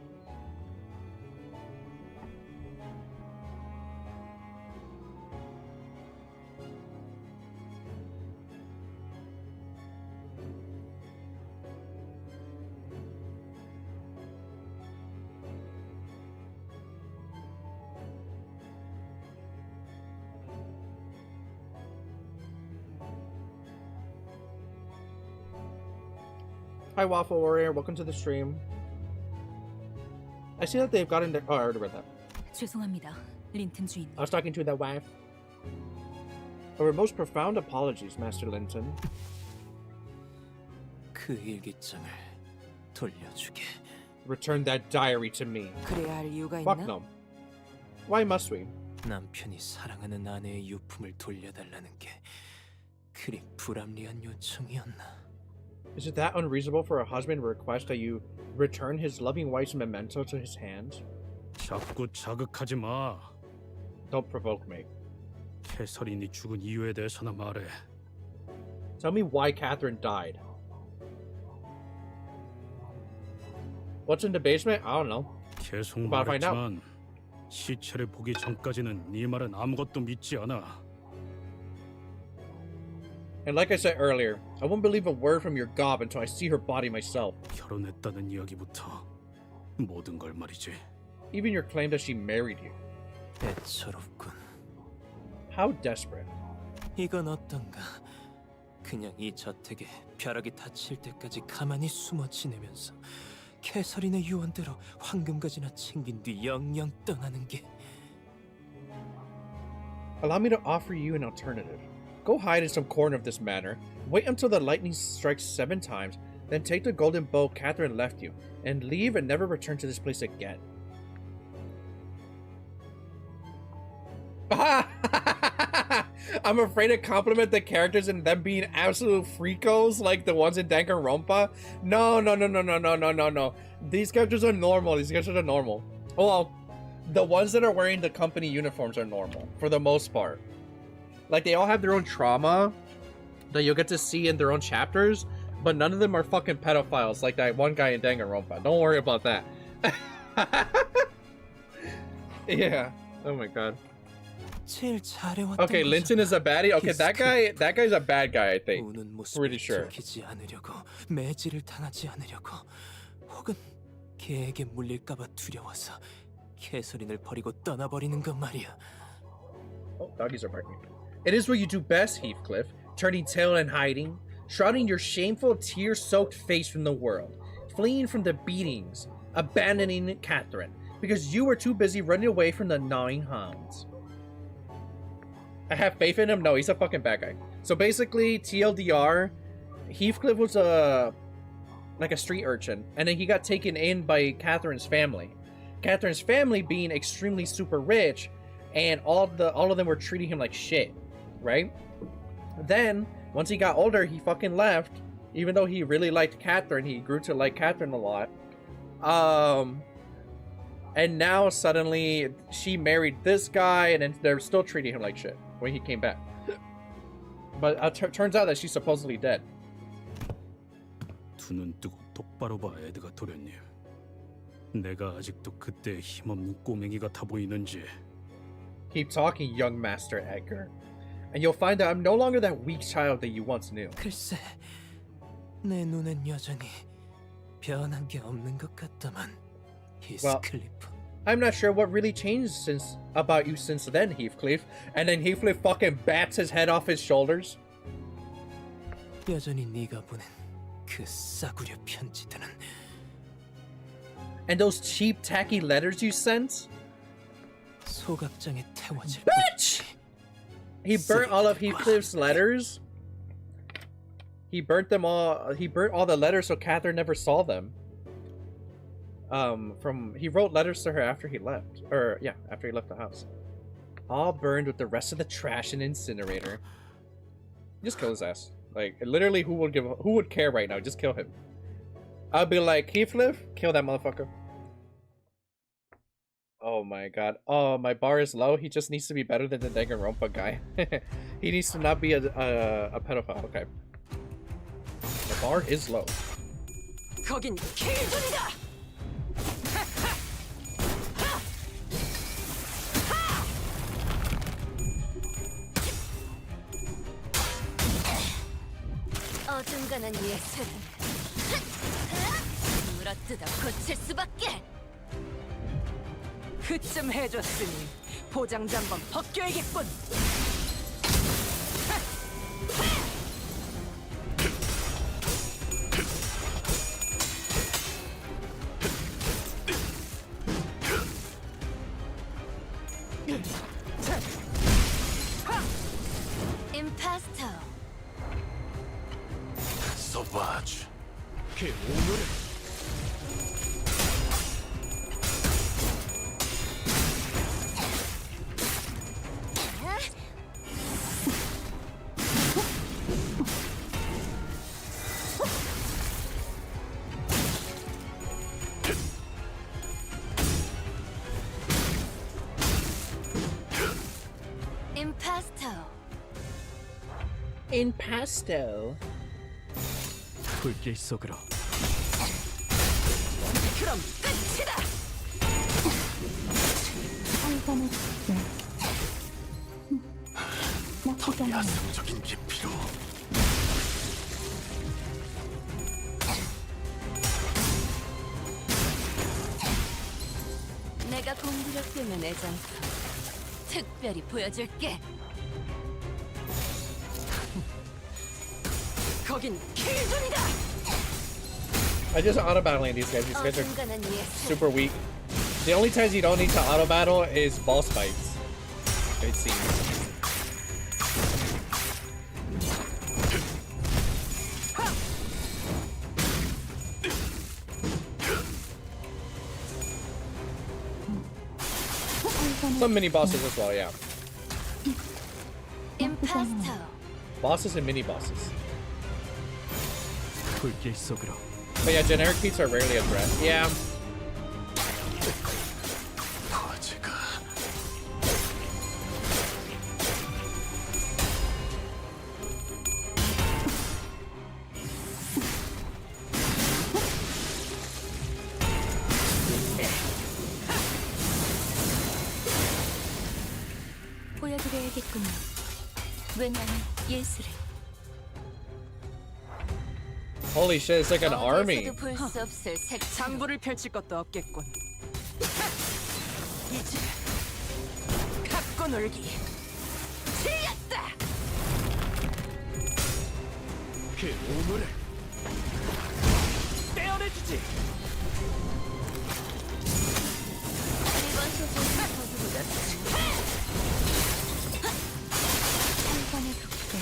Hi, Waffle Warrior. Welcome to the stream. I see that they've gotten their... Oh, I already read that. 죄송합니다, 린튼 주인님. I was talking to the wife. Our most profound apologies, Master Linton. 그 일기장을 돌려주게. Return that diary to me. 그래야 할 이유가 Fuck 있나? no. Why must we? 남편이 사랑하는 아내의 유품을 돌려달라는 게 그리 불합리한 요청이었나? Is it that unreasonable for a husband to request that you return his loving wife's memento to his hands? 자꾸 자극하지 마. Don't provoke me. 캐서린이 죽은 이유에 대해서나 말해. Tell me why Catherine died. What's in the basement? I don't know. 계속 About to find out. 말했지만 시체를 보기 전까지는 네 말은 아무것도 믿지 않아. And like I said earlier, I won't believe a word from your gob until I see her body myself. 결혼했다는 이야기부터 모든 걸 말이지. Even your claim that she married you. 애처롭군. How desperate. 이건 어떤가? 그냥 이 저택에 벼락이 닫힐 때까지 가만히 숨어 지내면서 캐서린의 유언대로 황금가지나 챙긴 뒤 영영 떠나는 게. Allow me to offer you an alternative. Go hide in some corner of this manor, wait until the lightning strikes 7 times, then take the golden bow Catherine left you, and leave and never return to this place again. I'm afraid to compliment the characters and them being absolute freakos like the ones in Danganronpa. No. These characters are normal. These characters are normal. Well, the ones that are wearing the company uniforms are normal for the most part. Like, they all have their own trauma that you'll get to see in their own chapters, but none of them are fucking pedophiles like that one guy in Danganronpa. Don't worry about that. Yeah. Oh my god. Okay, Linton is a baddie. Okay, that guy's a bad guy, I think. Pretty sure. 매질을 당하지 않으려고 혹은 개에게 물릴까봐 두려워서 캐서린을 버리고 떠나버리는 것 말이야. Oh, doggies are barking. It is what you do best, Heathcliff, turning tail and hiding, shrouding your shameful, tear-soaked face from the world, fleeing from the beatings, abandoning Catherine, because you were too busy running away from the gnawing hounds. I have faith in him? No, he's a fucking bad guy. So basically, TLDR, Heathcliff was like a street urchin, and then he got taken in by Catherine's family. Catherine's family being extremely super rich, and all of them were treating him like shit, right? Then, once he got older, he fucking left. Even though he really liked Catherine, he grew to like Catherine a lot. And now suddenly she married this guy, and then they're still treating him like shit when he came back. But turns out that she's supposedly dead. 두 눈 뜨고 똑바로 봐, 에드가 도련님. 내가 아직도 그때 힘없는 꼬맹이 같아 보이는지. Keep talking, young Master Edgar, and you'll find that I'm no longer that weak child that you once knew. 글쎄, 내 눈엔 여전히 변한 게 없는 것 같다만. Well, I'm not sure what really changed about you since then, Heathcliff. And then Heathcliff fucking bats his head off his shoulders. 여전히 네가 보낸 그 싸구려 편지들은 And those cheap, tacky letters you sent? 소각장에 태워질 Bitch! He burnt all of Heathcliff's letters? He burnt them all. He burnt all the letters so Catherine never saw them. He wrote letters to her after he left. After he left the house. All burned with the rest of the trash and incinerator. Just kill his ass. Like, literally, who would care right now? Just kill him. I'd be like, Heathcliff, kill that motherfucker. Oh my god. Oh, my bar is low. He just needs to be better than the Danganronpa guy. He needs to not be a pedophile. Okay. The bar is low. 거긴 킬존이다. 어중간한 예술은 물어뜯어 고칠 수밖에. 그쯤 해줬으니 포장지 한번 벗겨야겠군. 임파스터. 소바지. 그 오늘을 Impasto. 불길 속으로. 그럼 끝이다. 더 야성적인 게 필요. 내가 공부력 되면 애정품 특별히 보여줄게. 거긴 킬존이다. I just auto battling these guys. These guys are 어중간한 예술. super weak. The only times you don't need to auto battle is boss fights. It seems. Some mini bosses as well, yeah. 임파스터. Bosses and mini bosses. 불길 속으로. But yeah, generic beats are rarely a threat. Yeah. 보여드려야겠군요. 왜냐면 예술을. Holy shit, it's like an army. 볼수 없을 색. 장부를 펼칠 것도 없겠군. 이제 갖고 놀기 틀렸다. 그 오물을 떼어내주지. 이번 소설은 저주보다 한번의 독대.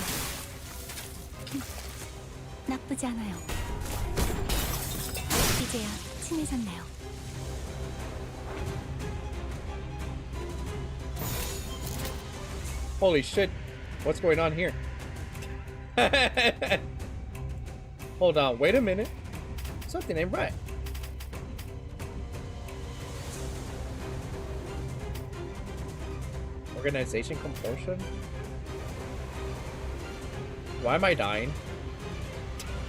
나쁘지 않아요. 이제야 친해졌나요? Holy shit. What's going on here? Hold on, wait a minute. Something ain't right. Organization compulsion? Why am I dying?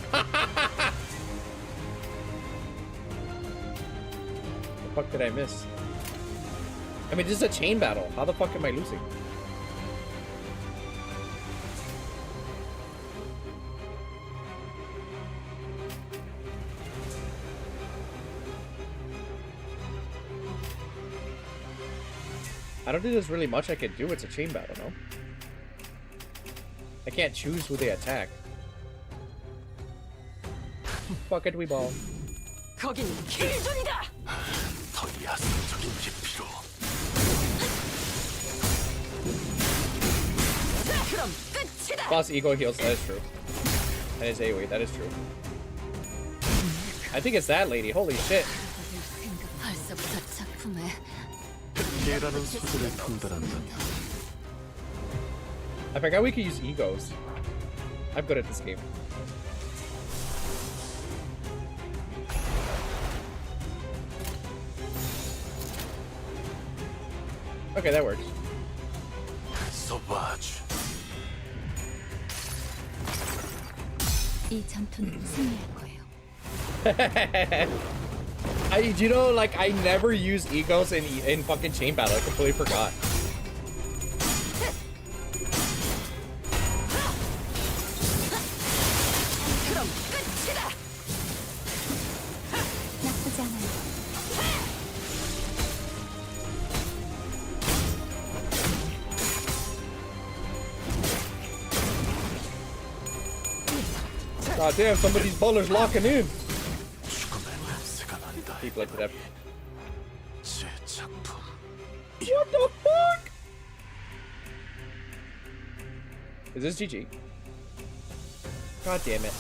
The fuck did I miss? I mean, this is a chain battle. How the fuck am I losing? I don't think there's really much I can do. It's a chain battle, no? I can't choose who they attack. Fuck it, we ball. 거긴 길존이다. 더 야생적인 깊이로. 그럼 끝이다. Boss ego heals, that is true. And his AoE, that is true. I think it's that lady, holy shit. 벌써부터 작품에 깨라는 소재를 판단한다면 I forgot we could use egos. I'm good at this game. Okay, that works. 소바주. 이 전투는 승리할 거예요. You know, like, I never use egos in fucking chain battle. I completely forgot. 그럼 끝이다. 나쁘지 않아요. God damn, some of these bowlers locking in. 죽음의 냄새가 난다. Keep like that. 제 작품. What the fuck? Is this GG? God damn it.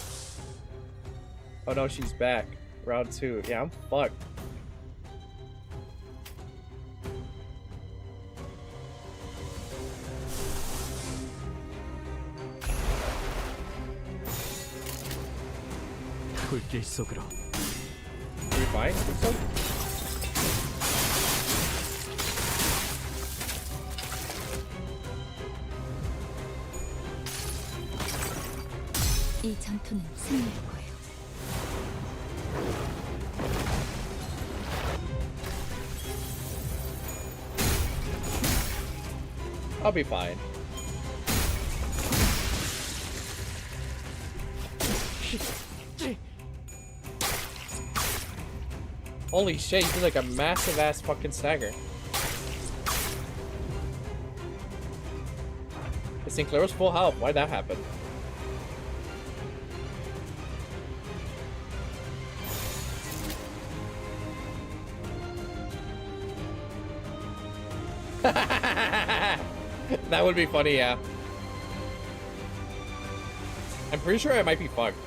Oh no, she's back. Round 2. Yeah, I'm fucked. 불길 속으로. Are we fine? Think so? 이 전투는 승리할 거예요. I'll be fine. Holy shit, you did like a massive ass fucking stagger. Sinclair was full health. Why'd that happen? That would be funny, yeah. I'm pretty sure I might be fucked.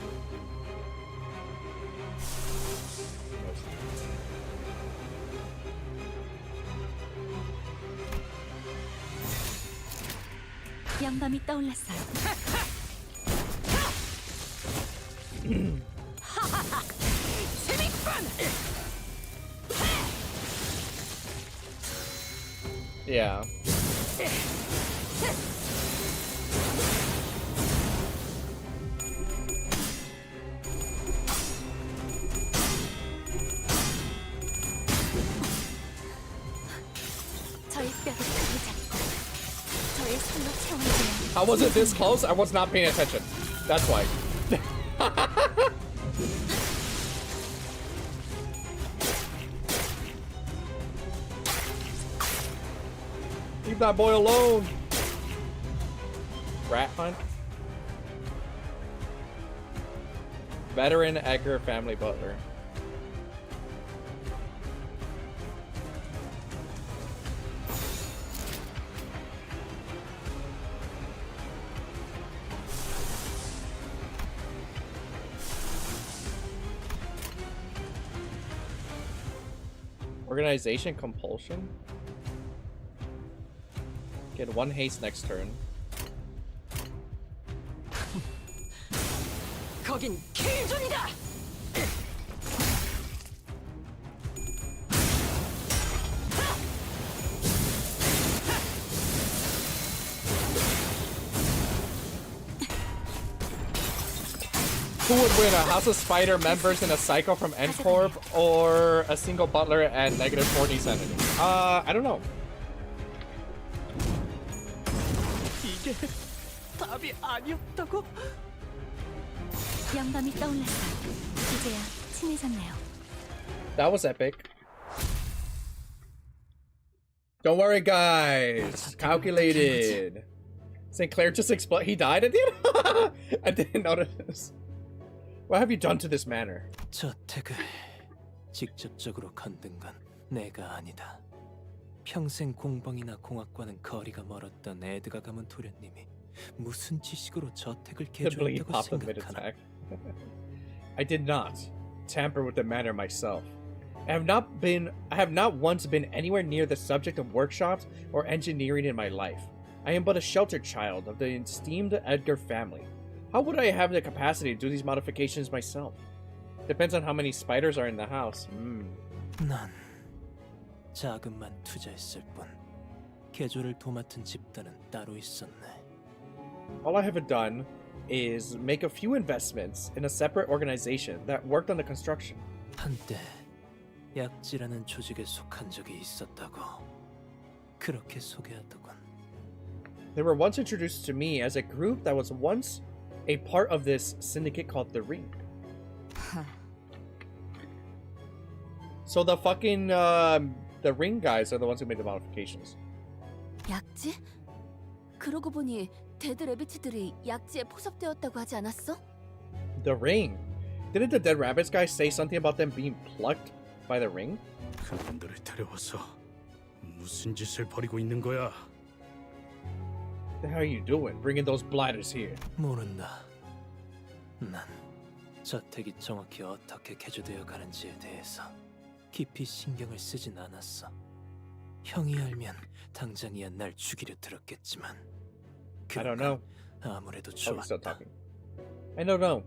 영감이 떠올랐어요. Yeah. 저희 뼈를 크게 잡고 저의 손으로 채워주세요. How was it this close? I was not paying attention. That's why. Leave that boy alone. Rat hunt. Veteran Edgar family butler. Organization compulsion? Get 1 haste next turn. 거긴 길존이다. Who would win, a House of Spider members and a Psycho from N-Corp, or a single butler at negative 40 sanity? I don't know. 이게 답이 아니었다고? 영감이 떠올랐어요. 이제야 친해졌네요. That was epic. Don't worry, guys. Calculated. St. Clair just exploded. He died at the end? I didn't notice. What have you done to this manor? 저택을 직접적으로 건든 건 내가 아니다. 평생 공방이나 공학과는 거리가 멀었던 에드가 가문 도련님이 무슨 지식으로 저택을 개조했다고 생각하나? I did not tamper with the manor myself. I have not once been anywhere near the subject of workshops or engineering in my life. I am but a sheltered child of the esteemed Edgar family. How would I have the capacity to do these modifications myself? Depends on how many spiders are in the house. 난 자금만 투자했을 뿐 개조를 도맡은 집단은 따로 있었네. All I have done is make a few investments in a separate organization that worked on the construction. 한때 약지라는 조직에 속한 적이 있었다고. 그렇게 소개하더군. They were once introduced to me as a group that was once a part of this syndicate called the Ring. So the fucking the Ring guys are the ones who made the modifications. 약지? 그러고 보니 데드 레비츠들이 약지에 포섭되었다고 하지 않았어? The Ring? Didn't the Dead Rabbits guys say something about them being plucked by the Ring? 그분들을 데려와서 무슨 짓을 벌이고 있는 거야? What the hell are you doing, bringing those blighters here? 모른다. 난 저택이 정확히 어떻게 개조되어 가는지에 대해서 깊이 신경을 쓰진 않았어. 형이 알면 당장이야 날 죽이려 들었겠지만. I don't know. 아무래도 Oh, he's still 좋았다. talking. I don't know.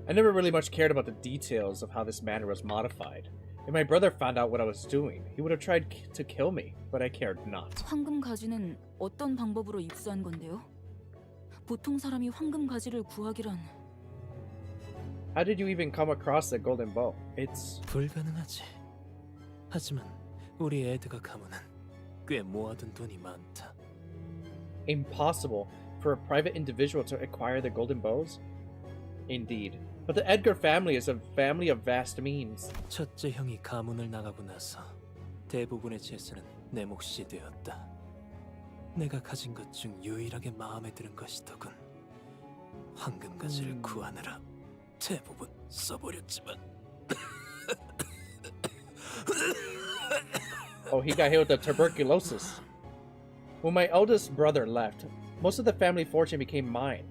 I never really much cared about the details of how this manor was modified. If my brother found out what I was doing, he would have tried to kill me, but I cared not. 황금 가지는 어떤 방법으로 입수한 건데요? 보통 사람이 황금 가지를 구하기란. How did you even come across the golden bow? It's 불가능하지. 하지만 우리 에드가 가문은 꽤 모아둔 돈이 많다. impossible for a private individual to acquire the golden bows? Indeed. But the Edgar family is a family of vast means. 첫째 형이 가문을 나가고 나서 대부분의 재산은 내 몫이 되었다. 내가 가진 것 중 유일하게 마음에 드는 것이더군. 황금 가지를 구하느라 대부분 써버렸지만. Oh, he got hit with the tuberculosis. When my eldest brother left, most of the family fortune became mine.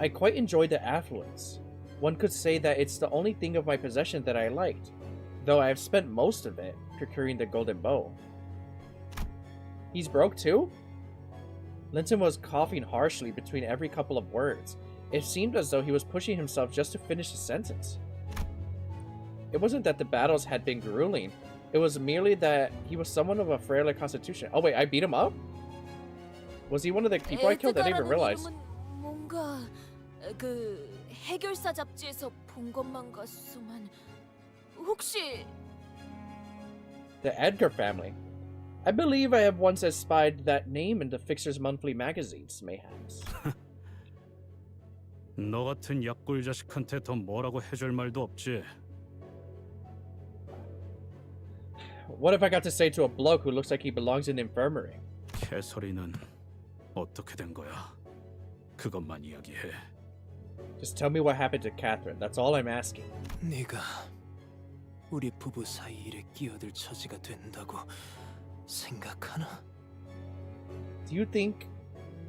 I quite enjoyed the affluence. One could say that it's the only thing of my possession that I liked, though I have spent most of it procuring the golden bow. He's broke too? Linton was coughing harshly between every couple of words. It seemed as though he was pushing himself just to finish a sentence. It wasn't that the battles had been grueling, it was merely that he was someone of a frailer constitution. Oh wait, I beat him up? Was he one of the people I killed? I didn't even realize. 뭔가 그 해결사 잡지에서 본 것만 같소만. 혹시 The Edgar family. I believe I have once espied that name in the Fixer's monthly magazines, mayhaps. 너 같은 약골 자식한테 더 뭐라고 해줄 말도 없지. What if I got to say to a bloke who looks like he belongs in infirmary? 캐서린은 어떻게 된 거야? 그것만 이야기해. Just tell me what happened to Catherine. That's all I'm asking. 네가 우리 부부 사이 일에 끼어들 처지가 된다고 생각하나? Do you think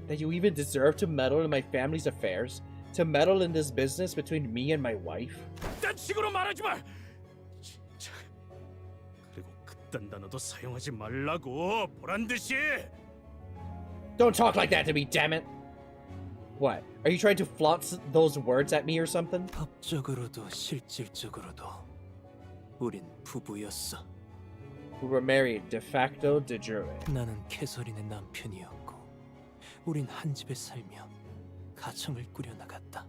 that you even deserve to meddle in my family's affairs? To meddle in this business between me and my wife? 딴 식으로 말하지 마. 진짜. 그리고 그딴 단어도 사용하지 말라고 보란 듯이. Don't talk like that to me, damn it! What? Are you trying to flaunt those words at me or something? 법적으로도 실질적으로도 우린 부부였어. We were married de facto, de jure. 나는 캐서린의 남편이었고 우린 한 집에 살며 가정을 꾸려나갔다.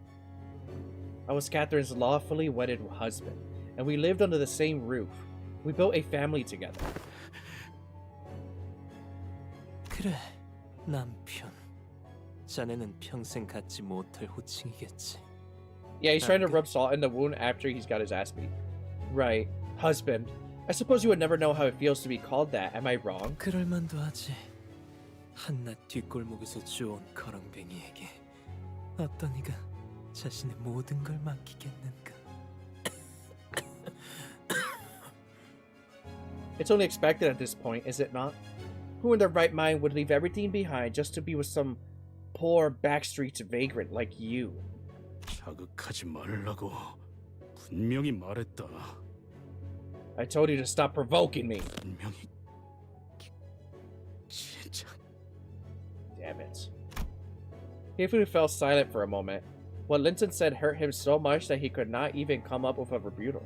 I was Catherine's lawfully wedded husband, and we lived under the same roof. We built a family together. 그래, 남편. 자네는 평생 갖지 못할 호칭이겠지. Yeah, he's trying to rub salt in the wound after he's got his ass beat. Right. Husband. I suppose you would never know how it feels to be called that. Am I wrong? 그럴 만도 하지. 한낱 뒷골목에서 주워온 거렁뱅이에게 어떤 이가 자신의 모든 걸 맡기겠는가? It's only expected at this point, is it not? Who in their right mind would leave everything behind just to be with some poor backstreet vagrant like you? 자극하지 말라고 분명히 말했다. I told you to stop provoking me. 분명히 진짜. Damn it. Heathcliff fell silent for a moment. What Linton said hurt him so much that he could not even come up with a rebuttal.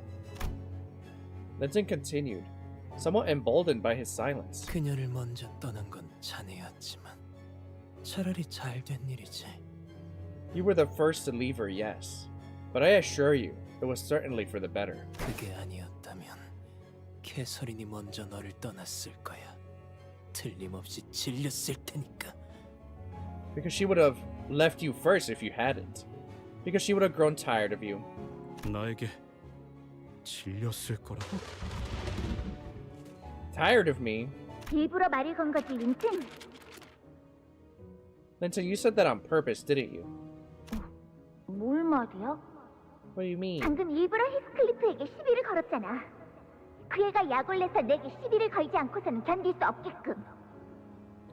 Linton continued, somewhat emboldened by his silence. 그녀를 먼저 떠난 건 자네였지만 차라리 잘된 일이지. You were the first to leave her, yes. But I assure you, it was certainly for the better. 그게 아니었다면 캐서린이 먼저 너를 떠났을 거야. 틀림없이 질렸을 테니까. Because she would have left you first if you hadn't. Because she would have grown tired of you. 나에게 질렸을 거라고? Tired of me? 일부러 말을 건 거지, 린튼? Linton, you said that on purpose, didn't you? 뭘 말이야? What do you mean? 방금 일부러 히스클리프에게 시비를 걸었잖아. 그 애가 약을 내서 내게 시비를 걸지 않고서는 견딜 수 없게끔.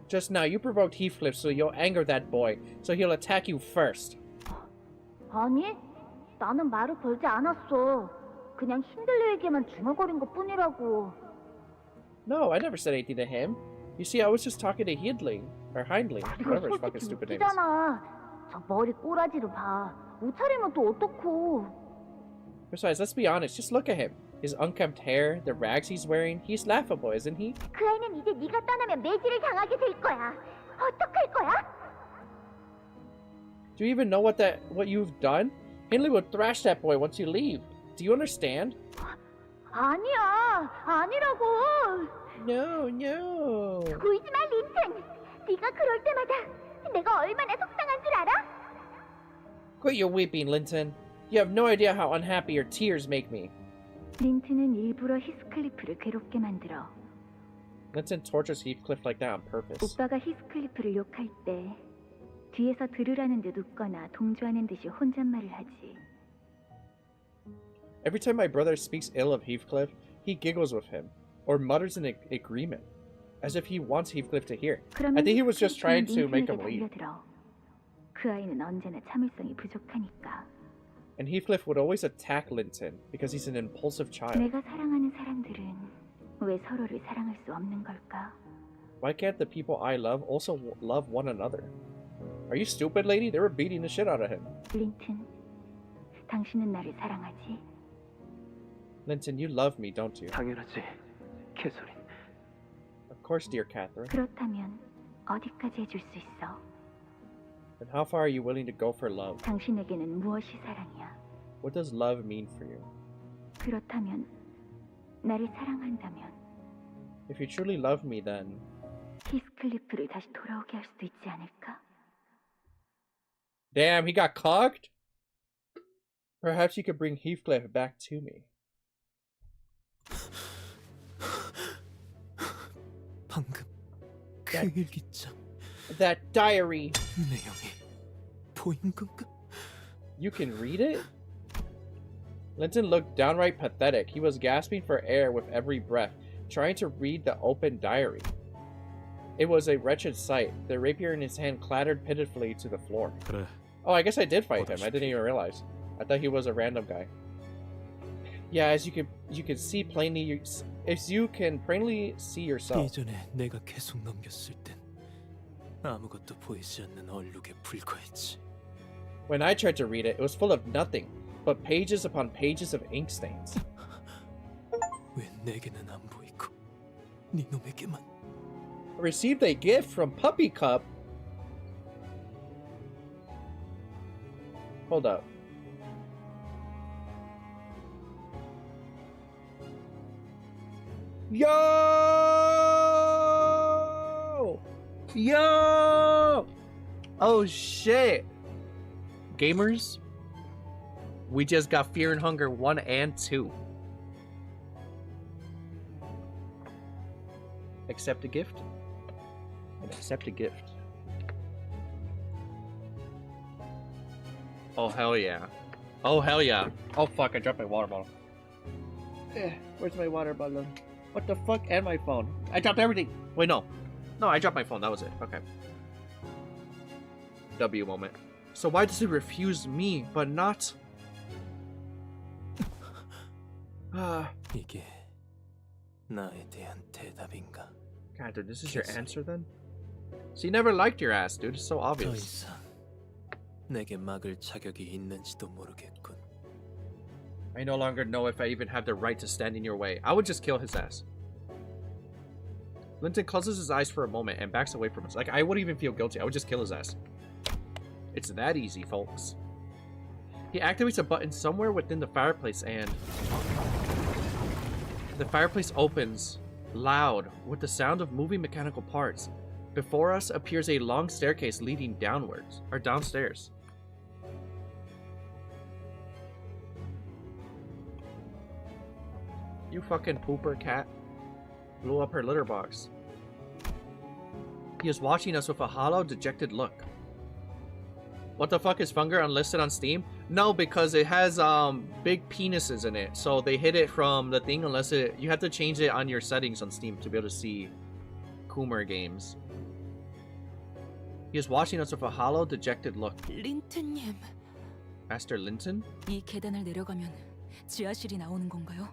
Just now, you provoked Heathcliff so you'll anger that boy, so he'll attack you first. 아니, 나는 말을 걸지 않았어. 그냥 힌들레에게만 중얼거린 것 뿐이라고. No, I never said anything to him. You see, I was just talking to Hindling, or Hindling, whatever his fucking stupid name is. 웃기잖아. 저 머리 꼬라지로 봐. 옷차림은 또 어떻고. Besides, let's be honest, just look at him. His unkempt hair, the rags he's wearing, he's laughable, isn't he? 그 아이는 이제 네가 떠나면 매질을 당하게 될 거야. 어떡할 거야? Do you even know what you've done? Hindley will thrash that boy once you leave. Do you understand? 아니야, 아니라고. No. 울지 마, 린튼. 네가 그럴 때마다 내가 얼마나 속상한 줄 알아? Quit your weeping, Linton. You have no idea how unhappy your tears make me. 린튼은 일부러 히스클리프를 괴롭게 만들어. Linton tortures Heathcliff like that on purpose. 오빠가 히스클리프를 욕할 때 뒤에서 들으라는 듯 웃거나 동조하는 듯이 혼잣말을 하지. Every time my brother speaks ill of Heathcliff, he giggles with him, or mutters an agreement, as if he wants Heathcliff to hear. I think he was just trying to make him leave. 그 아이는 언제나 참을성이 부족하니까. And Heathcliff would always attack Linton because he's an impulsive child. 내가 사랑하는 사람들은 왜 서로를 사랑할 수 없는 걸까? Why can't the people I love also love one another? Are you stupid, lady? They were beating the shit out of him. 린튼, 당신은 나를 사랑하지? Linton, you love me, don't you? 당연하지, 캐서린. Of course, dear Catherine. 그렇다면 어디까지 해줄 수 있어? And how far are you willing to go for love? 당신에게는 무엇이 사랑이야? What does love mean for you? 그렇다면 나를 사랑한다면 If you truly love me, then 히스클리프를 다시 돌아오게 할 수도 있지 않을까? Damn, he got cocked? Perhaps you could bring Heathcliff back to me. 방금 그 일기장. That diary. 내용이 보인 건가? You can read it? Linton looked downright pathetic. He was gasping for air with every breath, trying to read the open diary. It was a wretched sight. The rapier in his hand clattered pitifully to the floor. 그래. Oh, I guess I did fight him. I didn't even realize. I thought he was a random guy. Yeah, as you can see plainly, as you can plainly see yourself. 이전에 내가 계속 넘겼을 땐 아무것도 보이지 않는 얼룩에 불과했지. When I tried to read it, it was full of nothing but pages upon pages of ink stains. 왜 내게는 안 보이고 네 놈에게만? Received a gift from Puppy Cup. Hold up. Yo! Oh shit! Gamers, we just got Fear and Hunger 1 and 2. Accept a gift. And accept a gift. Oh hell yeah. Oh hell yeah. Oh fuck, I dropped my water bottle. Where's my water bottle? What the fuck? And my phone. I dropped everything. Wait, no. No, I dropped my phone. That was it. Okay. W moment. So why does it refuse me, but not... 이게 나에 대한 대답인가? God, dude, this is your answer then? She never liked your ass, dude. It's so 더 obvious. 이상 내게 막을 자격이 있는지도 모르겠군. I no longer know if I even have the right to stand in your way. I would just kill his ass. Linton closes his eyes for a moment and backs away from us. Like, I wouldn't even feel guilty. I would just kill his ass. It's that easy, folks. He activates a button somewhere within the fireplace and... the fireplace opens, loud, with the sound of moving mechanical parts. Before us appears a long staircase leading downwards, or downstairs. You fucking pooper cat. Blew up her litter box. He is watching us with a hollow, dejected look. What the fuck is Funger unlisted on Steam? No, because it has big penises in it. So they hid it from the thing unless it... You have to change it on your settings on Steam to be able to see Coomer games. He is watching us with a hollow, dejected look. 린트님, Master Linton? 이 계단을 내려가면 지하실이 나오는 건가요?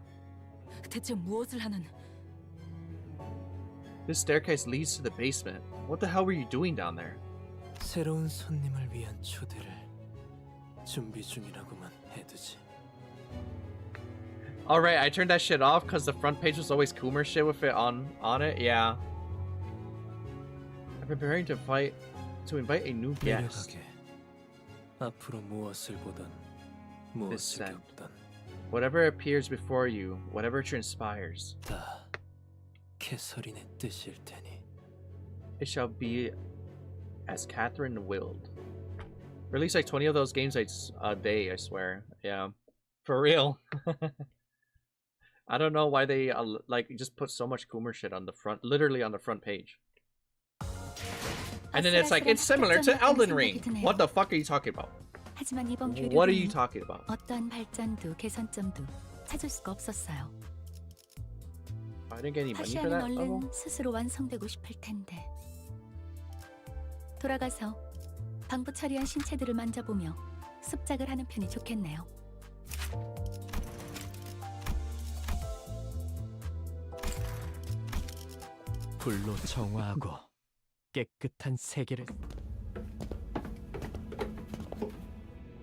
대체 무엇을 하는? This staircase leads to the basement. What the hell were you doing down there? 새로운 손님을 위한 초대를 준비 중이라고만 해두지. Alright, I turned that shit off because the front page was always Coomer shit with it on it. Yeah. I'm preparing to invite a new guest. 내려가게. 앞으로 무엇을 보던 무엇을 겪던 Whatever appears before you, whatever transpires, 다 캐서린의 뜻일 테니. it shall be as Catherine willed. Release like 20 of those games a day, I swear. Yeah. For real. I don't know why they like just put so much Coomer shit on the front, literally on the front page. And then it's like, it's similar to Elden Ring. What the fuck are you talking about? 하지만 이번 What are 교류는 you talking about? 어떠한 발전도 개선점도 찾을 수가 없었어요. I didn't get any money for 다시아는 that level? 얼른 스스로 완성되고 싶을 텐데. 돌아가서 방부 처리한 신체들을 만져보며 습작을 하는 편이 좋겠네요. 불로 정화하고 깨끗한 세계를.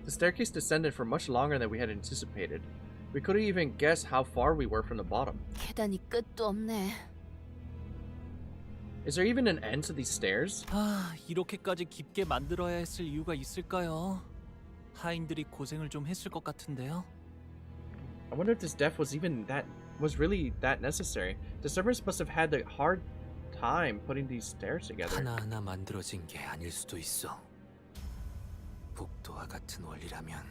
The staircase descended for much longer than we had anticipated. We couldn't even guess how far we were from the bottom. 계단이 끝도 없네. Is there even an end to these stairs? 아, 이렇게까지 깊게 만들어야 했을 이유가 있을까요? 하인들이 고생을 좀 했을 것 같은데요. I wonder if this death was really that necessary. The servants must have had a hard time putting these stairs together. 하나하나 만들어진 게 아닐 수도 있어. 복도와 같은 원리라면.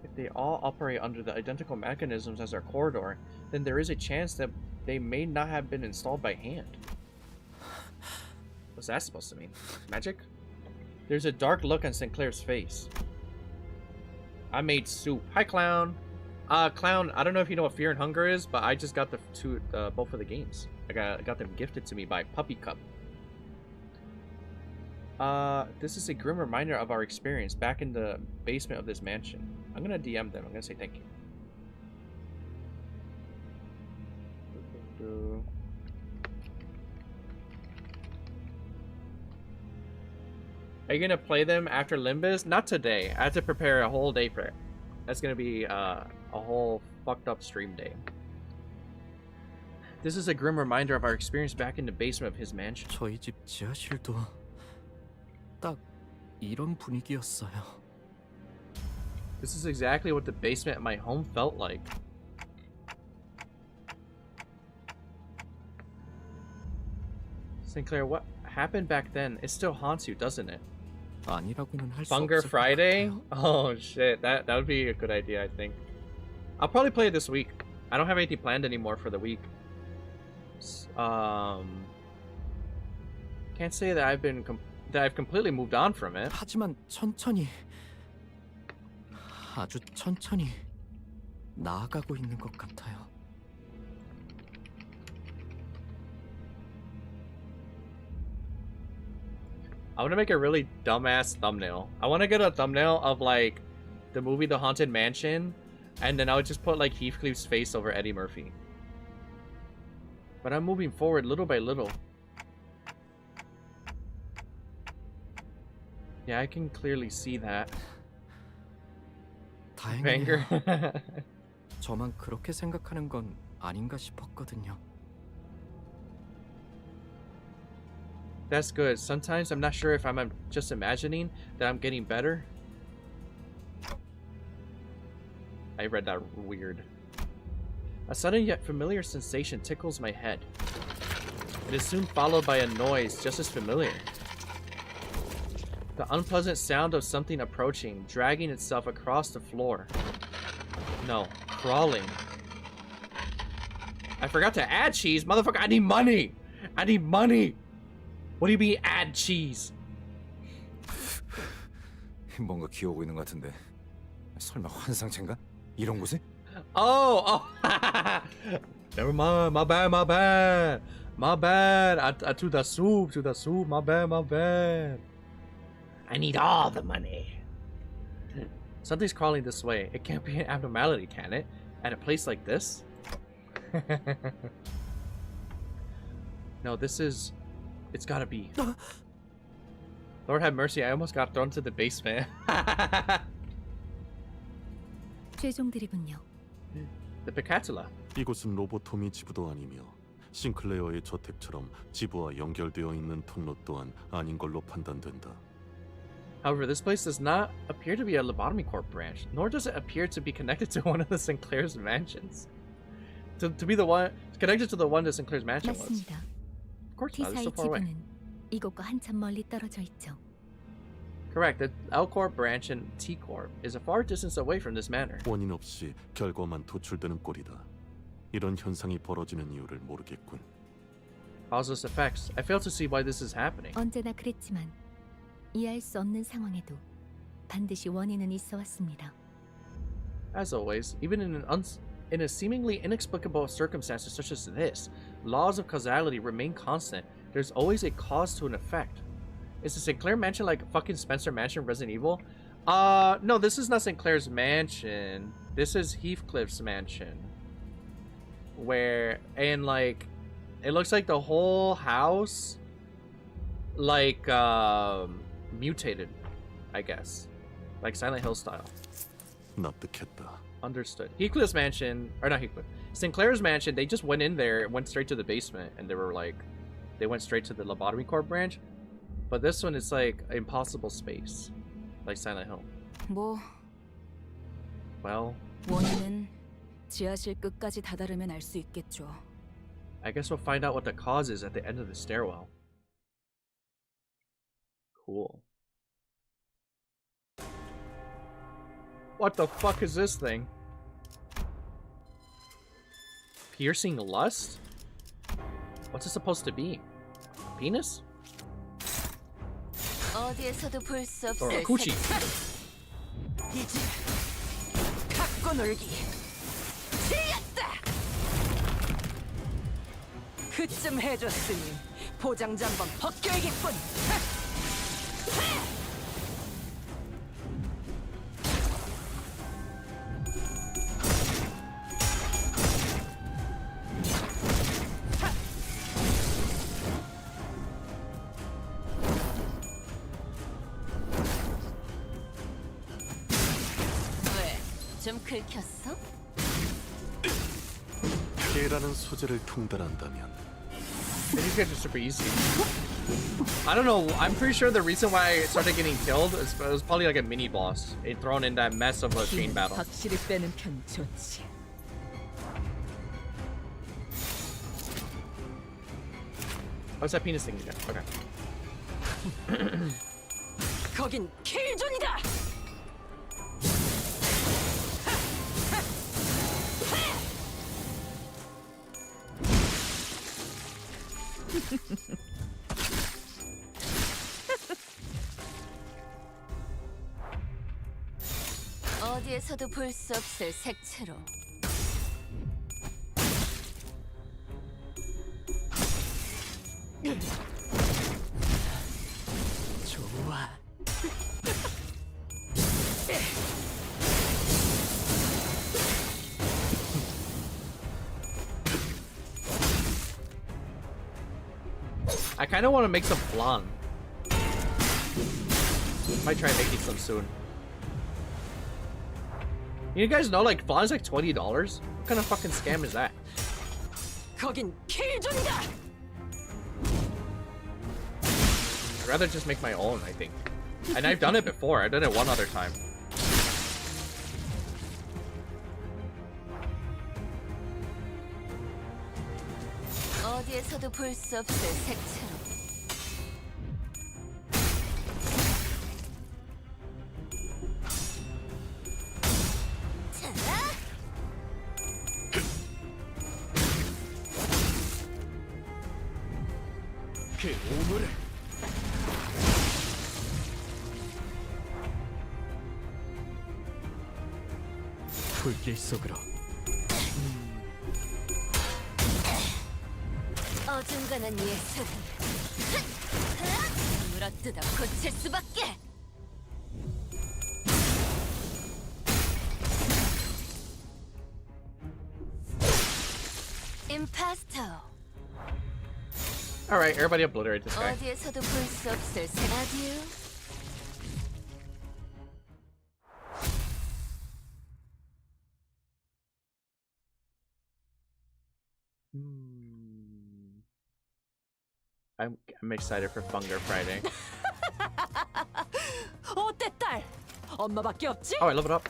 If they all operate under the identical mechanisms as our corridor, then there is a chance that they may not have been installed by hand. What's that supposed to mean? Magic? There's a dark look on Sinclair's face. I made soup. Hi, Clown. Clown, I don't know if you know what Fear and Hunger is, but I just got both of the games. I got them gifted to me by Puppy Cup. This is a grim reminder of our experience back in the basement of this mansion. I'm gonna DM them. I'm gonna say thank you. Are you gonna play them after Limbus? Not today. I have to prepare a whole day for it. That's gonna be a whole fucked up stream day. This is a grim reminder of our experience back in the basement of his mansion. 저희 집 지하실도 딱 이런 분위기였어요. This is exactly what the basement at my home felt like. Sinclair, what happened back then? It still haunts you, doesn't it? 아니라고는 할 수 Funger 없을 것 Friday? 같아요. Oh shit, that would be a good idea, I think. I'll probably play it this week. I don't have anything planned anymore for the week. Can't say that I've completely moved on from it. 하지만 천천히, 아주 천천히 나아가고 있는 것 같아요. I want to make a really dumbass thumbnail. I want to get a thumbnail of like the movie The Haunted Mansion, and then I would just put like Heathcliff's face over Eddie Murphy. But I'm moving forward little by little. Yeah, I can clearly see that. 다행이네요. 저만 그렇게 생각하는 건 아닌가 싶었거든요. That's good. Sometimes I'm not sure if I'm just imagining that I'm getting better. I read that weird. A sudden yet familiar sensation tickles my head. It is soon followed by a noise just as familiar. The unpleasant sound of something approaching, dragging itself across the floor. No, crawling. I forgot to add cheese. Motherfucker, I need money! I need money! What do you mean add cheese? 뭔가 기어오고 있는 것 같은데. 설마 환상체인가? 이런 곳에? Oh! Never mind. My bad. My bad. To the soup. My bad. I need all the money. Something's crawling this way. It can't be an abnormality, can it? At a place like this? No, this is... It's gotta be. Lord have mercy, I almost got thrown to the basement. 최종 드립은요. The Picatula. 이곳은 로보토미 지부도 아니며 싱클레어의 저택처럼 지부와 연결되어 있는 통로 또한 아닌 걸로 판단된다. However, this place does not appear to be a Lobotomy Corp branch, nor does it appear to be connected to one of the Sinclair's mansions. To be the one connected to the one that Sinclair's mansion was. 맞습니다. Of course not, it's so T사의 far away. 지부는 이곳과 한참 멀리 떨어져 있죠. Correct, the L Corp branch and T Corp is a far distance away from this manor. 원인 없이 결과만 도출되는 꼴이다. 이런 현상이 벌어지는 이유를 모르겠군. Causeless effects. I fail to see why this is happening. 언제나 그랬지만 이해할 수 없는 상황에도 반드시 원인은 있어 왔습니다. As always, even in a seemingly inexplicable circumstances such as this, laws of causality remain constant. There's always a cause to an effect. Is the Sinclair mansion like fucking Spencer Mansion Resident Evil? No, this is not Sinclair's mansion. This is Heathcliff's mansion. And like, it looks like the whole house, like, mutated, I guess. Like Silent Hill style. 납득했다. Understood. Heathcliff's mansion, or not Heathcliff, Sinclair's mansion, they just went in there and went straight to the basement, and they were like, they went straight to the Lobotomy Corp branch. But this one is like impossible space, like Silent Hill. 뭐 Well, 원인은 지하실 끝까지 다다르면 알 수 있겠죠. I guess we'll find out what the cause is at the end of the stairwell. Cool. What the fuck is this thing? Piercing lust? What's it supposed to be? Penis? 어디에서도 볼 수 Or 없을 a coochie? 이제 갖고 놀기 지렸다. 그쯤 해줬으니 포장지 한번 벗겨야겠군. 좀 긁혔어? 개라는 소재를 통달한다면 These guys are super easy. I don't know. I'm pretty sure the reason why I started getting killed is it was probably like a mini boss. It thrown in that mess of a chain battle. 확실히 빼는 편 좋지. What's that penis thing again? Okay. 거긴 킬존이다. 어디에서도 볼 수 없을 색채로. 좋아. I kind of want to make some flan. Might try making some soon. You guys know, like, flan is like $20? What kind of fucking scam is that? 거긴 킬존이다. I'd rather just make my own, I think. And I've done it before. I've done it one other time. 어디에서도 볼 수 없을 색채로. 그 오물을 불길 속으로. 어중간한 예술은 물어뜯어 고칠 수밖에. 임파스터. Alright, everybody obliterate this guy. 어디에서도 볼 수 없을 세라디오. I'm excited for Funger Friday. 어때 딸? 엄마밖에 없지? Oh, I leveled up.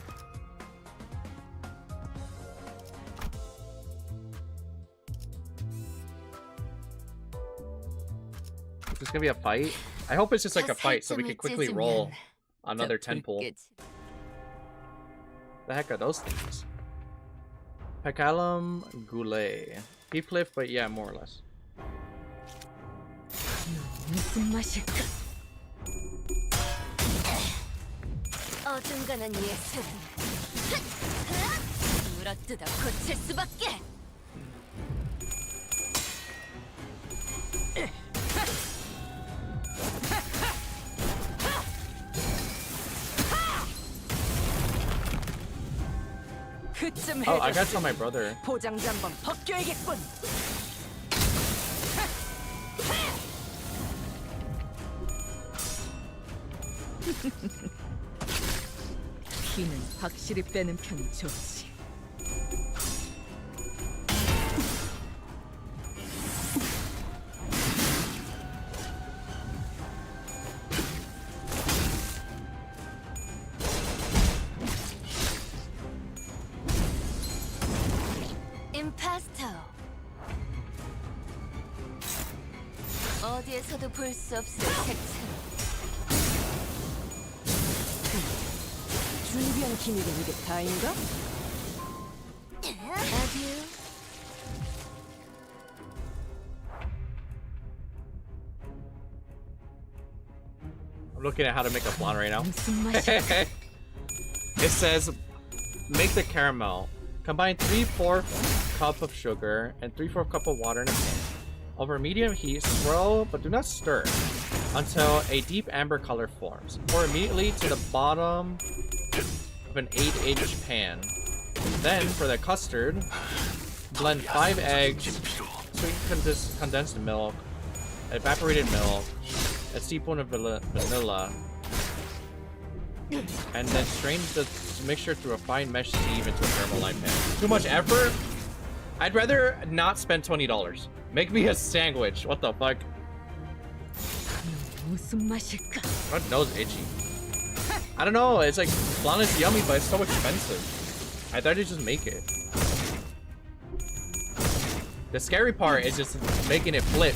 Is this gonna be a fight? I hope it's just like a fight so we can quickly roll another 10 pull. The heck are those things? Pecalum Goulet. Heathcliff, but yeah, more or less. 무슨 맛일까? 어중간한 예술은 물어뜯어 고칠 수밖에. 그쯤 Oh, I gotta tell 해줬으니 my brother. 포장지 한번 벗겨야겠군. 피는 확실히 빼는 편이 좋지. 임파스터. 어디에서도 볼 수 없을 색채로. 준비한 기밀은 이게 다인가? 아듀. I'm looking at how to make a flan right now. 무슨 맛일까? It says, make the caramel. Combine 3/4 cup of sugar and 3/4 cup of water in a pan. Over medium heat, swirl but do not stir until a deep amber color forms. Pour immediately to the bottom of an 8-inch pan. Then, for the custard, blend 5 eggs, sweet condensed milk, evaporated milk, a teaspoon of vanilla, and then strain the mixture through a fine mesh sieve into a caramelized pan. Too much effort? I'd rather not spend $20. Make me a sandwich. What the fuck? 무슨 맛일까? My nose itchy. I don't know. It's like flan is yummy, but it's so expensive. I thought I'd just make it. The scary part is just making it flip,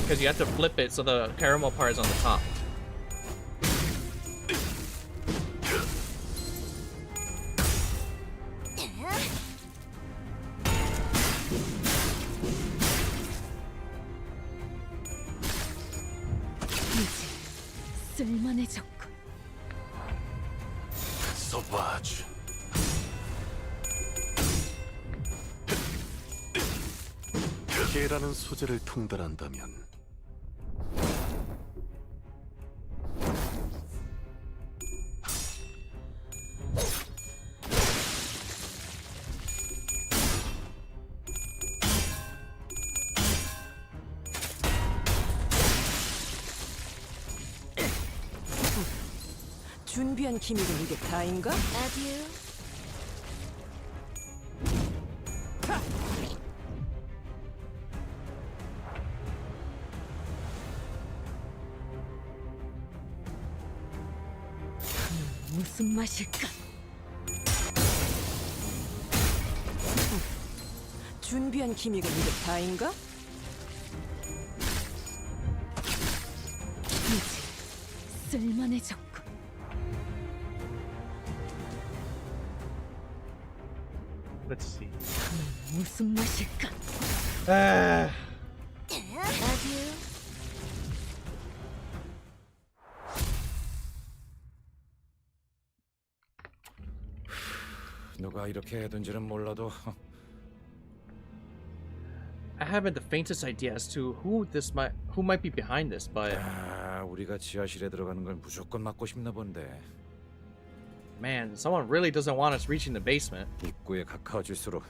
because you have to flip it so the caramel part is on the top. 쓸만해졌군. 서바주. 개라는 소재를 통달한다면 준비한 기믹은 이게 다인가? 아듀. 무슨 맛일까? 준비한 기믹은 이게 다인가? 이제 쓸만해졌군. Let's see. 무슨 맛일까? Ah. 아듀. 누가 이렇게 해둔지는 몰라도 I haven't the faintest idea as to who might be behind this, but 우리가 지하실에 들어가는 걸 무조건 막고 싶나 본데. man, someone really doesn't want us reaching the basement. 입구에 가까워질수록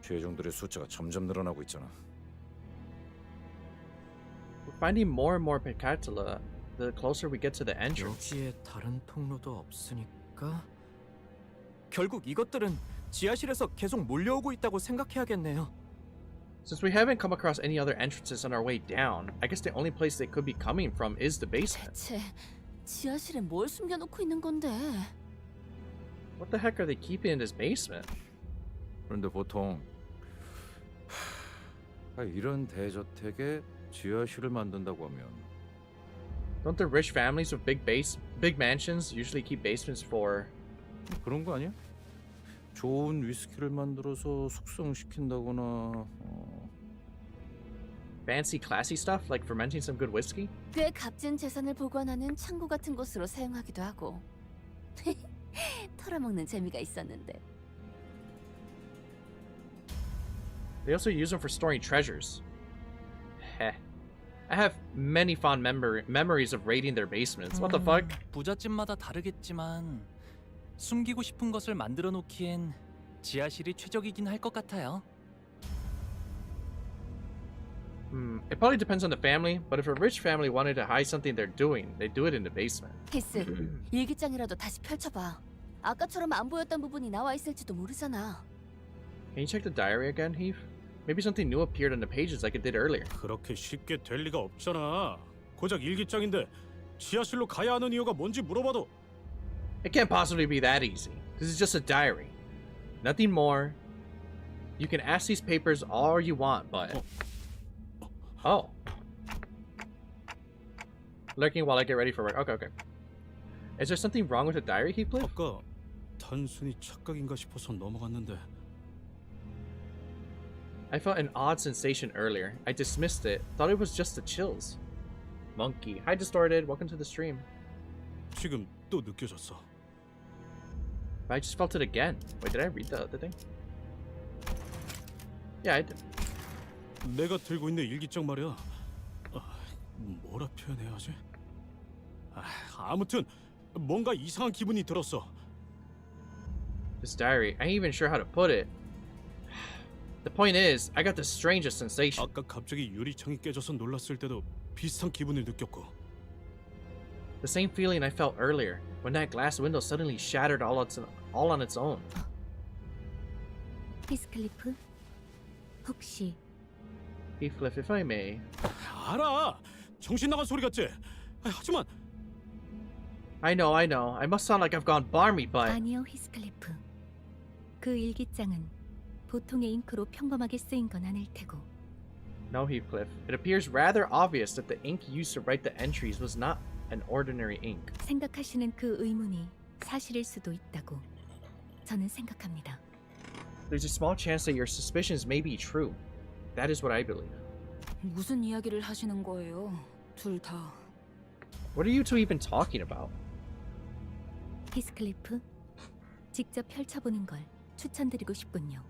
죄종들의 숫자가 점점 늘어나고 있잖아. We're finding more and more Pecatula the closer we get to the entrance. 여기에 다른 통로도 없으니까 결국 이것들은 지하실에서 계속 몰려오고 있다고 생각해야겠네요. Since we haven't come across any other entrances on our way down, I guess the only place they could be coming from is the basement. 대체 지하실에 뭘 숨겨놓고 있는 건데? What the heck are they keeping in this basement? 그런데 보통 이런 대저택에 지하실을 만든다고 하면 Don't the rich families with big mansions usually keep basements for? 그런 거 아니야? 좋은 위스키를 만들어서 숙성시킨다거나 Fancy, classy stuff like fermenting some good whiskey? 꽤 값진 재산을 보관하는 창고 같은 곳으로 사용하기도 하고. 털어먹는 재미가 있었는데. They also use them for storing treasures. Heh. I have many fond memories of raiding their basements. What the fuck? 부잣집마다 다르겠지만 숨기고 싶은 것을 만들어 놓기엔 지하실이 최적이긴 할 것 같아요. It probably depends on the family, but if a rich family wanted to hide something they're doing, they do it in the basement. 히스, 일기장이라도 다시 펼쳐봐. 아까처럼 안 보였던 부분이 나와 있을지도 모르잖아. Can you check the diary again, Heath? Maybe something new appeared on the pages like it did earlier. 그렇게 쉽게 될 리가 없잖아. 고작 일기장인데 지하실로 가야 하는 이유가 뭔지 물어봐도 It can't possibly be that easy. This is just a diary. Nothing more. You can ask these papers all you want, but... Oh. Lurking while I get ready for work. Okay. Is there something wrong with the diary, Heathcliff? 아까 단순히 착각인가 싶어서 넘어갔는데 I felt an odd sensation earlier. I dismissed it. Thought it was just the chills. Monkey. Hi, Distorted. Welcome to the stream. 지금 또 느껴졌어. But I just felt it again. Wait, did I read the other thing? Yeah, I did. 내가 들고 있는 일기장 말이야. 뭐라 표현해야 하지? 아무튼 뭔가 이상한 기분이 들었어. This diary. I ain't even sure how to put it. The point is, I got the strangest sensation. 아까 갑자기 유리창이 깨져서 놀랐을 때도 비슷한 기분을 느꼈고. The same feeling I felt earlier when that glass window suddenly shattered all on its own. 히스클리프, 혹시 Heathcliff, if I may. 알아. 정신 나간 소리 같지? 하지만 I know. I must sound like I've gone barmy, but 아니요, 히스클리프. 그 일기장은 보통의 잉크로 평범하게 쓰인 건 아닐 테고. no, Heathcliff. It appears rather obvious that the ink used to write the entries was not an ordinary ink. 생각하시는 그 의문이 사실일 수도 있다고 저는 생각합니다. There's a small chance that your suspicions may be true. That is what I believe. 무슨 이야기를 하시는 거예요? 둘 다. What are you two even talking about? 히스클리프, 직접 펼쳐보는 걸 추천드리고 싶군요.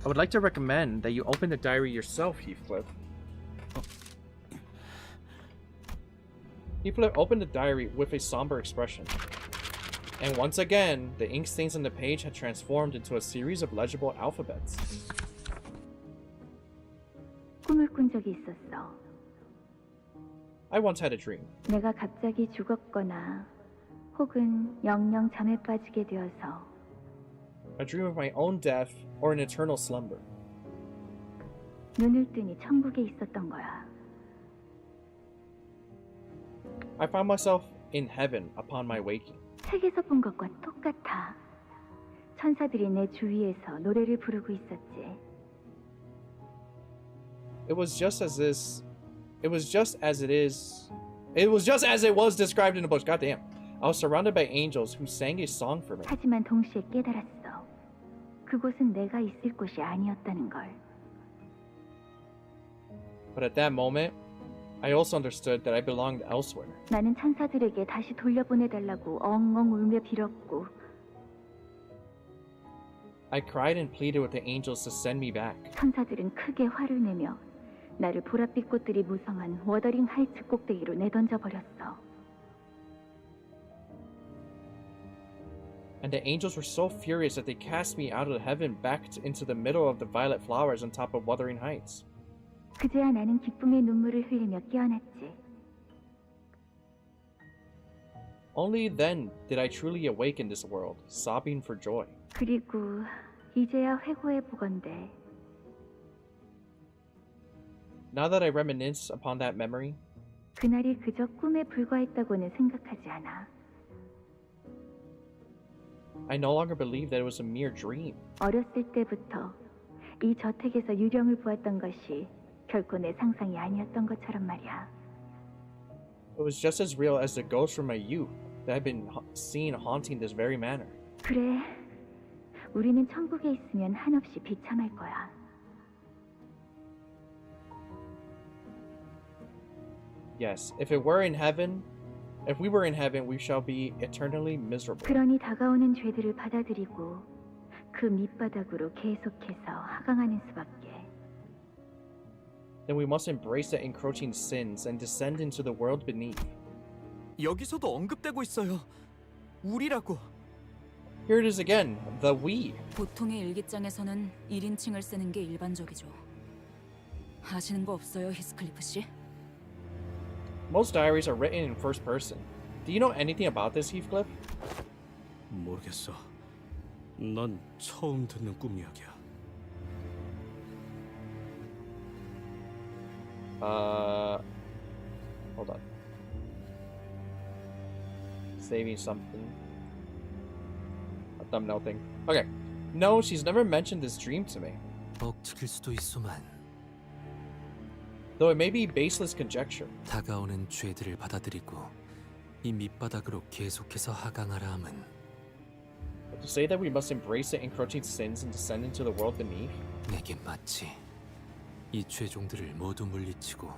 I would like to recommend that you open the diary yourself, Heathcliff. Heathcliff opened the diary with a somber expression. And once again, the ink stains on the page had transformed into a series of legible alphabets. 꿈을 꾼 적이 있었어. I once had a dream. 내가 갑자기 죽었거나 혹은 영영 잠에 빠지게 되어서 A dream of my own death or an eternal slumber. 눈을 뜨니 천국에 있었던 거야. I found myself in heaven upon my waking. 책에서 본 것과 똑같아. 천사들이 내 주위에서 노래를 부르고 있었지. It was just as it was described in the book. Goddamn. I was surrounded by angels who sang a song for me. 하지만 동시에 깨달았어. 그곳은 내가 있을 곳이 아니었다는 걸. But at that moment, I also understood that I belonged elsewhere. 나는 천사들에게 다시 돌려보내달라고 엉엉 울며 빌었고 I cried and pleaded with the angels to send me back. 천사들은 크게 화를 내며 나를 보랏빛 꽃들이 무성한 워더링 하이츠 꼭대기로 내던져 버렸어. And the angels were so furious that they cast me out of heaven back into the middle of the violet flowers on top of Wuthering Heights. 그제야 나는 기쁨의 눈물을 흘리며 깨어났지. Only then did I truly awake in this world, sobbing for joy. 그리고 이제야 회고해 보건대. Now that I reminisce upon that memory, 그날이 그저 꿈에 불과했다고는 생각하지 않아. I no longer believe that it was a mere dream. 어렸을 때부터 이 저택에서 유령을 보았던 것이 결코 내 상상이 아니었던 것처럼 말이야. It was just as real as the ghost from my youth that I've been seen haunting this very manor. 그래, 우리는 천국에 있으면 한없이 비참할 거야. Yes, if we were in heaven, we shall be eternally miserable. 그러니 다가오는 죄들을 받아들이고 그 밑바닥으로 계속해서 하강하는 수밖에. Then we must embrace the encroaching sins and descend into the world beneath. 여기서도 언급되고 있어요. 우리라고. Here it is again, the we. 보통의 일기장에서는 1인칭을 쓰는 게 일반적이죠. 아시는 거 없어요, 히스클리프 씨? Most diaries are written in first person. Do you know anything about this, Heathcliff? 모르겠어. 난 처음 듣는 꿈 이야기야. Hold on. Saving something. A thumbnail thing. Okay. No, she's never mentioned this dream to me. 억측일 수도 있소만. Though it may be baseless conjecture. 다가오는 죄들을 받아들이고 이 밑바닥으로 계속해서 하강하라 함은. But to say that we must embrace the encroaching sins and descend into the world beneath? 내겐 마치 이 죄종들을 모두 물리치고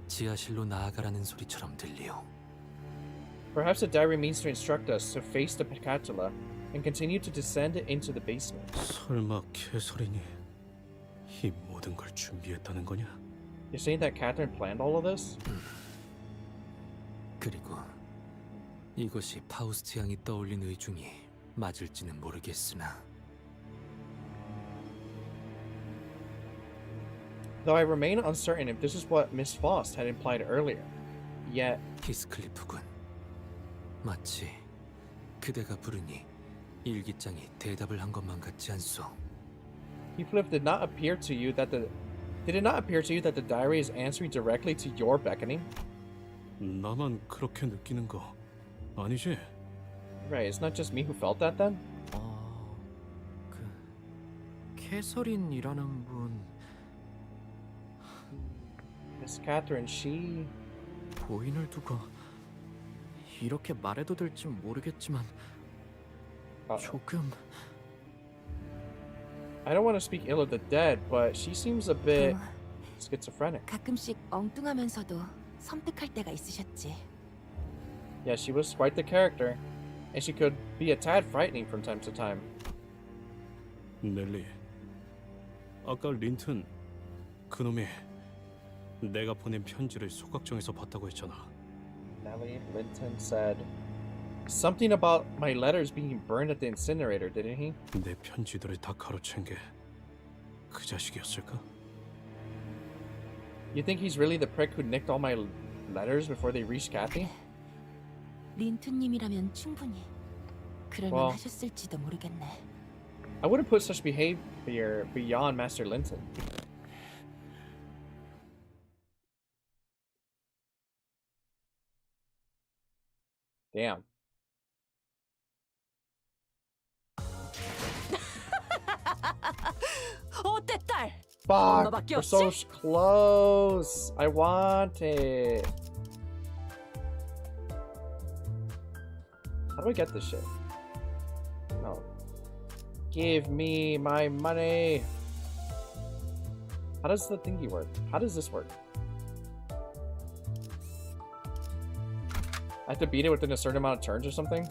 지하실로 나아가라는 소리처럼 들리오. Perhaps the diary means to instruct us to face the Pecatula and continue to descend into the basement. 설마 캐서린이 이 모든 걸 준비했다는 거냐? You're saying that Catherine planned all of this? 그리고 이것이 파우스트 양이 떠올린 의중이 맞을지는 모르겠으나. Though I remain uncertain if this is what Miss Faust had implied earlier. Yet, 히스클리프군. 마치 그대가 부르니 일기장이 대답을 한 것만 같지 않소? Heathcliff, did it not appear to you that the diary is answering directly to your beckoning? 나만 그렇게 느끼는 거 아니지? Right, it's not just me who felt that then? 캐서린이라는 분 Miss Catherine, she... 고인을 두고 이렇게 말해도 될지 모르겠지만 조금... I don't want to speak ill of the dead, but she seems a bit schizophrenic. 가끔씩 엉뚱하면서도 섬뜩할 때가 있으셨지. Yeah, she was quite the character, and she could be a tad frightening from time to time. 넬리, 아까 린튼 그놈이 내가 보낸 편지를 소각정에서 봤다고 했잖아. Nellie Linton said something about my letters being burned at the incinerator, didn't he? 내 편지들을 다 가로챈 게 그 자식이었을까? You think he's really the prick who nicked all my letters before they reached Kathy? 린튼님이라면 충분히 그럴 Well, 만하셨을지도 모르겠네. I wouldn't put such behavior beyond Master Linton. Damn. 어때 딸? Fuck, 너밖에 we're so 없지? close. I want it. How do I get this shit? No. Give me my money. How does the thingy work? How does this work? I have to beat it within a certain amount of turns or something?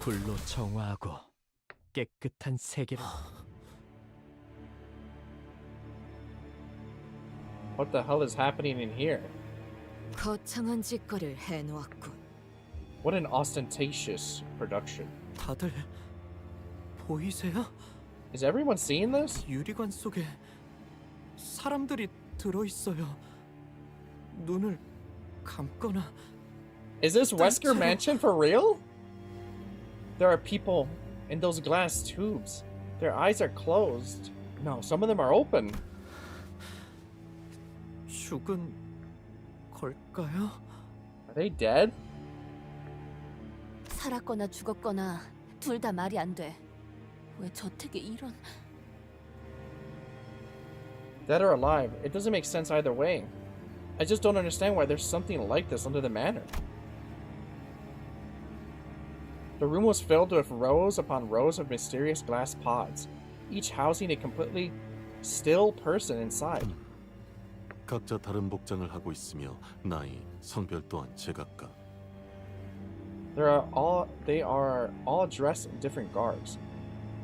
불로 정화하고 깨끗한 세계를. What the hell is happening in here? 거창한 짓거리를 해놓았군. What an ostentatious production. 다들 보이세요? Is everyone seeing this? 유리관 속에 사람들이 들어 있어요. 눈을 감거나. Is this Wesker Mansion for real? There are people in those glass tubes. Their eyes are closed. No, some of them are open. 죽은 걸까요? Are they dead? 살았거나 죽었거나 둘 다 말이 안 돼. 왜 저택에 이런... Dead or alive, it doesn't make sense either way. I just don't understand why there's something like this under the manor. The room was filled with rows upon rows of mysterious glass pods, each housing a completely still person inside. 각자 다른 복장을 하고 있으며 나이, 성별 또한 제각각. They are all dressed in different garbs.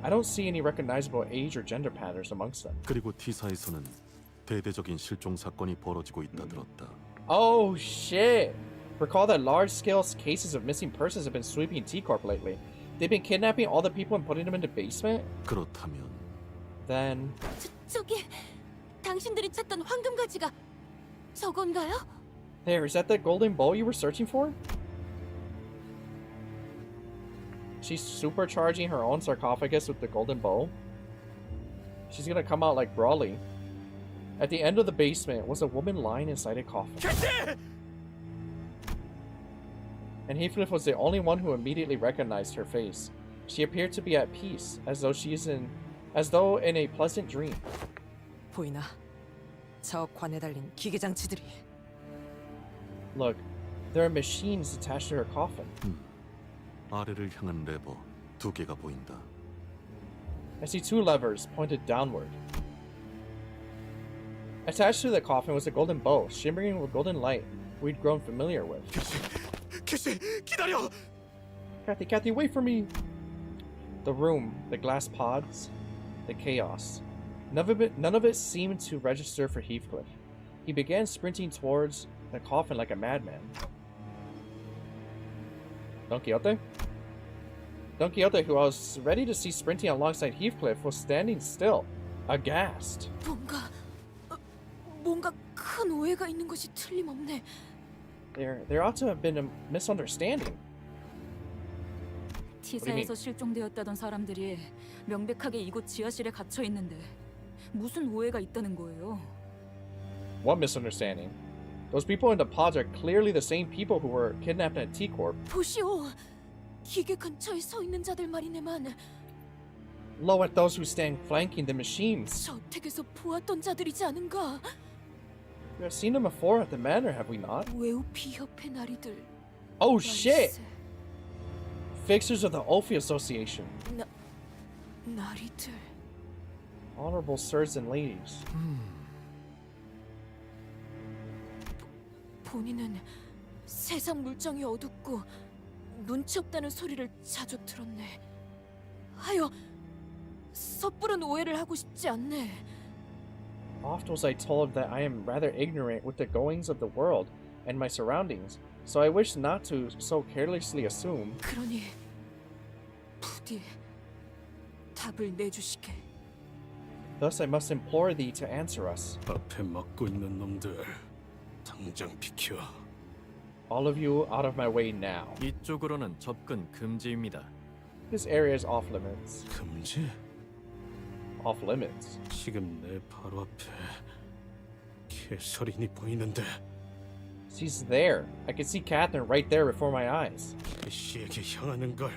I don't see any recognizable age or gender patterns amongst them. 그리고 T사에서는 대대적인 실종 사건이 벌어지고 있다 들었다. Oh shit! Recall that large-scale cases of missing persons have been sweeping T-Corp lately. They've been kidnapping all the people and putting them in the basement? 그렇다면 Then... 저기 당신들이 찾던 황금가지가 저건가요? There, is that the golden bowl you were searching for? She's supercharging her own sarcophagus with the golden bowl. She's gonna come out like Brawly. At the end of the basement was a woman lying inside a coffin. And Heathcliff was the only one who immediately recognized her face. She appeared to be at peace, as though in a pleasant dream. 보이나? 저 관에 달린 기계 장치들이. Look, there are machines attached to her coffin. 아래를 향한 레버 2개가 보인다. I see 2 levers pointed downward. Attached to the coffin was a golden bow, shimmering with golden light we'd grown familiar with. 캐시, 기다려! Kathy, wait for me! The room, the glass pods, the chaos. None of it seemed to register for Heathcliff. He began sprinting towards the coffin like a madman. Don Quixote? Don Quixote, who I was ready to see sprinting alongside Heathcliff, was standing still, aghast. 뭔가 큰 오해가 있는 것이 틀림없네. There ought to have been a misunderstanding. T사에서 실종되었다던 사람들이 명백하게 이곳 지하실에 갇혀 있는데 무슨 오해가 있다는 거예요? What misunderstanding? Those people in the pods are clearly the same people who were kidnapped at T-Corp. 보시오, 기계 근처에 서 있는 자들 말이네만. Low at those who stand flanking the machines. 저택에서 보았던 자들이지 않은가? We have seen them before at the manor, have we not? 외우 비협회 나리들. Oh shit! Fixers of the Ophi Association. 나리들. Honorable sirs and ladies. 본인은 세상 물정이 어둡고 눈치 없다는 소리를 자주 들었네. 하여 섣부른 오해를 하고 싶지 않네. Oft was I told that I am rather ignorant with the goings of the world and my surroundings, so I wish not to so carelessly assume. 그러니 부디 답을 내주시게. Thus I must implore thee to answer us. 앞에 막고 있는 놈들 당장 비켜. All of you out of my way now. 이쪽으로는 접근 금지입니다. This area is off limits. 금지? Off limits. 지금 내 바로 앞에 캐서린이 보이는데. She's there. I can see Catherine right there before my eyes. 캐시에게 향하는 걸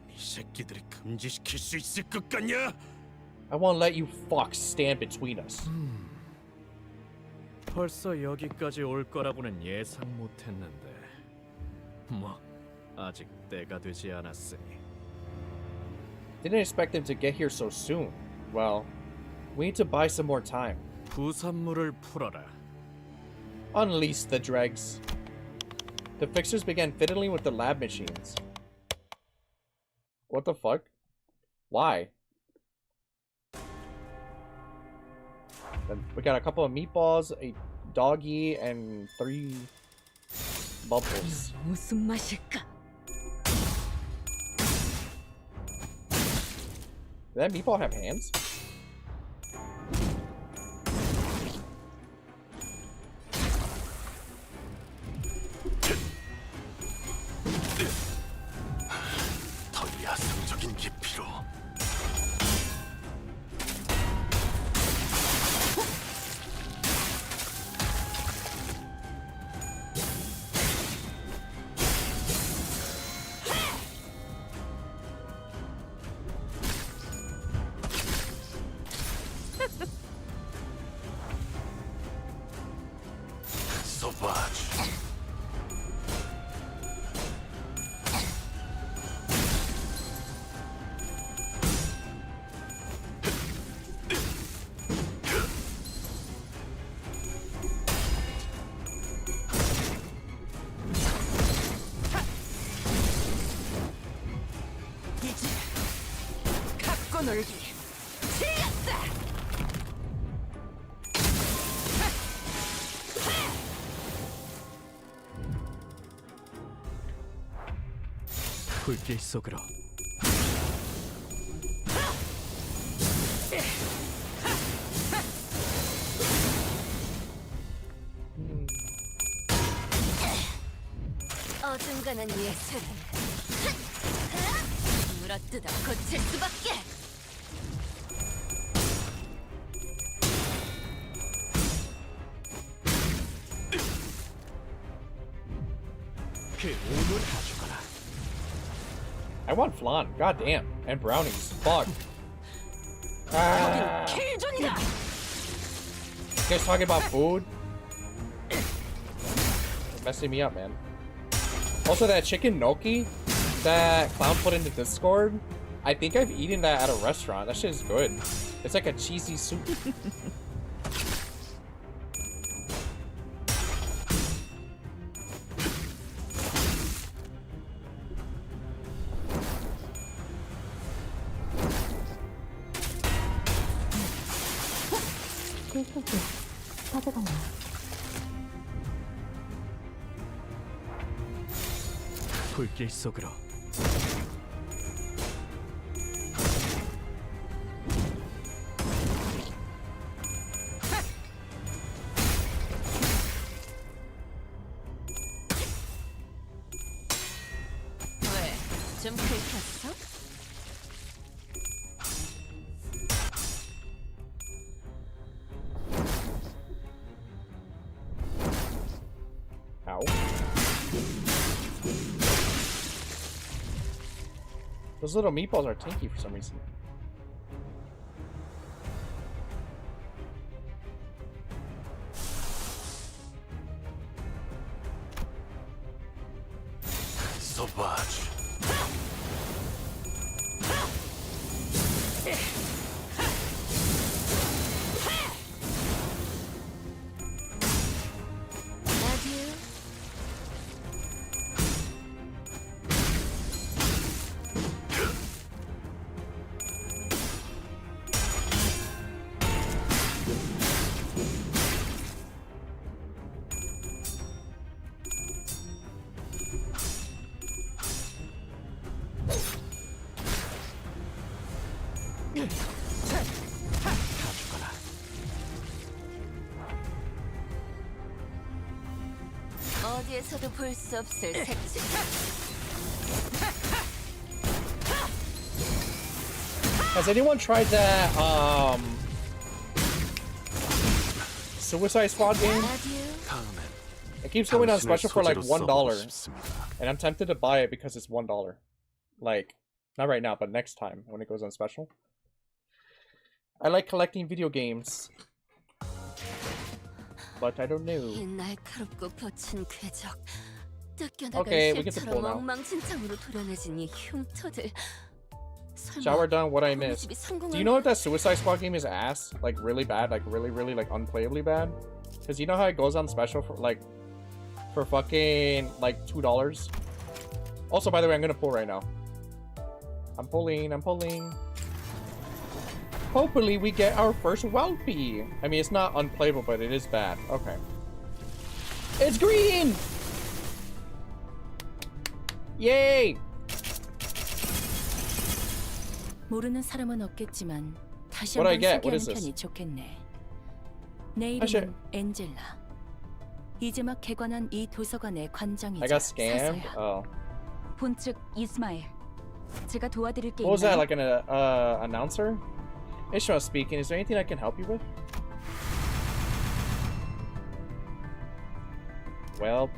이 새끼들이 금지시킬 수 있을 것 같냐? I won't let you fucks stand between us. 벌써 여기까지 올 거라고는 예상 못했는데 뭐 아직 때가 되지 않았으니. Didn't expect them to get here so soon. Well, we need to buy some more time. 부산물을 풀어라. Unleash the dregs. The fixers began fiddling with the lab machines. What the fuck? Why? Then we got a couple of meatballs, a doggy, and 3 bubbles. 무슨 맛일까? Did that meatball have hands? 더 야성적인 깊이로. 갖고 놀기. 지렸다. 불길 속으로. 어중간한 예술을 물어뜯어 고칠 수밖에. 그 오물 가져가라. I want flan. God damn. And brownies. Fuck. Ah. 킬존이다. You guys talking about food? You're messing me up, man. Also, that chicken gnocchi that Clown put in the Discord, I think I've eaten that at a restaurant. That shit is good. It's like a cheesy soup. 불길 속으로. 왜? 좀 긁혔어? Ow. Those little meatballs are tinky for some reason. 어디에서도 볼 수 없을 색칠. Has anyone tried that Suicide Squad game? It keeps going on special for like $1, and I'm tempted to buy it because it's $1. Like, not right now, but next time when it goes on special. I like collecting video games, but I don't know. 이 날카롭고 거친 궤적, Okay, 뜯겨나간 we get the pull 실처럼 now. 엉망진창으로 도려내진 이 흉터들. Shower done. What I 설마 missed. 고깃집이 성공한 Do you know if that Suicide Squad game is ass? Like really bad? Like really like unplayably bad? Because you know how it goes on special for like for fucking like $2. Also, by the way, I'm gonna pull right now. I'm pulling. Hopefully we get our first Whelpy. I mean, it's not unplayable, but it is bad. Okay. It's green! Yay! 모르는 사람은 없겠지만 다시 What do I 한번 get? What 소개하는 is this? 편이 좋겠네. 내 should- 이름은 엔젤라. 이제 막 개관한 이 도서관의 I 관장이자 got scammed? 사서야. Oh. 본측 이스마엘. 제가 도와드릴 게 What was that? 있나요? Like an announcer? Ishmael speaking. Is there anything I can help you with? Well,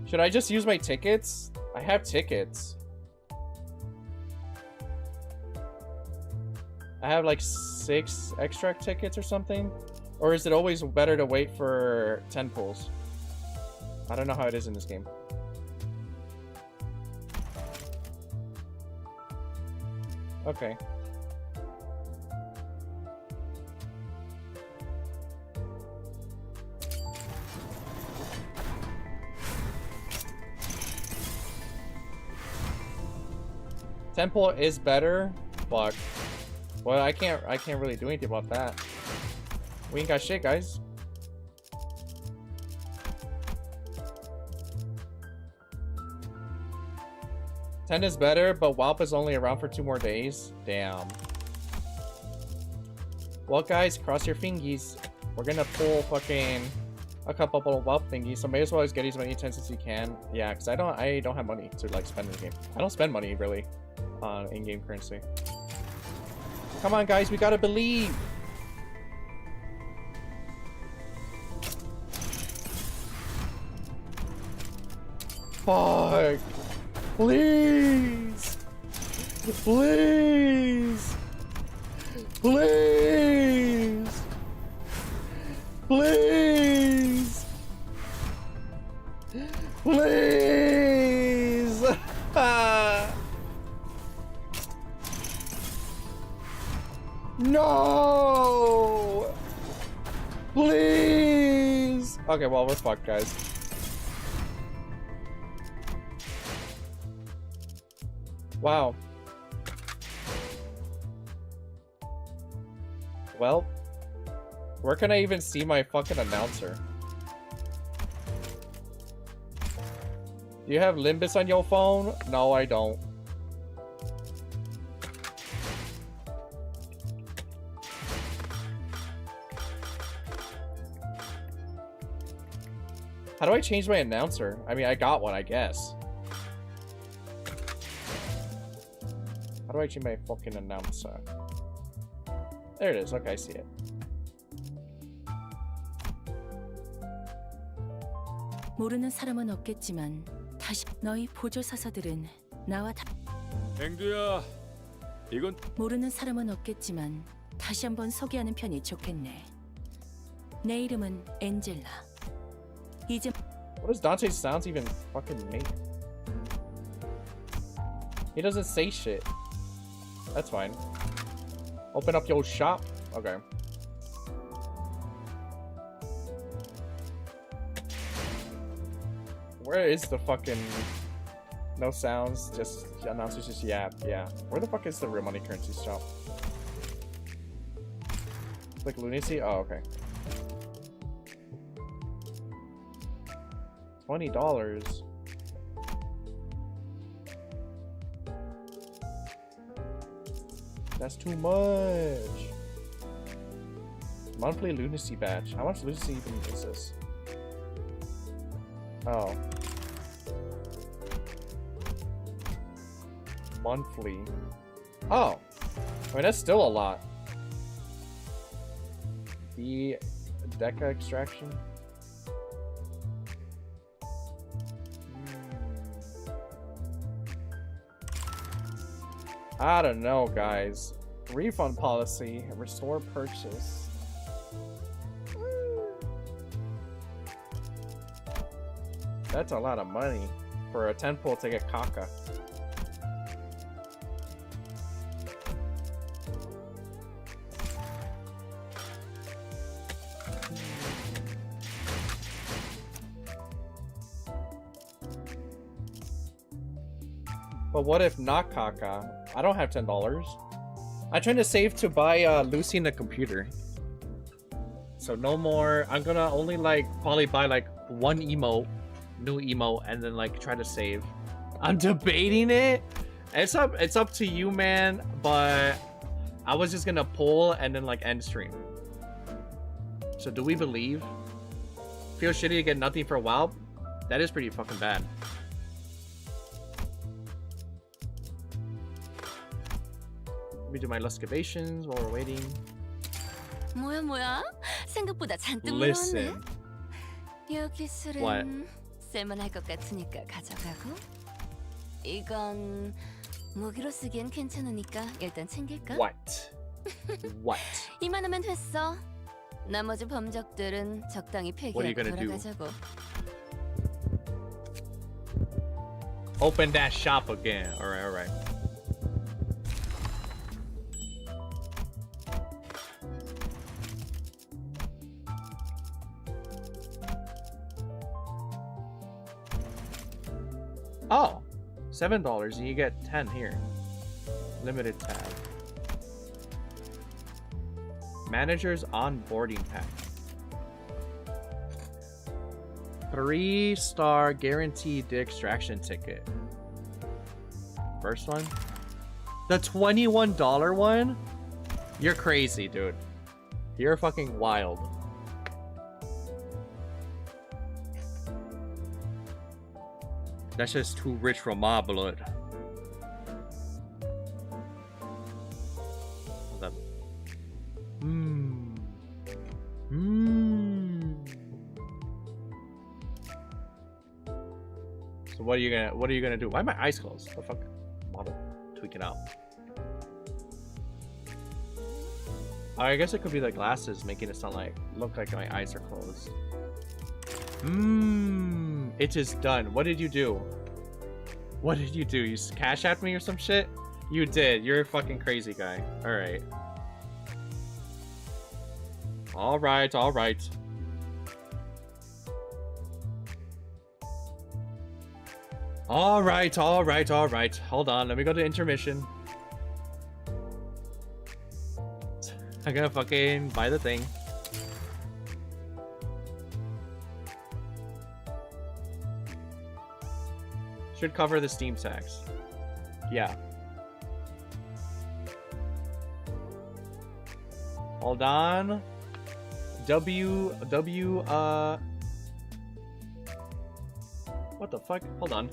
should I just use my tickets? I have tickets. I have like 6 extra tickets or something. Or is it always better to wait for 10 pulls? I don't know how it is in this game. Okay. Temple is better, but well, I can't really do anything about that. We ain't got shit, guys. Ten is better, but Whelp is only around for 2 more days. Damn. Well, guys, cross your fingies. We're gonna pull fucking a couple of Whelp thingies, so may as well just get as many 10s as you can. Yeah, because I don't have money to like spend in the game. I don't spend money really on in-game currency. Come on, guys, we gotta believe. Fuck. Please. Please. Please. Please. Please. No. Please. Okay, well, we're fucked, guys. Wow. Well, where can I even see my fucking announcer? Do you have Limbus on your phone? No, I don't. How do I change my announcer? I mean, I got one, I guess. How do I change my fucking announcer? There it is. Okay, I see it. 모르는 사람은 없겠지만 다시 너희 보조 사서들은 나와 다 앵두야, 이건 모르는 사람은 없겠지만 다시 한번 소개하는 편이 좋겠네. 내 이름은 엔젤라. 이제 What does Dante's sounds even fucking make? He doesn't say shit. That's fine. Open up your shop. Okay. Where is the fucking... No sounds, just announcers just yeah. Where the fuck is the real money currency shop? Like lunacy? Oh, okay. $20. That's too much. Monthly lunacy badge. How much lunacy even is this? Oh. Monthly. Oh. I mean, that's still a lot. The Deca extraction. I don't know, guys. Refund policy. Restore purchase. That's a lot of money for a 10 pull to get Kaka. But what if not Kaka? I don't have $10. I'm trying to save to buy Lucy in the computer. So no more. I'm gonna only like probably buy like one emote, new emote, and then like try to save. I'm debating it. It's up to you, man. But I was just gonna pull and then like end stream. So do we believe? Feel shitty to get nothing for a while? That is pretty fucking bad. Let me do my luscavations while we're waiting. 뭐야? 생각보다 잔뜩 물어왔네. Listen. 여기 술은 What? 쓸만할 것 같으니까 가져가고 이건 무기로 쓰기엔 괜찮으니까 일단 챙길까? What? What? 이만하면 됐어. 나머지 범적들은 적당히 What are you 폐기하고 gonna do? 돌아가자고. Open that shop again. Alright, alright. Oh, $7 and you get 10 here. Limited tab. Manager's onboarding pack. 3-star guaranteed the extraction ticket. First one. The $21 one? You're crazy, dude. You're fucking wild. That's just too rich for my blood. What's up? So what are you gonna do? Why are my eyes closed? The fuck? Model tweaking out. I guess it could be the glasses making it sound like look like my eyes are closed. It is done. What did you do? What did you do? You cash at me or some shit? You did. You're a fucking crazy guy. Alright. Alright, alright. Alright, alright, alright. Hold on, let me go to intermission. I'm gonna fucking buy the thing. Should cover the Steam tax. Yeah. Hold on. What the fuck? Hold on.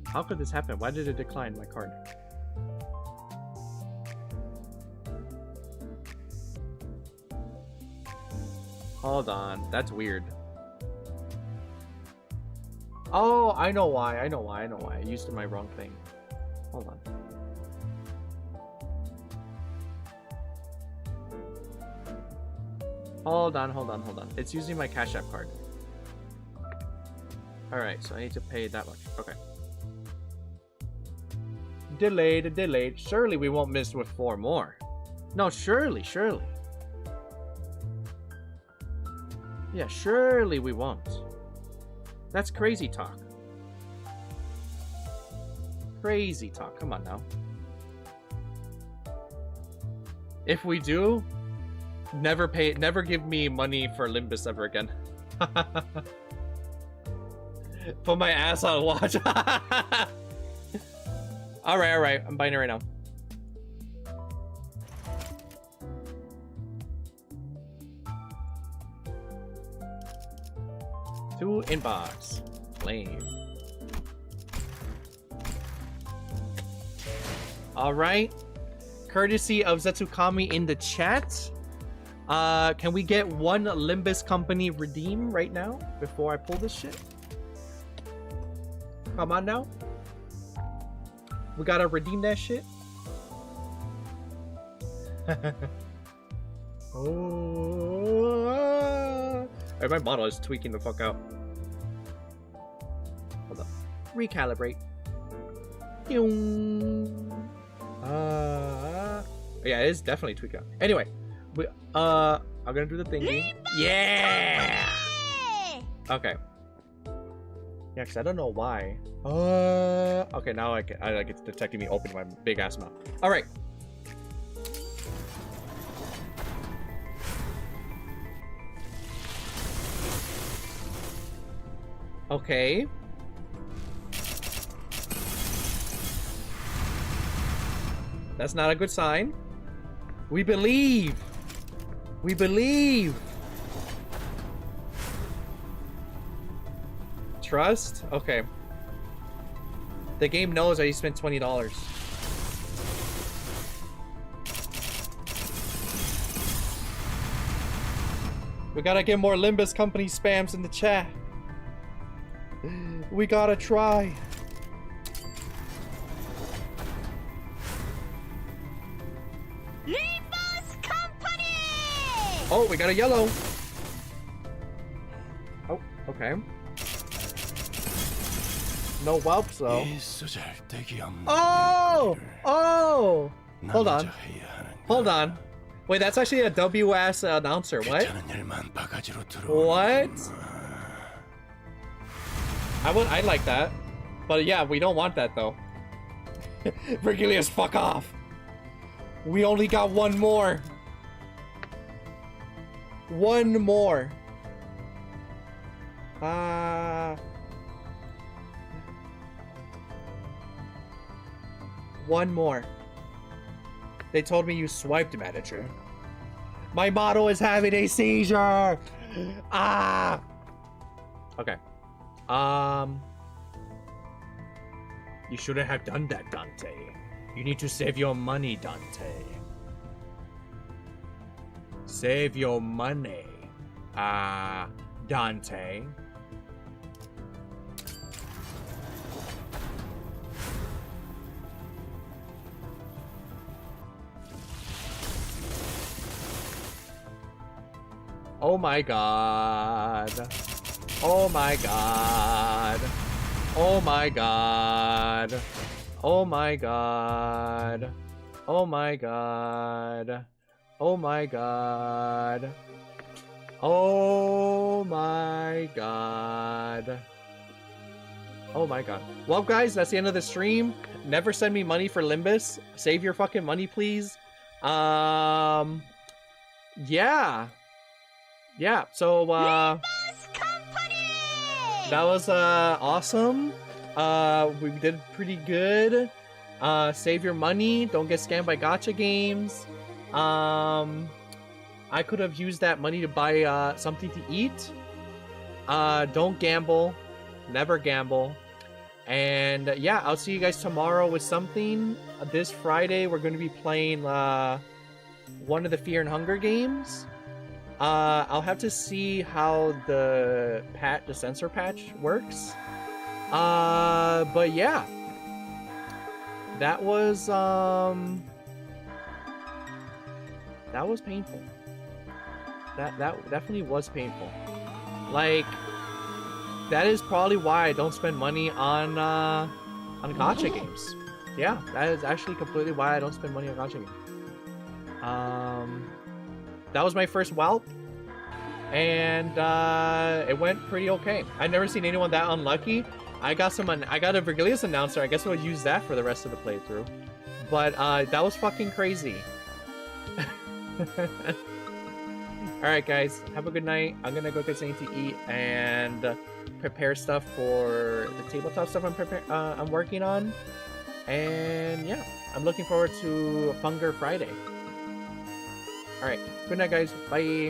How could this happen? Why did it decline my card? Hold on. That's weird. Oh, I know why. I used my wrong thing. Hold on. Hold on. It's using my Cash App card. Alright, so I need to pay that much. Okay. Delayed. Surely we won't miss with 4 more. No, surely. Yeah, surely we won't. That's crazy talk. Crazy talk. Come on now. If we do, never give me money for Limbus ever again. Put my ass on watch. Alright. I'm buying it right now. To inbox. Flame. Alright. Courtesy of Zetsukami in the chat. Can we get 1 Limbus company redeem right now before I pull this shit? Come on now. We gotta redeem that shit. Oh, hey, my model is tweaking the fuck out. Hold up. Recalibrate. Yeah, it is definitely tweaking out. Anyway, I'm gonna do the thingy. Yeah. Okay. Yeah, cause I don't know why. Okay, now I like it's detecting me opening my big ass mouth. All right. Okay. That's not a good sign. We believe. We believe. Trust? Okay. The game knows that you spent $20. We gotta get more Limbus company spams in the chat. We gotta try. Limbus company! Oh, we got a yellow. Oh, okay. No whelps though. Oh! Oh! Hold on. Hold on. Wait, that's actually a WS announcer. What? What? I like that. But yeah, we don't want that though. Regulius, fuck off. We only got 1 more. 1 more. One more. They told me you swiped, manager. My model is having a seizure. Ah. Okay. You shouldn't have done that, Dante. You need to save your money, Dante. Save your money. Dante. Oh my god. Oh my god. Oh my god. Oh my god. Oh my god. Oh my god. Oh my god. Oh my god. Well, guys, that's the end of the stream. Never send me money for Limbus. Save your fucking money, please. Yeah. Yeah, so, that was, awesome. We did pretty good. Save your money. Don't get scammed by gacha games. I could have used that money to buy, something to eat. Don't gamble. Never gamble. And, yeah, I'll see you guys tomorrow with something. This Friday, we're going to be playing, one of the Fear and Hunger games. I'll have to see how the censor patch works. But yeah. That was painful. That definitely was painful. Like, that is probably why I don't spend money on gacha games. yeah, that is actually completely why I don't spend money on gacha. That was my first whelp, and it went pretty okay. I've never seen anyone that unlucky. I got a Virgilius announcer. I guess we'll use that for the rest of the playthrough. But that was fucking crazy. Alright guys, have a good night. I'm gonna go get something to eat and prepare stuff for the tabletop stuff I'm working on. And yeah, I'm looking forward to Hunger Friday. Alright, good night guys. Bye.